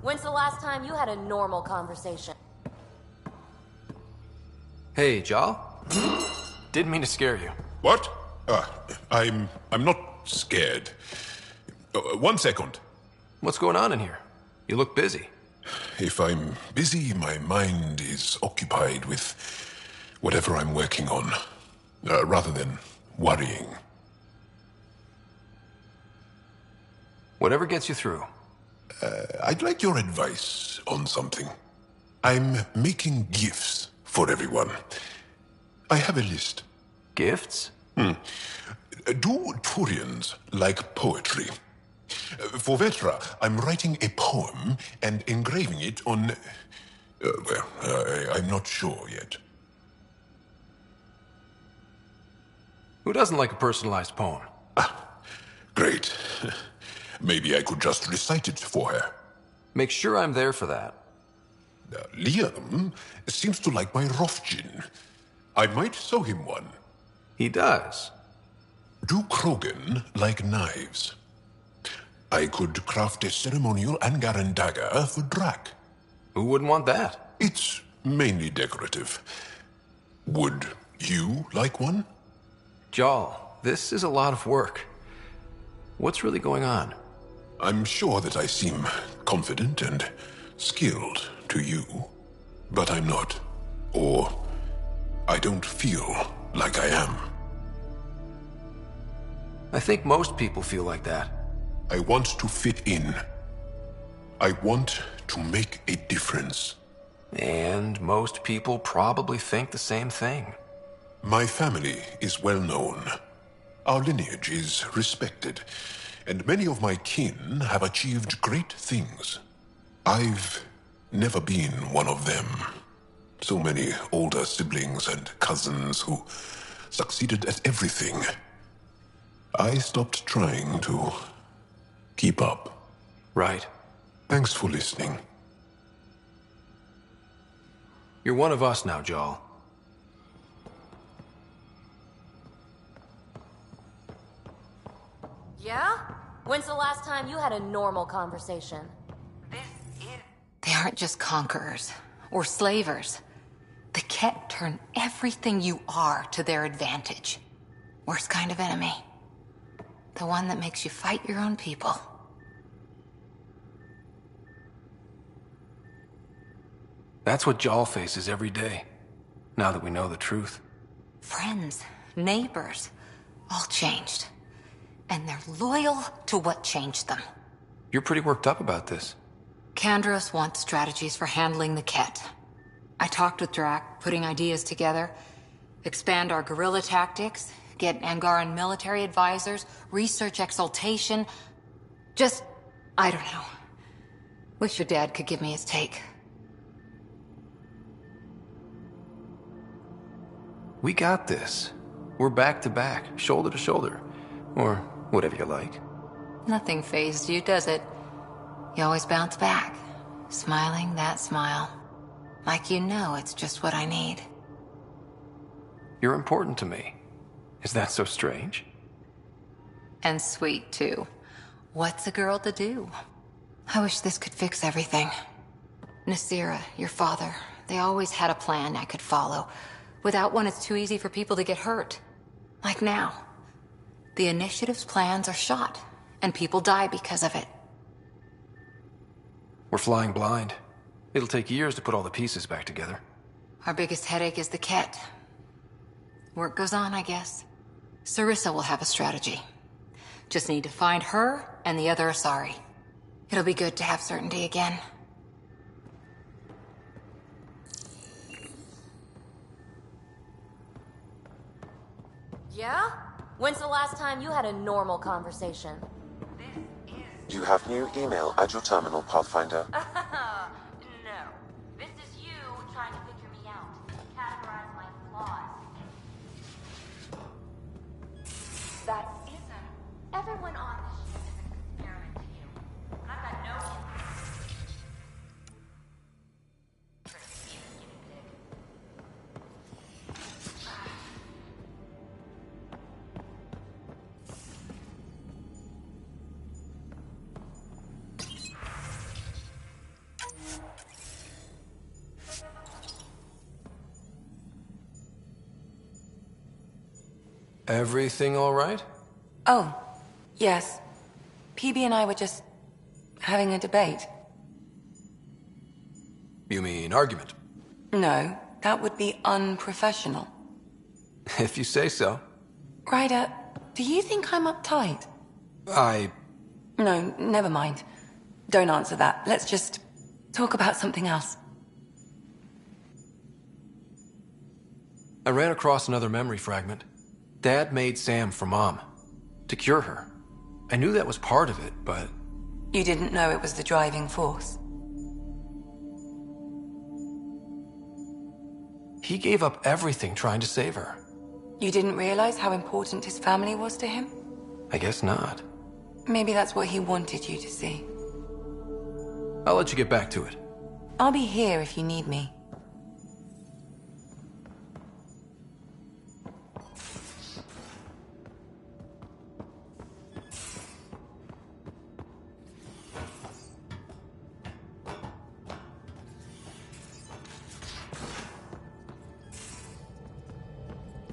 [SPEAKER 7] When's the last time you had a normal conversation?
[SPEAKER 20] Hey, Jal. Didn't mean to scare you.
[SPEAKER 13] What? I'm not scared. 1 second.
[SPEAKER 20] What's going on in here? You look busy.
[SPEAKER 13] If I'm busy, my mind is occupied with whatever I'm working on, rather than worrying.
[SPEAKER 20] Whatever gets you through.
[SPEAKER 13] I'd like your advice on something. I'm making gifts for everyone. I have a list.
[SPEAKER 20] Gifts?
[SPEAKER 13] Do Turians like poetry? For Vetra, I'm writing a poem and engraving it on... I'm not sure yet.
[SPEAKER 20] Who doesn't like a personalized poem?
[SPEAKER 13] Great. Maybe I could just recite it for her.
[SPEAKER 20] Make sure I'm there for that.
[SPEAKER 13] Liam seems to like my Rofgin. I might sew him one.
[SPEAKER 20] He does.
[SPEAKER 13] Do Krogan like knives? I could craft a ceremonial Angaran dagger for Drak.
[SPEAKER 20] Who wouldn't want that?
[SPEAKER 13] It's mainly decorative. Would you like one?
[SPEAKER 20] Jal, this is a lot of work. What's really going on?
[SPEAKER 13] I'm sure that I seem confident and skilled to you, but I'm not. Or I don't feel like I am.
[SPEAKER 20] I think most people feel like that.
[SPEAKER 13] I want to fit in. I want to make a difference.
[SPEAKER 20] And most people probably think the same thing.
[SPEAKER 13] My family is well known. Our lineage is respected, and many of my kin have achieved great things. I've never been one of them. So many older siblings and cousins who succeeded at everything. I stopped trying to keep up.
[SPEAKER 20] Right.
[SPEAKER 13] Thanks for listening.
[SPEAKER 20] You're one of us now, Jal.
[SPEAKER 7] Yeah? When's the last time you had a normal conversation?
[SPEAKER 11] They aren't just conquerors or slavers. The Ket turn everything you are to their advantage. Worst kind of enemy. The one that makes you fight your own people.
[SPEAKER 20] That's what Jal faces every day, now that we know the truth.
[SPEAKER 11] Friends, neighbors, all changed. And they're loyal to what changed them.
[SPEAKER 20] You're pretty worked up about this.
[SPEAKER 11] Kandros wants strategies for handling the Ket. I talked with Drak, putting ideas together. Expand our guerrilla tactics, get Angaran military advisors, research exaltation. Just, I don't know. Wish your dad could give me his take.
[SPEAKER 20] We got this. We're back to back, shoulder to shoulder. Or whatever you like.
[SPEAKER 11] Nothing fazed you, does it? You always bounce back, smiling that smile. Like you know it's just what I need.
[SPEAKER 20] You're important to me. Is that so strange?
[SPEAKER 11] And sweet, too. What's a girl to do? I wish this could fix everything. Nasira, your father, they always had a plan I could follow. Without one, it's too easy for people to get hurt. Like now. The Initiative's plans are shot, and people die because of it.
[SPEAKER 20] We're flying blind. It'll take years to put all the pieces back together.
[SPEAKER 11] Our biggest headache is the Ket. Work goes on, I guess. Sarissa will have a strategy. Just need to find her and the other Asari. It'll be good to have certainty again.
[SPEAKER 7] Yeah? When's the last time you had a normal conversation?
[SPEAKER 3] You have new email at your terminal, Pathfinder.
[SPEAKER 7] No. This is you trying to figure me out. Categorize my flaws. That isn't. Everyone on this ship is an experiment to you. And I've got no
[SPEAKER 20] Everything all right?
[SPEAKER 9] Oh, yes. PB and I were just having a debate.
[SPEAKER 20] You mean argument?
[SPEAKER 9] No, that would be unprofessional.
[SPEAKER 20] If you say so.
[SPEAKER 9] Ryder, do you think I'm uptight? No, never mind. Don't answer that. Let's just talk about something else.
[SPEAKER 20] I ran across another memory fragment. Dad made Sam for Mom. To cure her. I knew that was part of it, but...
[SPEAKER 9] You didn't know it was the driving force?
[SPEAKER 20] He gave up everything trying to save her.
[SPEAKER 9] You didn't realize how important his family was to him?
[SPEAKER 20] I guess not.
[SPEAKER 9] Maybe that's what he wanted you to see.
[SPEAKER 20] I'll let you get back to it.
[SPEAKER 9] I'll be here if you need me.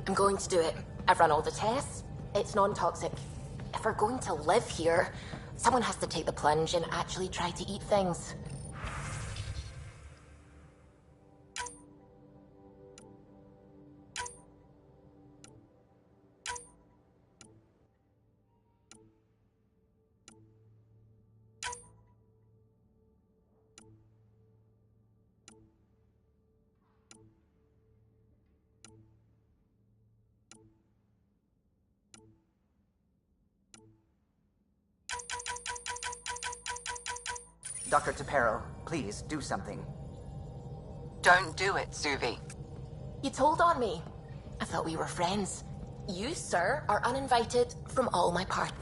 [SPEAKER 12] I'm going to do it. I've run all the tests. It's non-toxic. If we're going to live here, someone has to take the plunge and actually try to eat things.
[SPEAKER 15] Dr. Tapero, please do something.
[SPEAKER 12] Don't do it, Suvi. You told on me. I thought we were friends. You, sir, are uninvited from all my parties.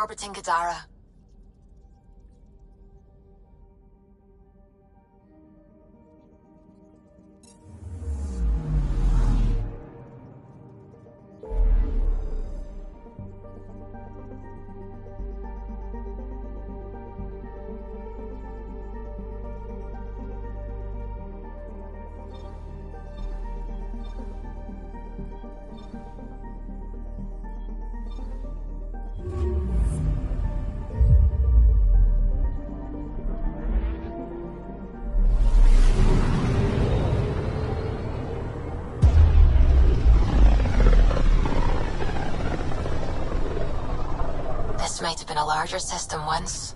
[SPEAKER 12] orbiting Gadara. This might have been a larger system once,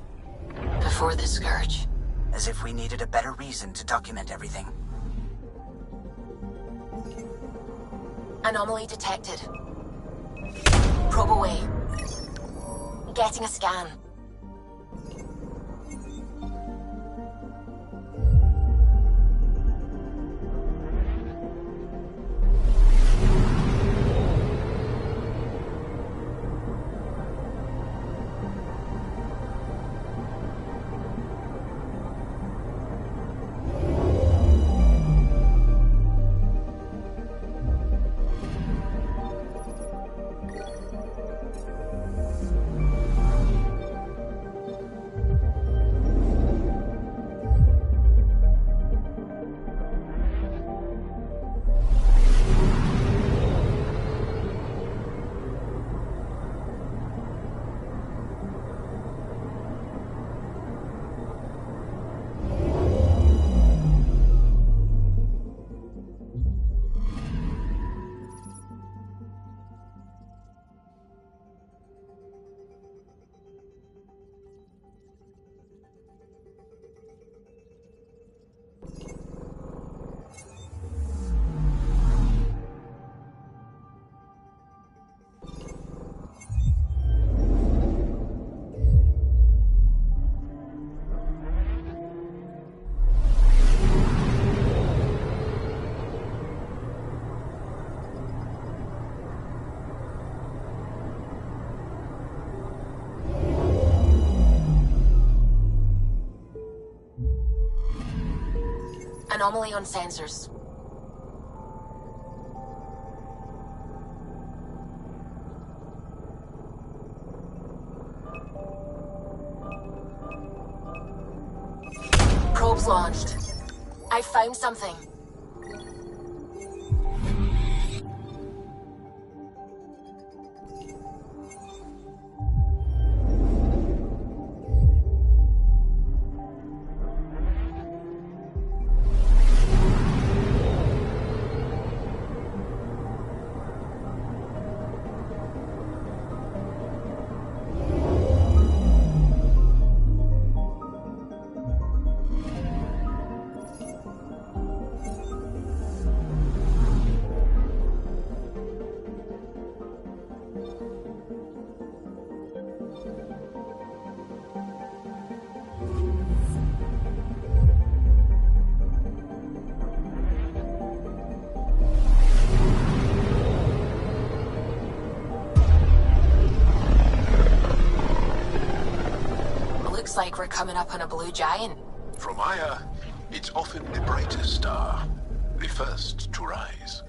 [SPEAKER 12] before the Scourge.
[SPEAKER 15] As if we needed a better reason to document everything.
[SPEAKER 12] Anomaly detected. Probe away. Getting a scan. Anomaly on sensors. Probes launched. I found something. Like we're coming up on a blue giant.
[SPEAKER 13] From Aya, it's often the brightest star, the first to rise.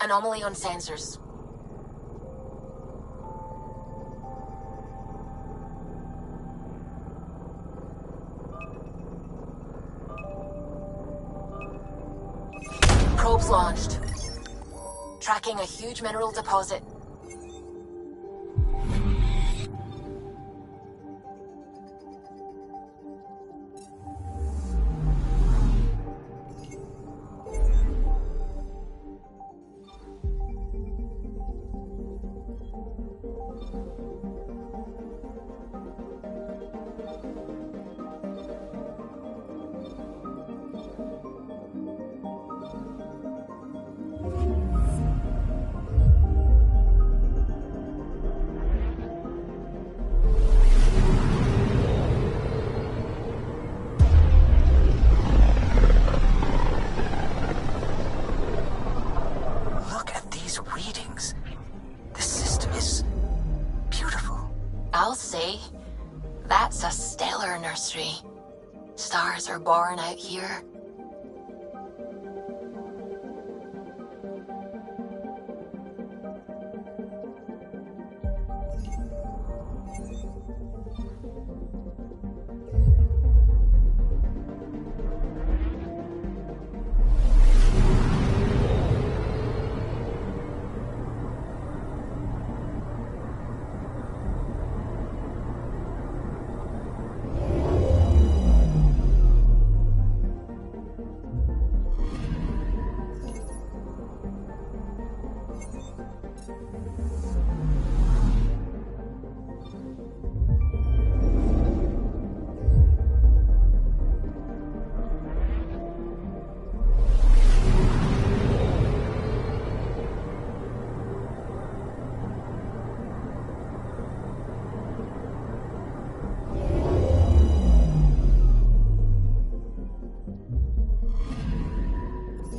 [SPEAKER 12] Anomaly on sensors. Probes launched. Tracking a huge mineral deposit. I'll say, that's a stellar nursery. Stars are born out here.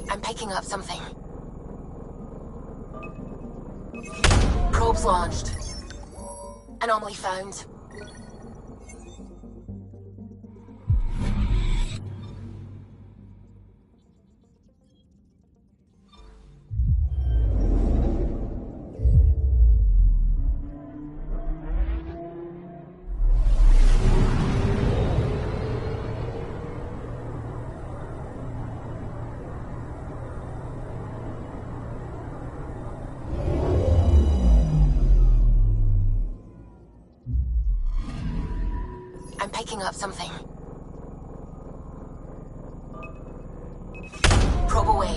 [SPEAKER 12] I'm picking up something. Probes launched. Anomaly found. picking up something. Probe away.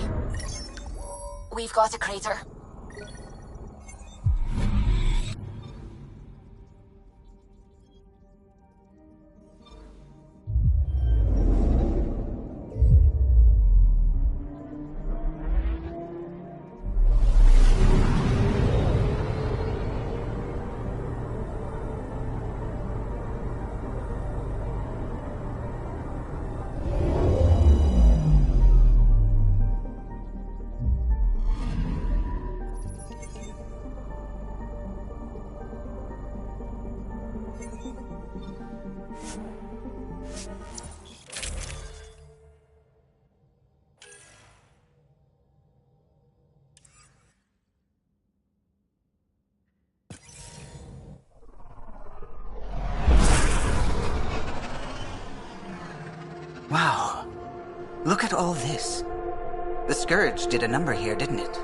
[SPEAKER 12] We've got a crater.
[SPEAKER 15] Wow. Look at all this. The Scourge did a number here, didn't it?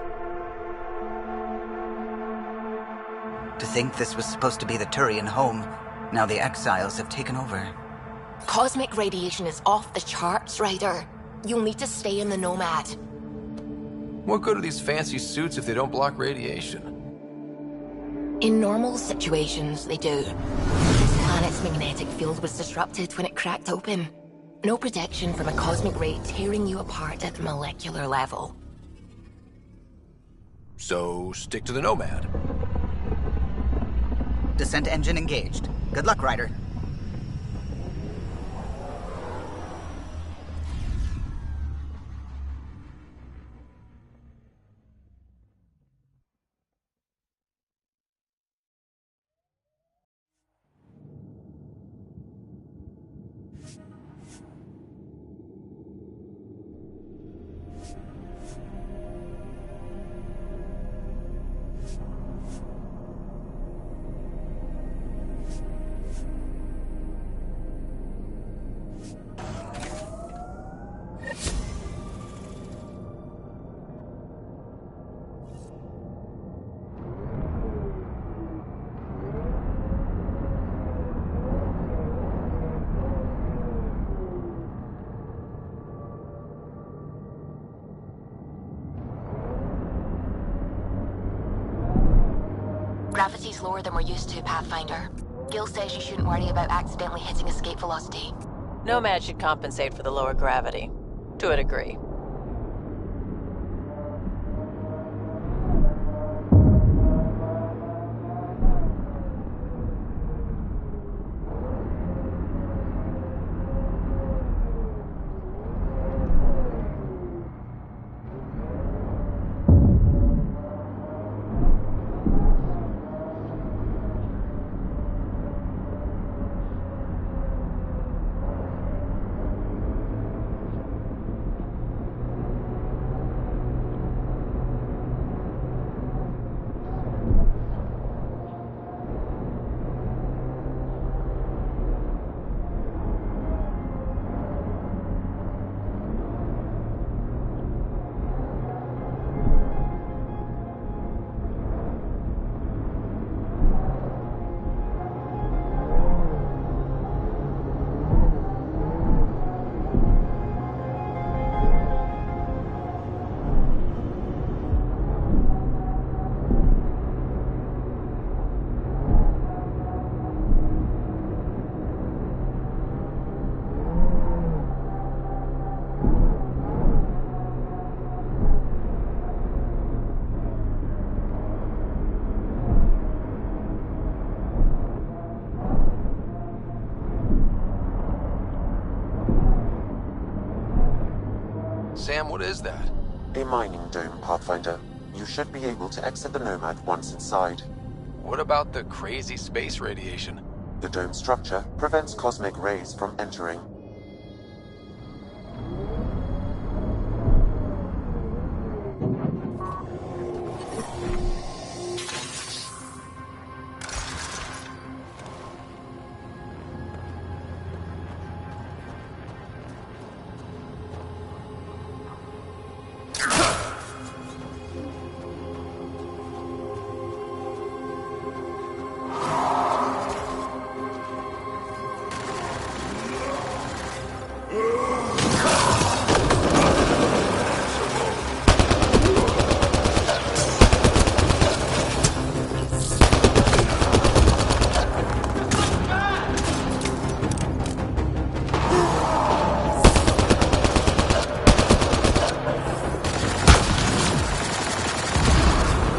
[SPEAKER 15] To think this was supposed to be the Turian home, now the Exiles have taken over.
[SPEAKER 12] Cosmic radiation is off the charts, Ryder. You'll need to stay in the Nomad.
[SPEAKER 20] What good are these fancy suits if they don't block radiation?
[SPEAKER 12] In normal situations, they do. This planet's magnetic field was disrupted when it cracked open. No protection from a cosmic ray tearing you apart at the molecular level.
[SPEAKER 20] So, stick to the Nomad.
[SPEAKER 15] Descent engine engaged. Good luck, Ryder.
[SPEAKER 12] Gravity's lower than we're used to, Pathfinder. Gil says you shouldn't worry about accidentally hitting escape velocity.
[SPEAKER 5] Nomad should compensate for the lower gravity. To a degree.
[SPEAKER 20] Sam, what is that?
[SPEAKER 3] A mining dome, Pathfinder. You should be able to exit the Nomad once inside.
[SPEAKER 20] What about the crazy space radiation?
[SPEAKER 3] The dome structure prevents cosmic rays from entering.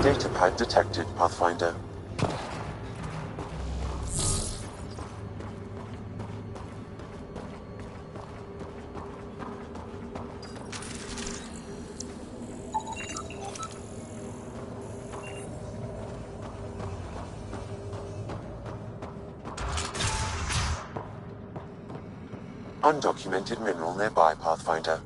[SPEAKER 3] Datapad detected, Pathfinder. Undocumented mineral nearby, Pathfinder.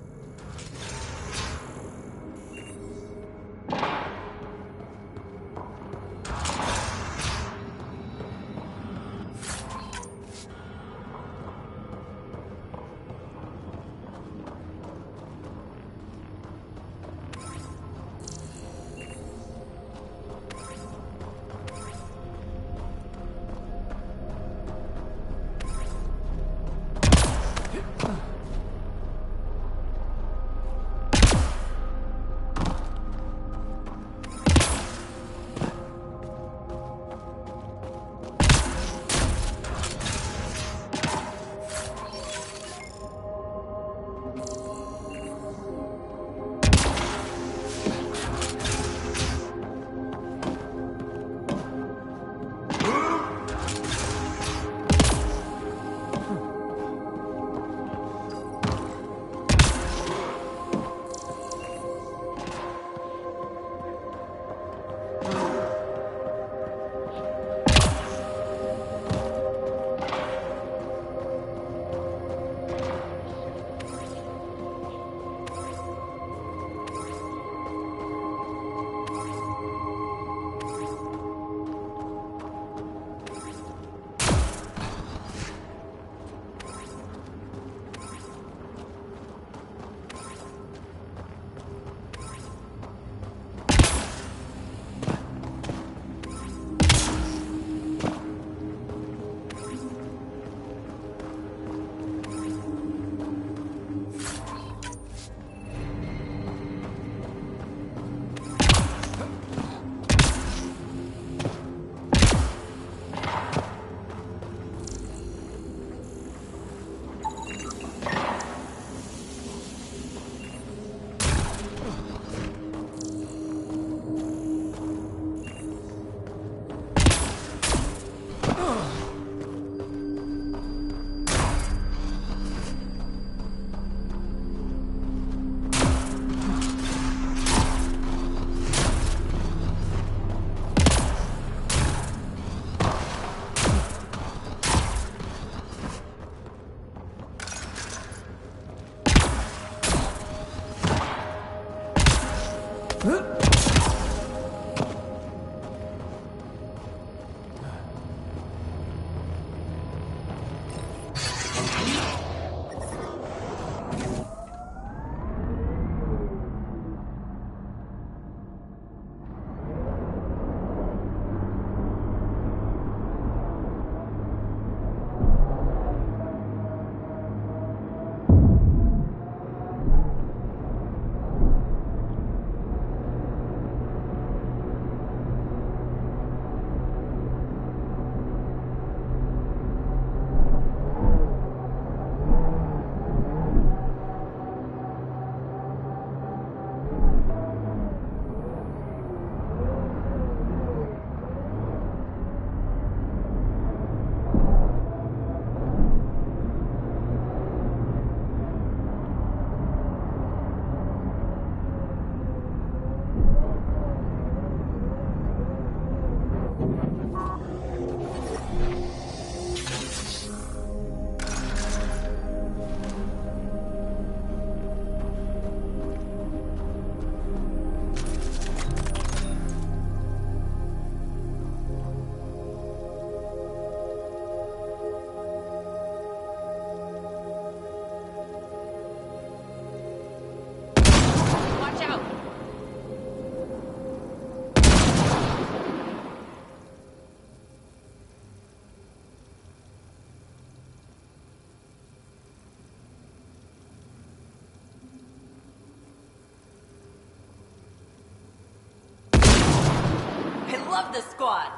[SPEAKER 5] love this squad.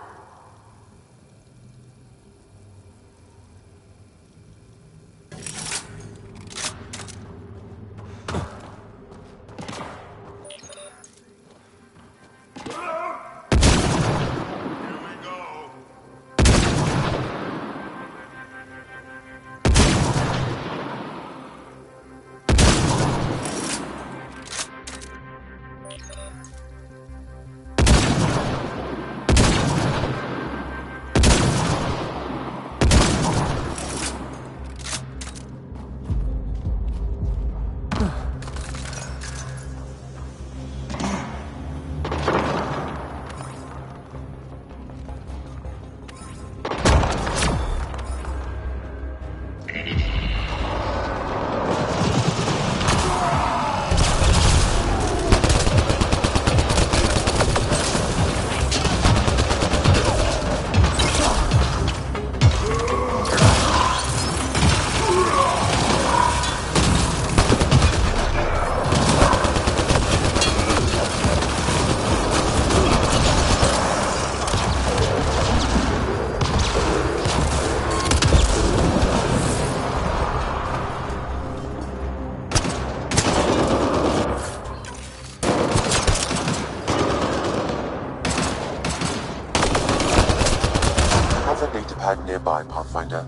[SPEAKER 3] Nearby, Pathfinder.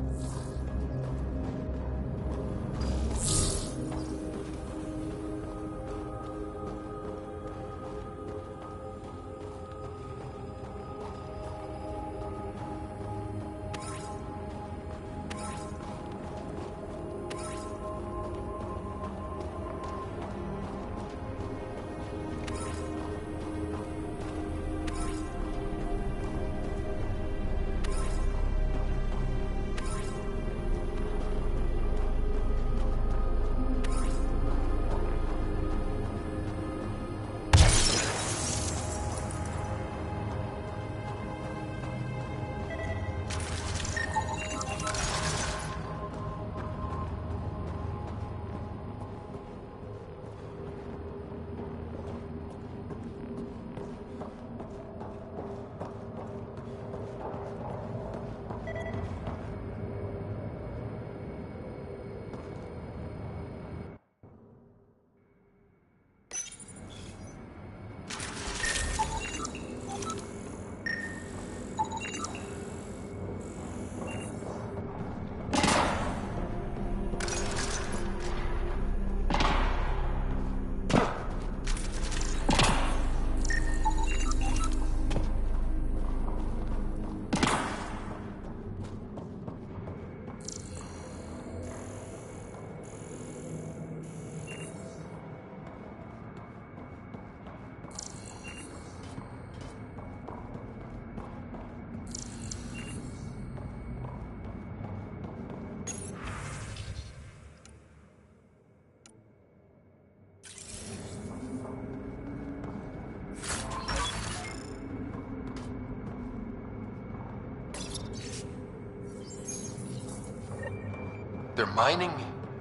[SPEAKER 20] They're mining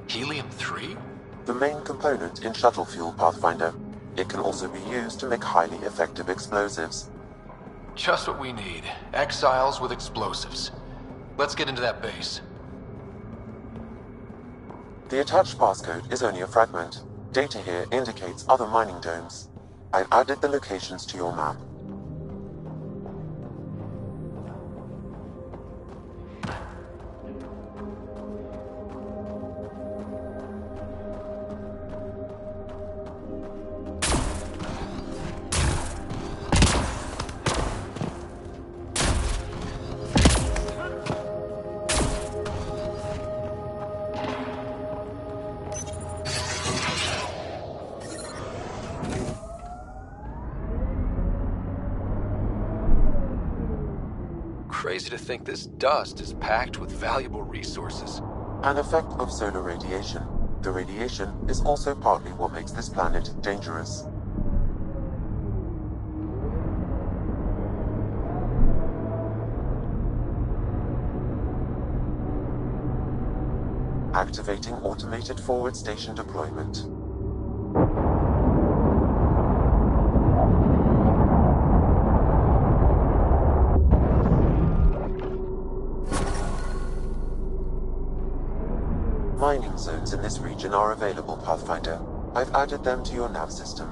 [SPEAKER 20] helium-3?
[SPEAKER 3] The main component in shuttle fuel, Pathfinder. It can also be used to make highly effective explosives.
[SPEAKER 20] Just what we need. Exiles with explosives. Let's get into that base.
[SPEAKER 3] The attached passcode is only a fragment. Data here indicates other mining domes. I've added the locations to your map.
[SPEAKER 20] Crazy to think this dust is packed with valuable resources.
[SPEAKER 3] An effect of solar radiation. The radiation is also partly what makes this planet dangerous. Activating automated forward station deployment. mining zones in this region are available, Pathfinder. I've added them to your nav system.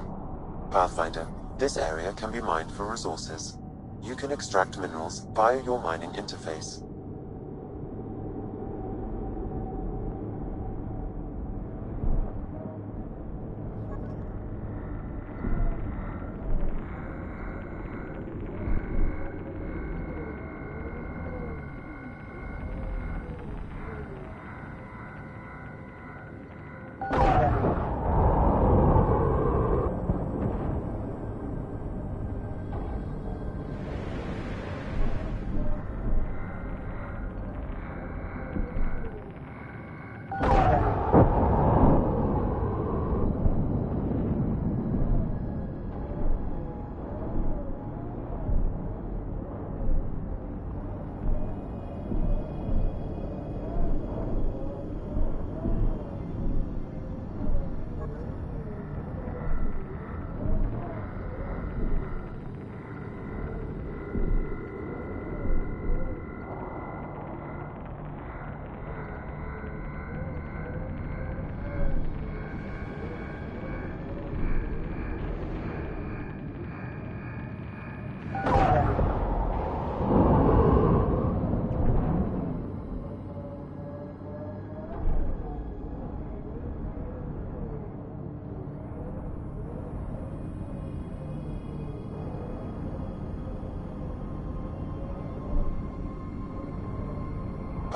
[SPEAKER 3] Pathfinder, this area can be mined for resources. You can extract minerals via your mining interface.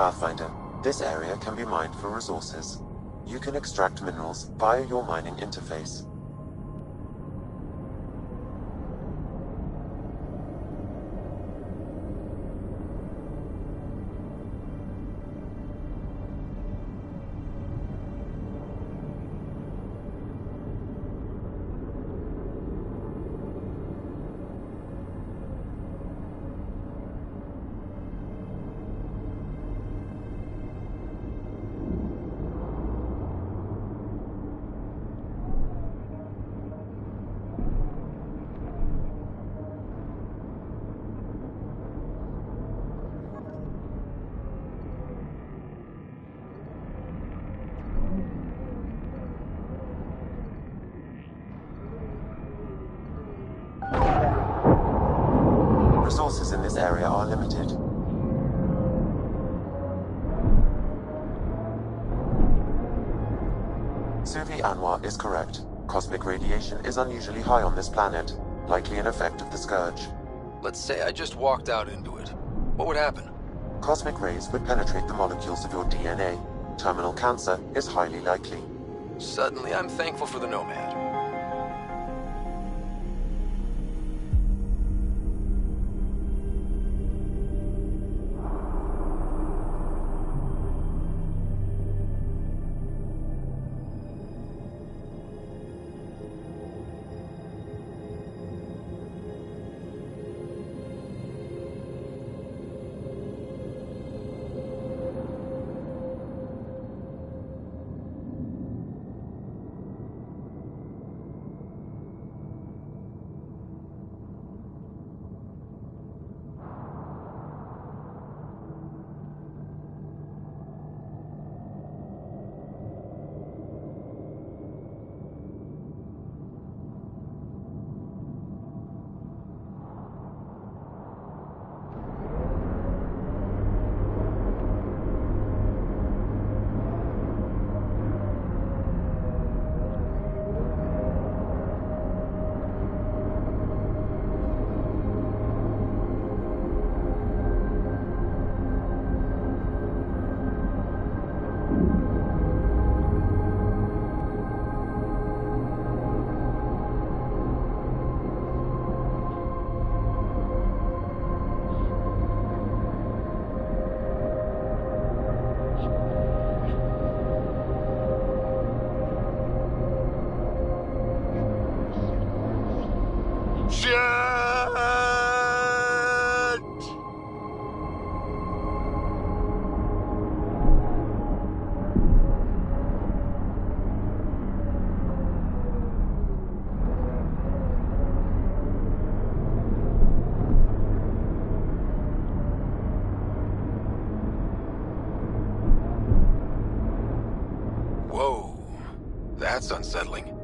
[SPEAKER 3] Pathfinder, this area can be mined for resources. You can extract minerals via your mining interface. Resources in this area are limited. Suvi Anwar is correct. Cosmic radiation is unusually high on this planet, likely an effect of the Scourge.
[SPEAKER 20] Let's say I just walked out into it. What would happen?
[SPEAKER 3] Cosmic rays would penetrate the molecules of your DNA. Terminal cancer is highly likely.
[SPEAKER 20] Suddenly, I'm thankful for the Nomad.
[SPEAKER 10] That's unsettling.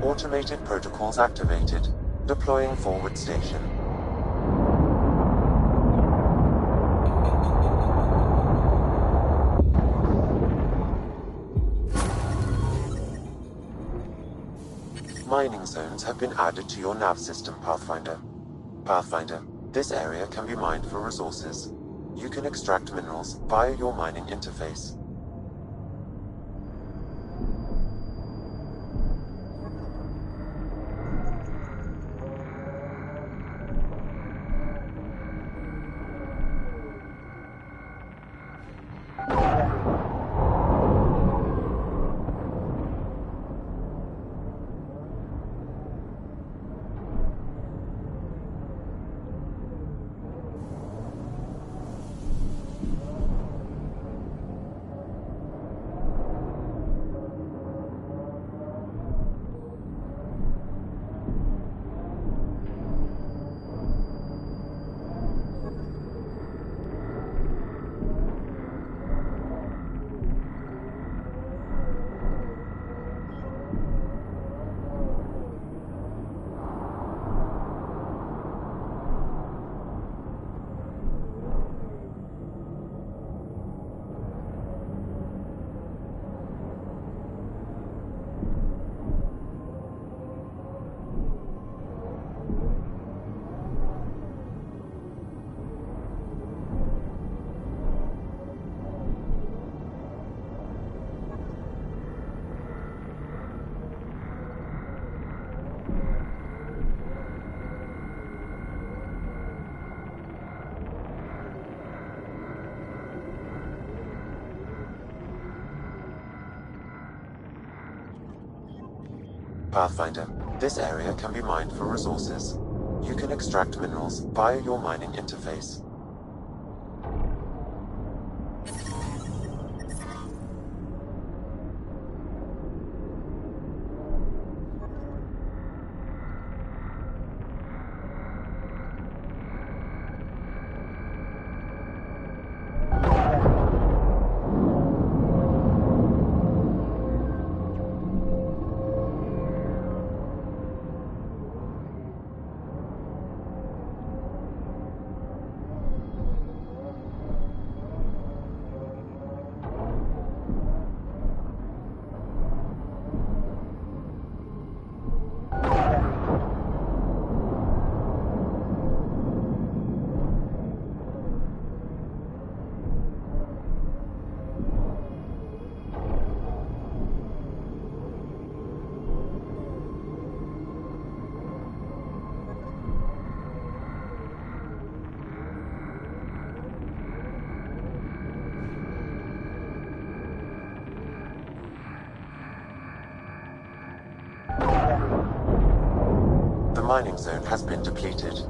[SPEAKER 3] Automated protocols activated. Deploying forward station. Mining zones have been added to your nav system, Pathfinder. Pathfinder, this area can be mined for resources. You can extract minerals via your mining interface. Pathfinder, this area can be mined for resources. You can extract minerals via your mining interface. The mining zone has been depleted.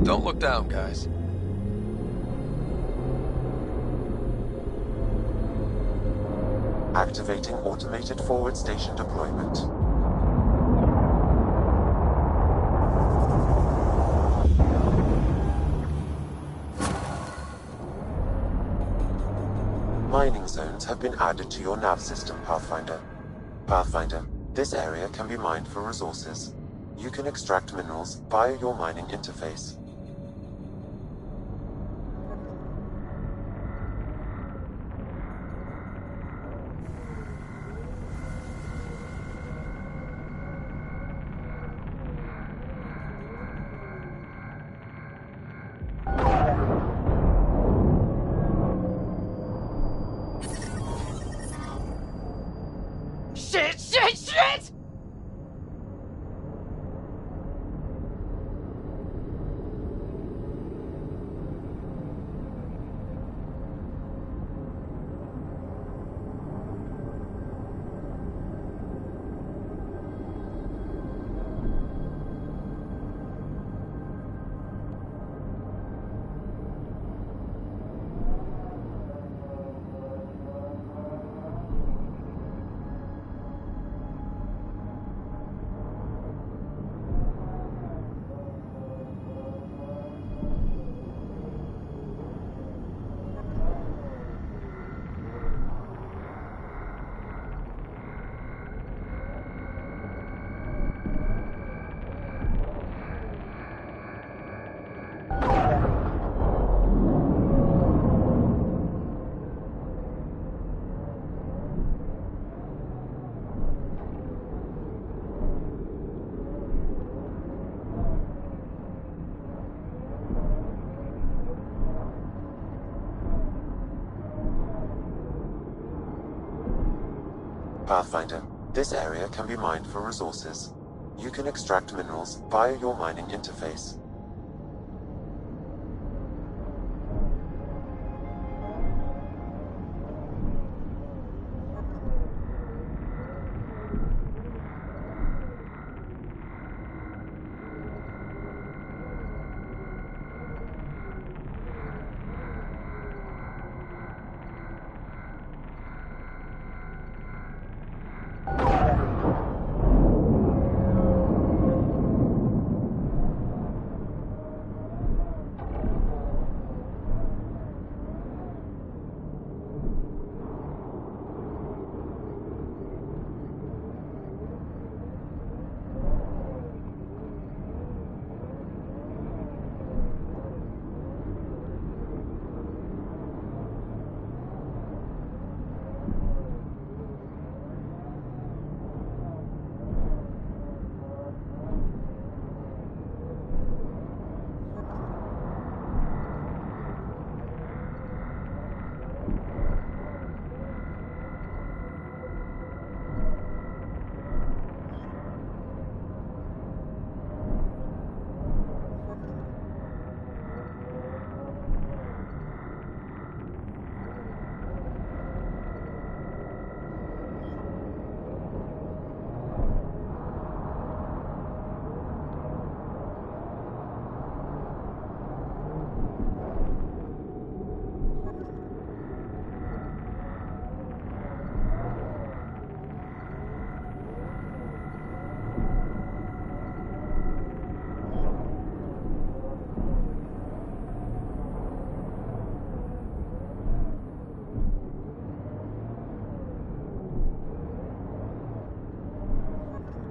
[SPEAKER 20] Don't look down, guys.
[SPEAKER 3] Activating automated forward station deployment. Mining zones have been added to your nav system, Pathfinder. Pathfinder, this area can be mined for resources. You can extract minerals via your mining interface.
[SPEAKER 6] Shit!
[SPEAKER 3] Pathfinder, this area can be mined for resources. You can extract minerals via your mining interface.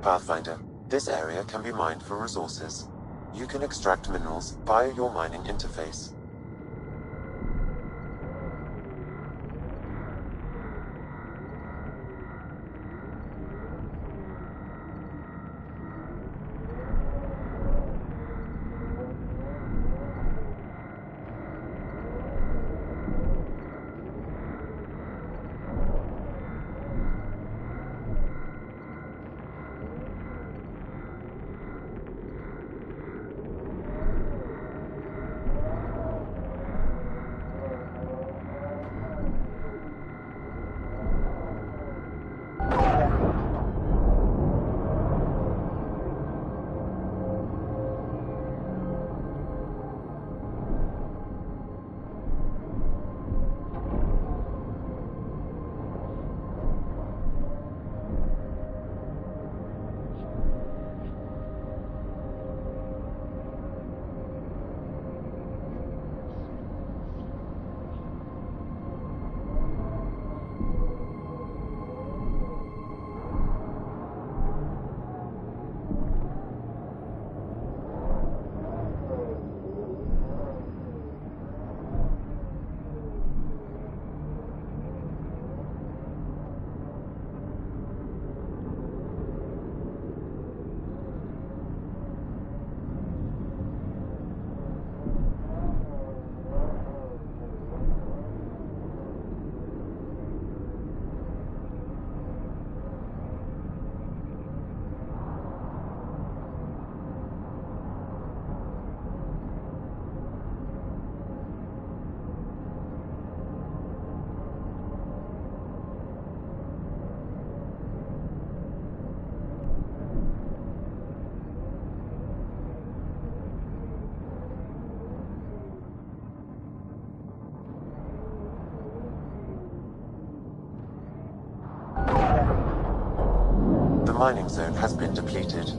[SPEAKER 3] Pathfinder, this area can be mined for resources. You can extract minerals via your mining interface. mining zone has been depleted.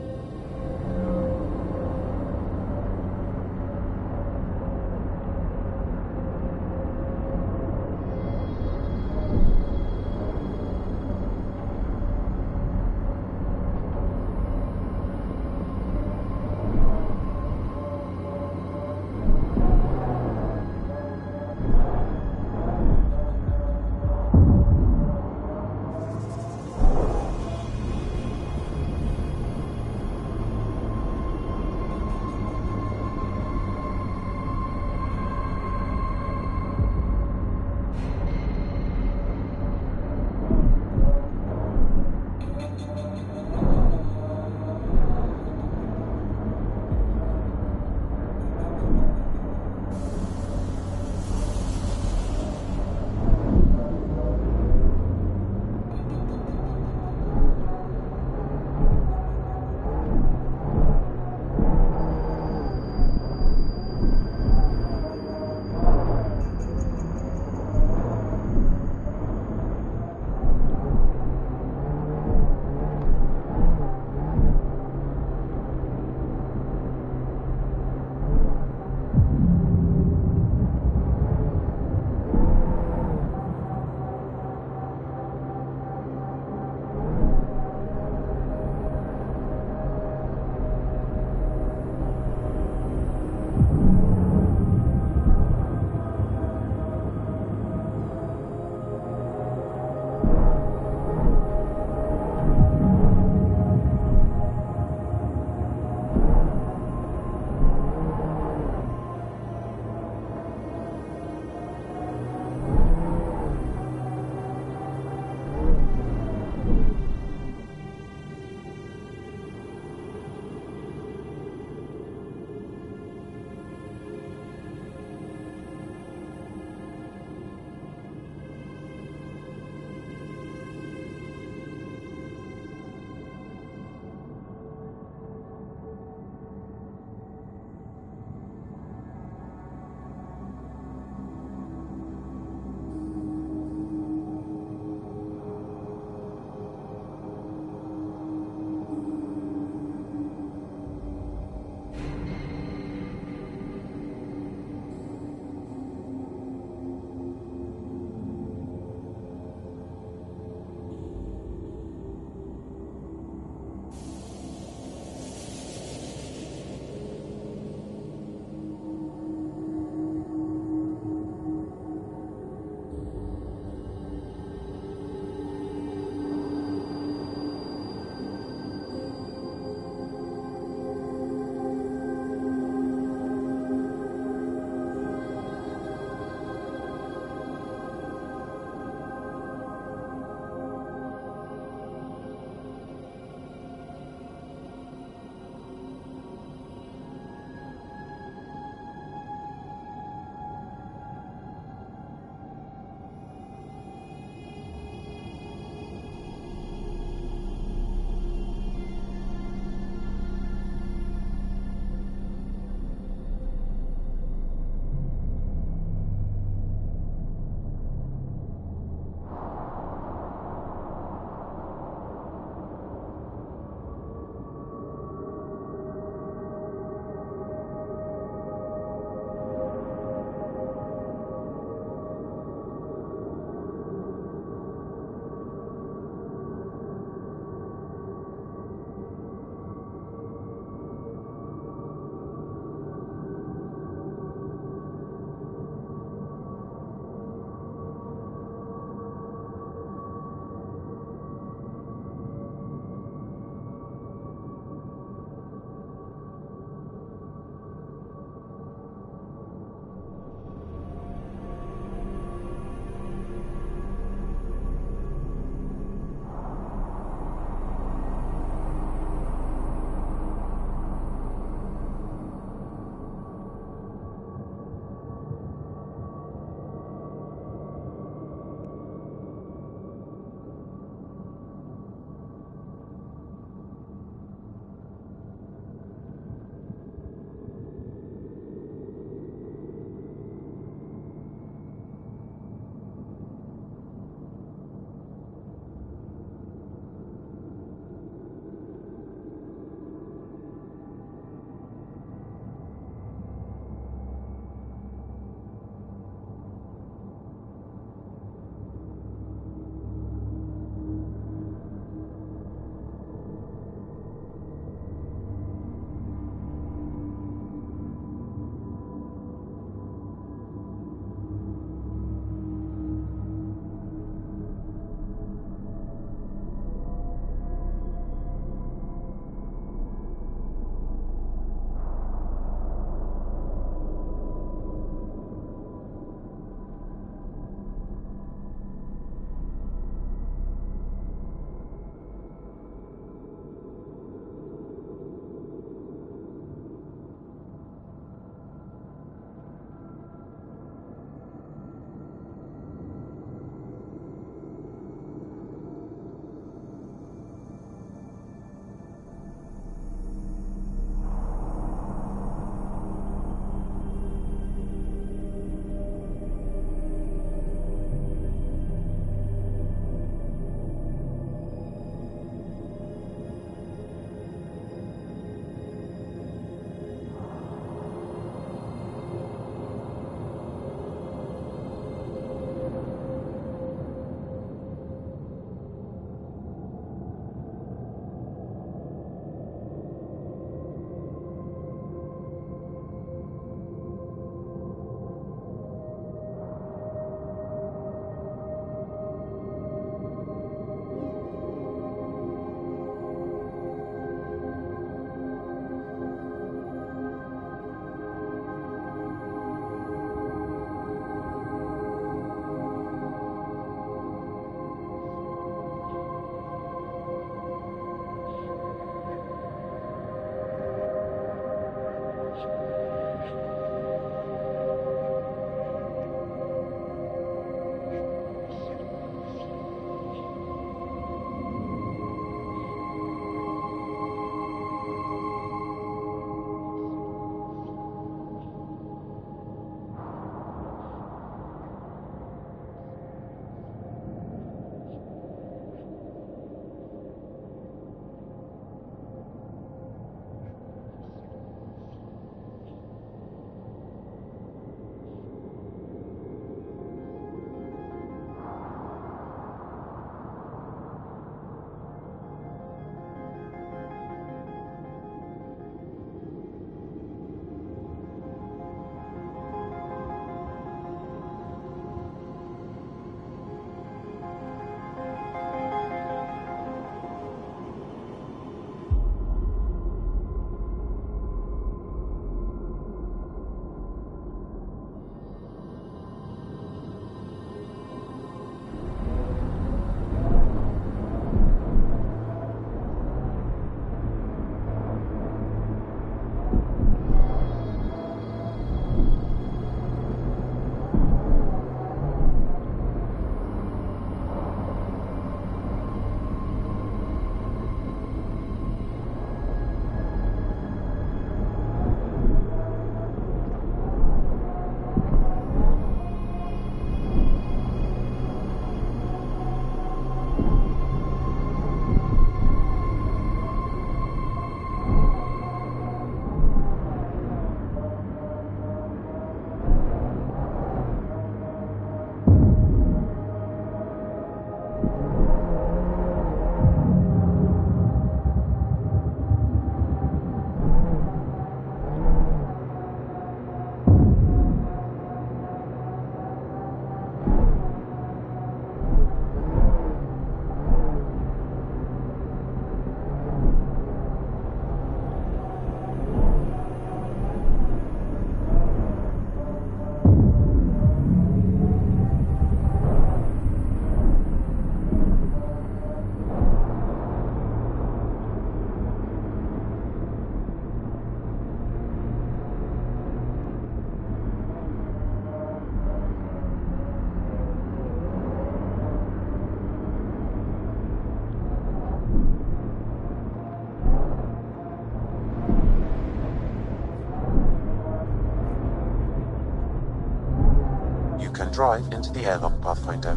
[SPEAKER 3] drive into the airlock, Pathfinder.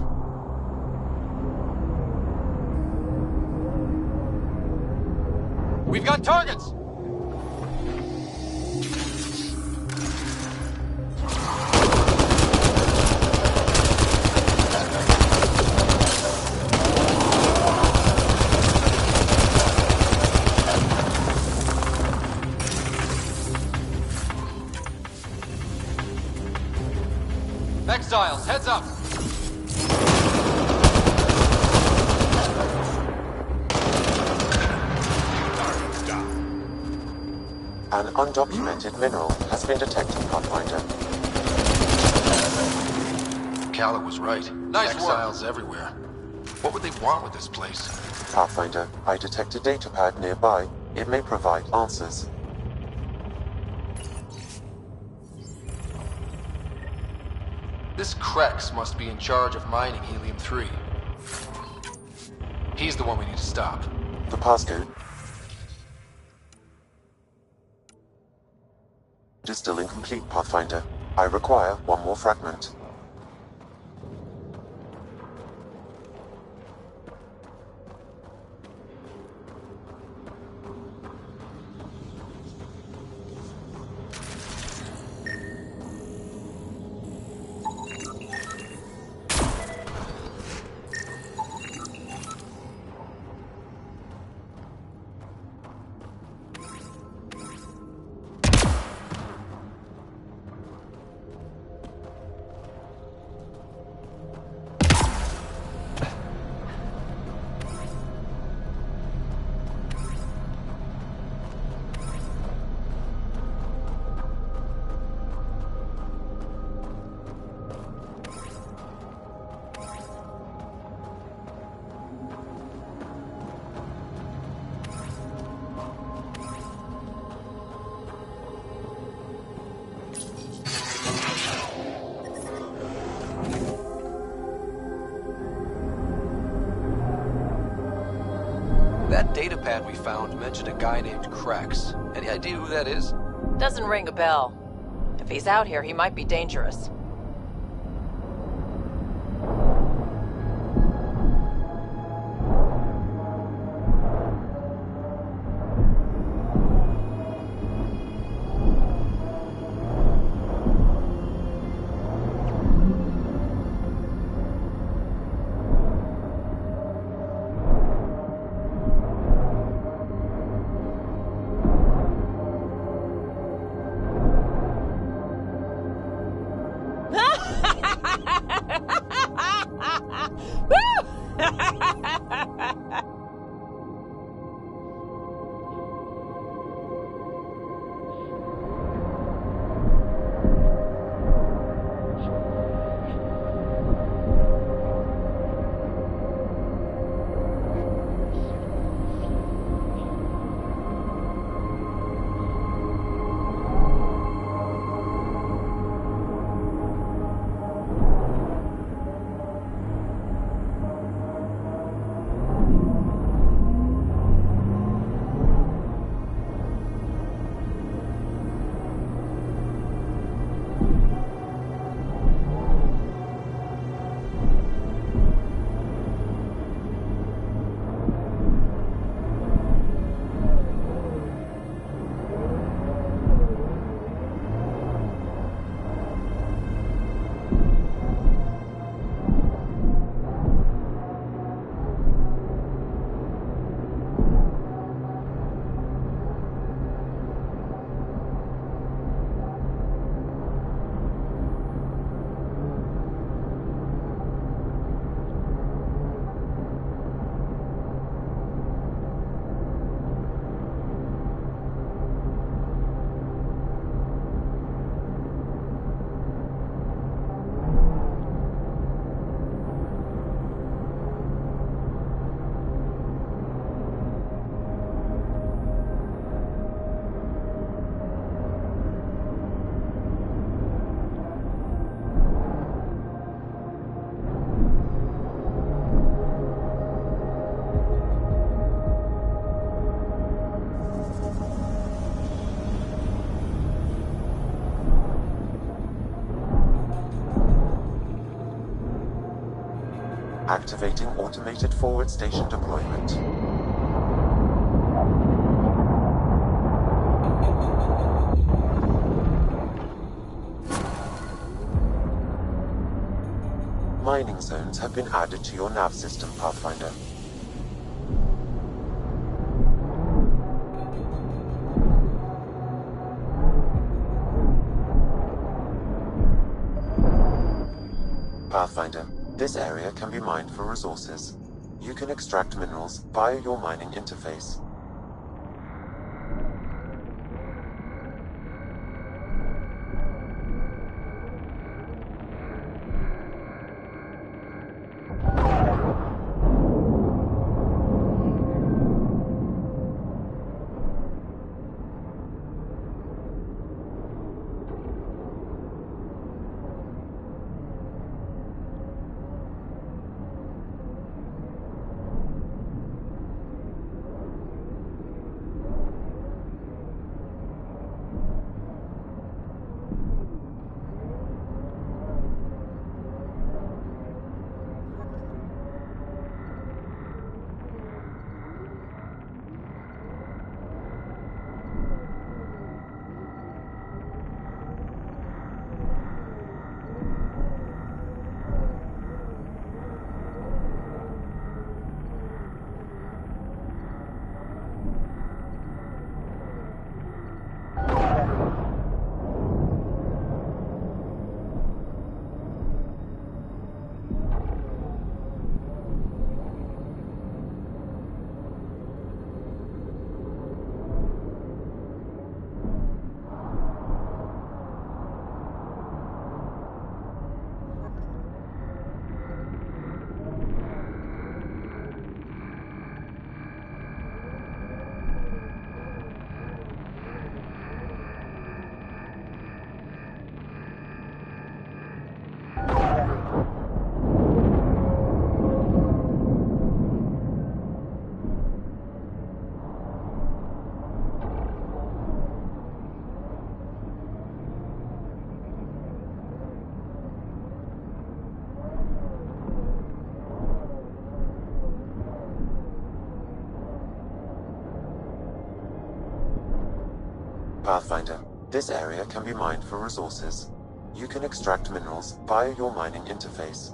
[SPEAKER 20] We've got targets! Exiles, heads up!
[SPEAKER 3] An undocumented mineral has been detected, Pathfinder.
[SPEAKER 10] Calla was right.
[SPEAKER 20] Nice
[SPEAKER 10] Exiles everywhere. What would they want with this place?
[SPEAKER 3] Pathfinder, I detect a datapad nearby. It may provide answers.
[SPEAKER 20] This Krex must be in charge of mining helium-3. He's the one we need to stop.
[SPEAKER 3] The passcode is still incomplete, Pathfinder. I require one more fragment.
[SPEAKER 20] That datapad we found mentioned a guy named Krex. Any idea who that is?
[SPEAKER 5] Doesn't ring a bell. If he's out here, he might be dangerous.
[SPEAKER 3] Activating automated forward station deployment. Mining zones have been added to your nav system, Pathfinder. Pathfinder, this area can be mined for resources. You can extract minerals via your mining interface. Pathfinder, this area can be mined for resources. You can extract minerals via your mining interface.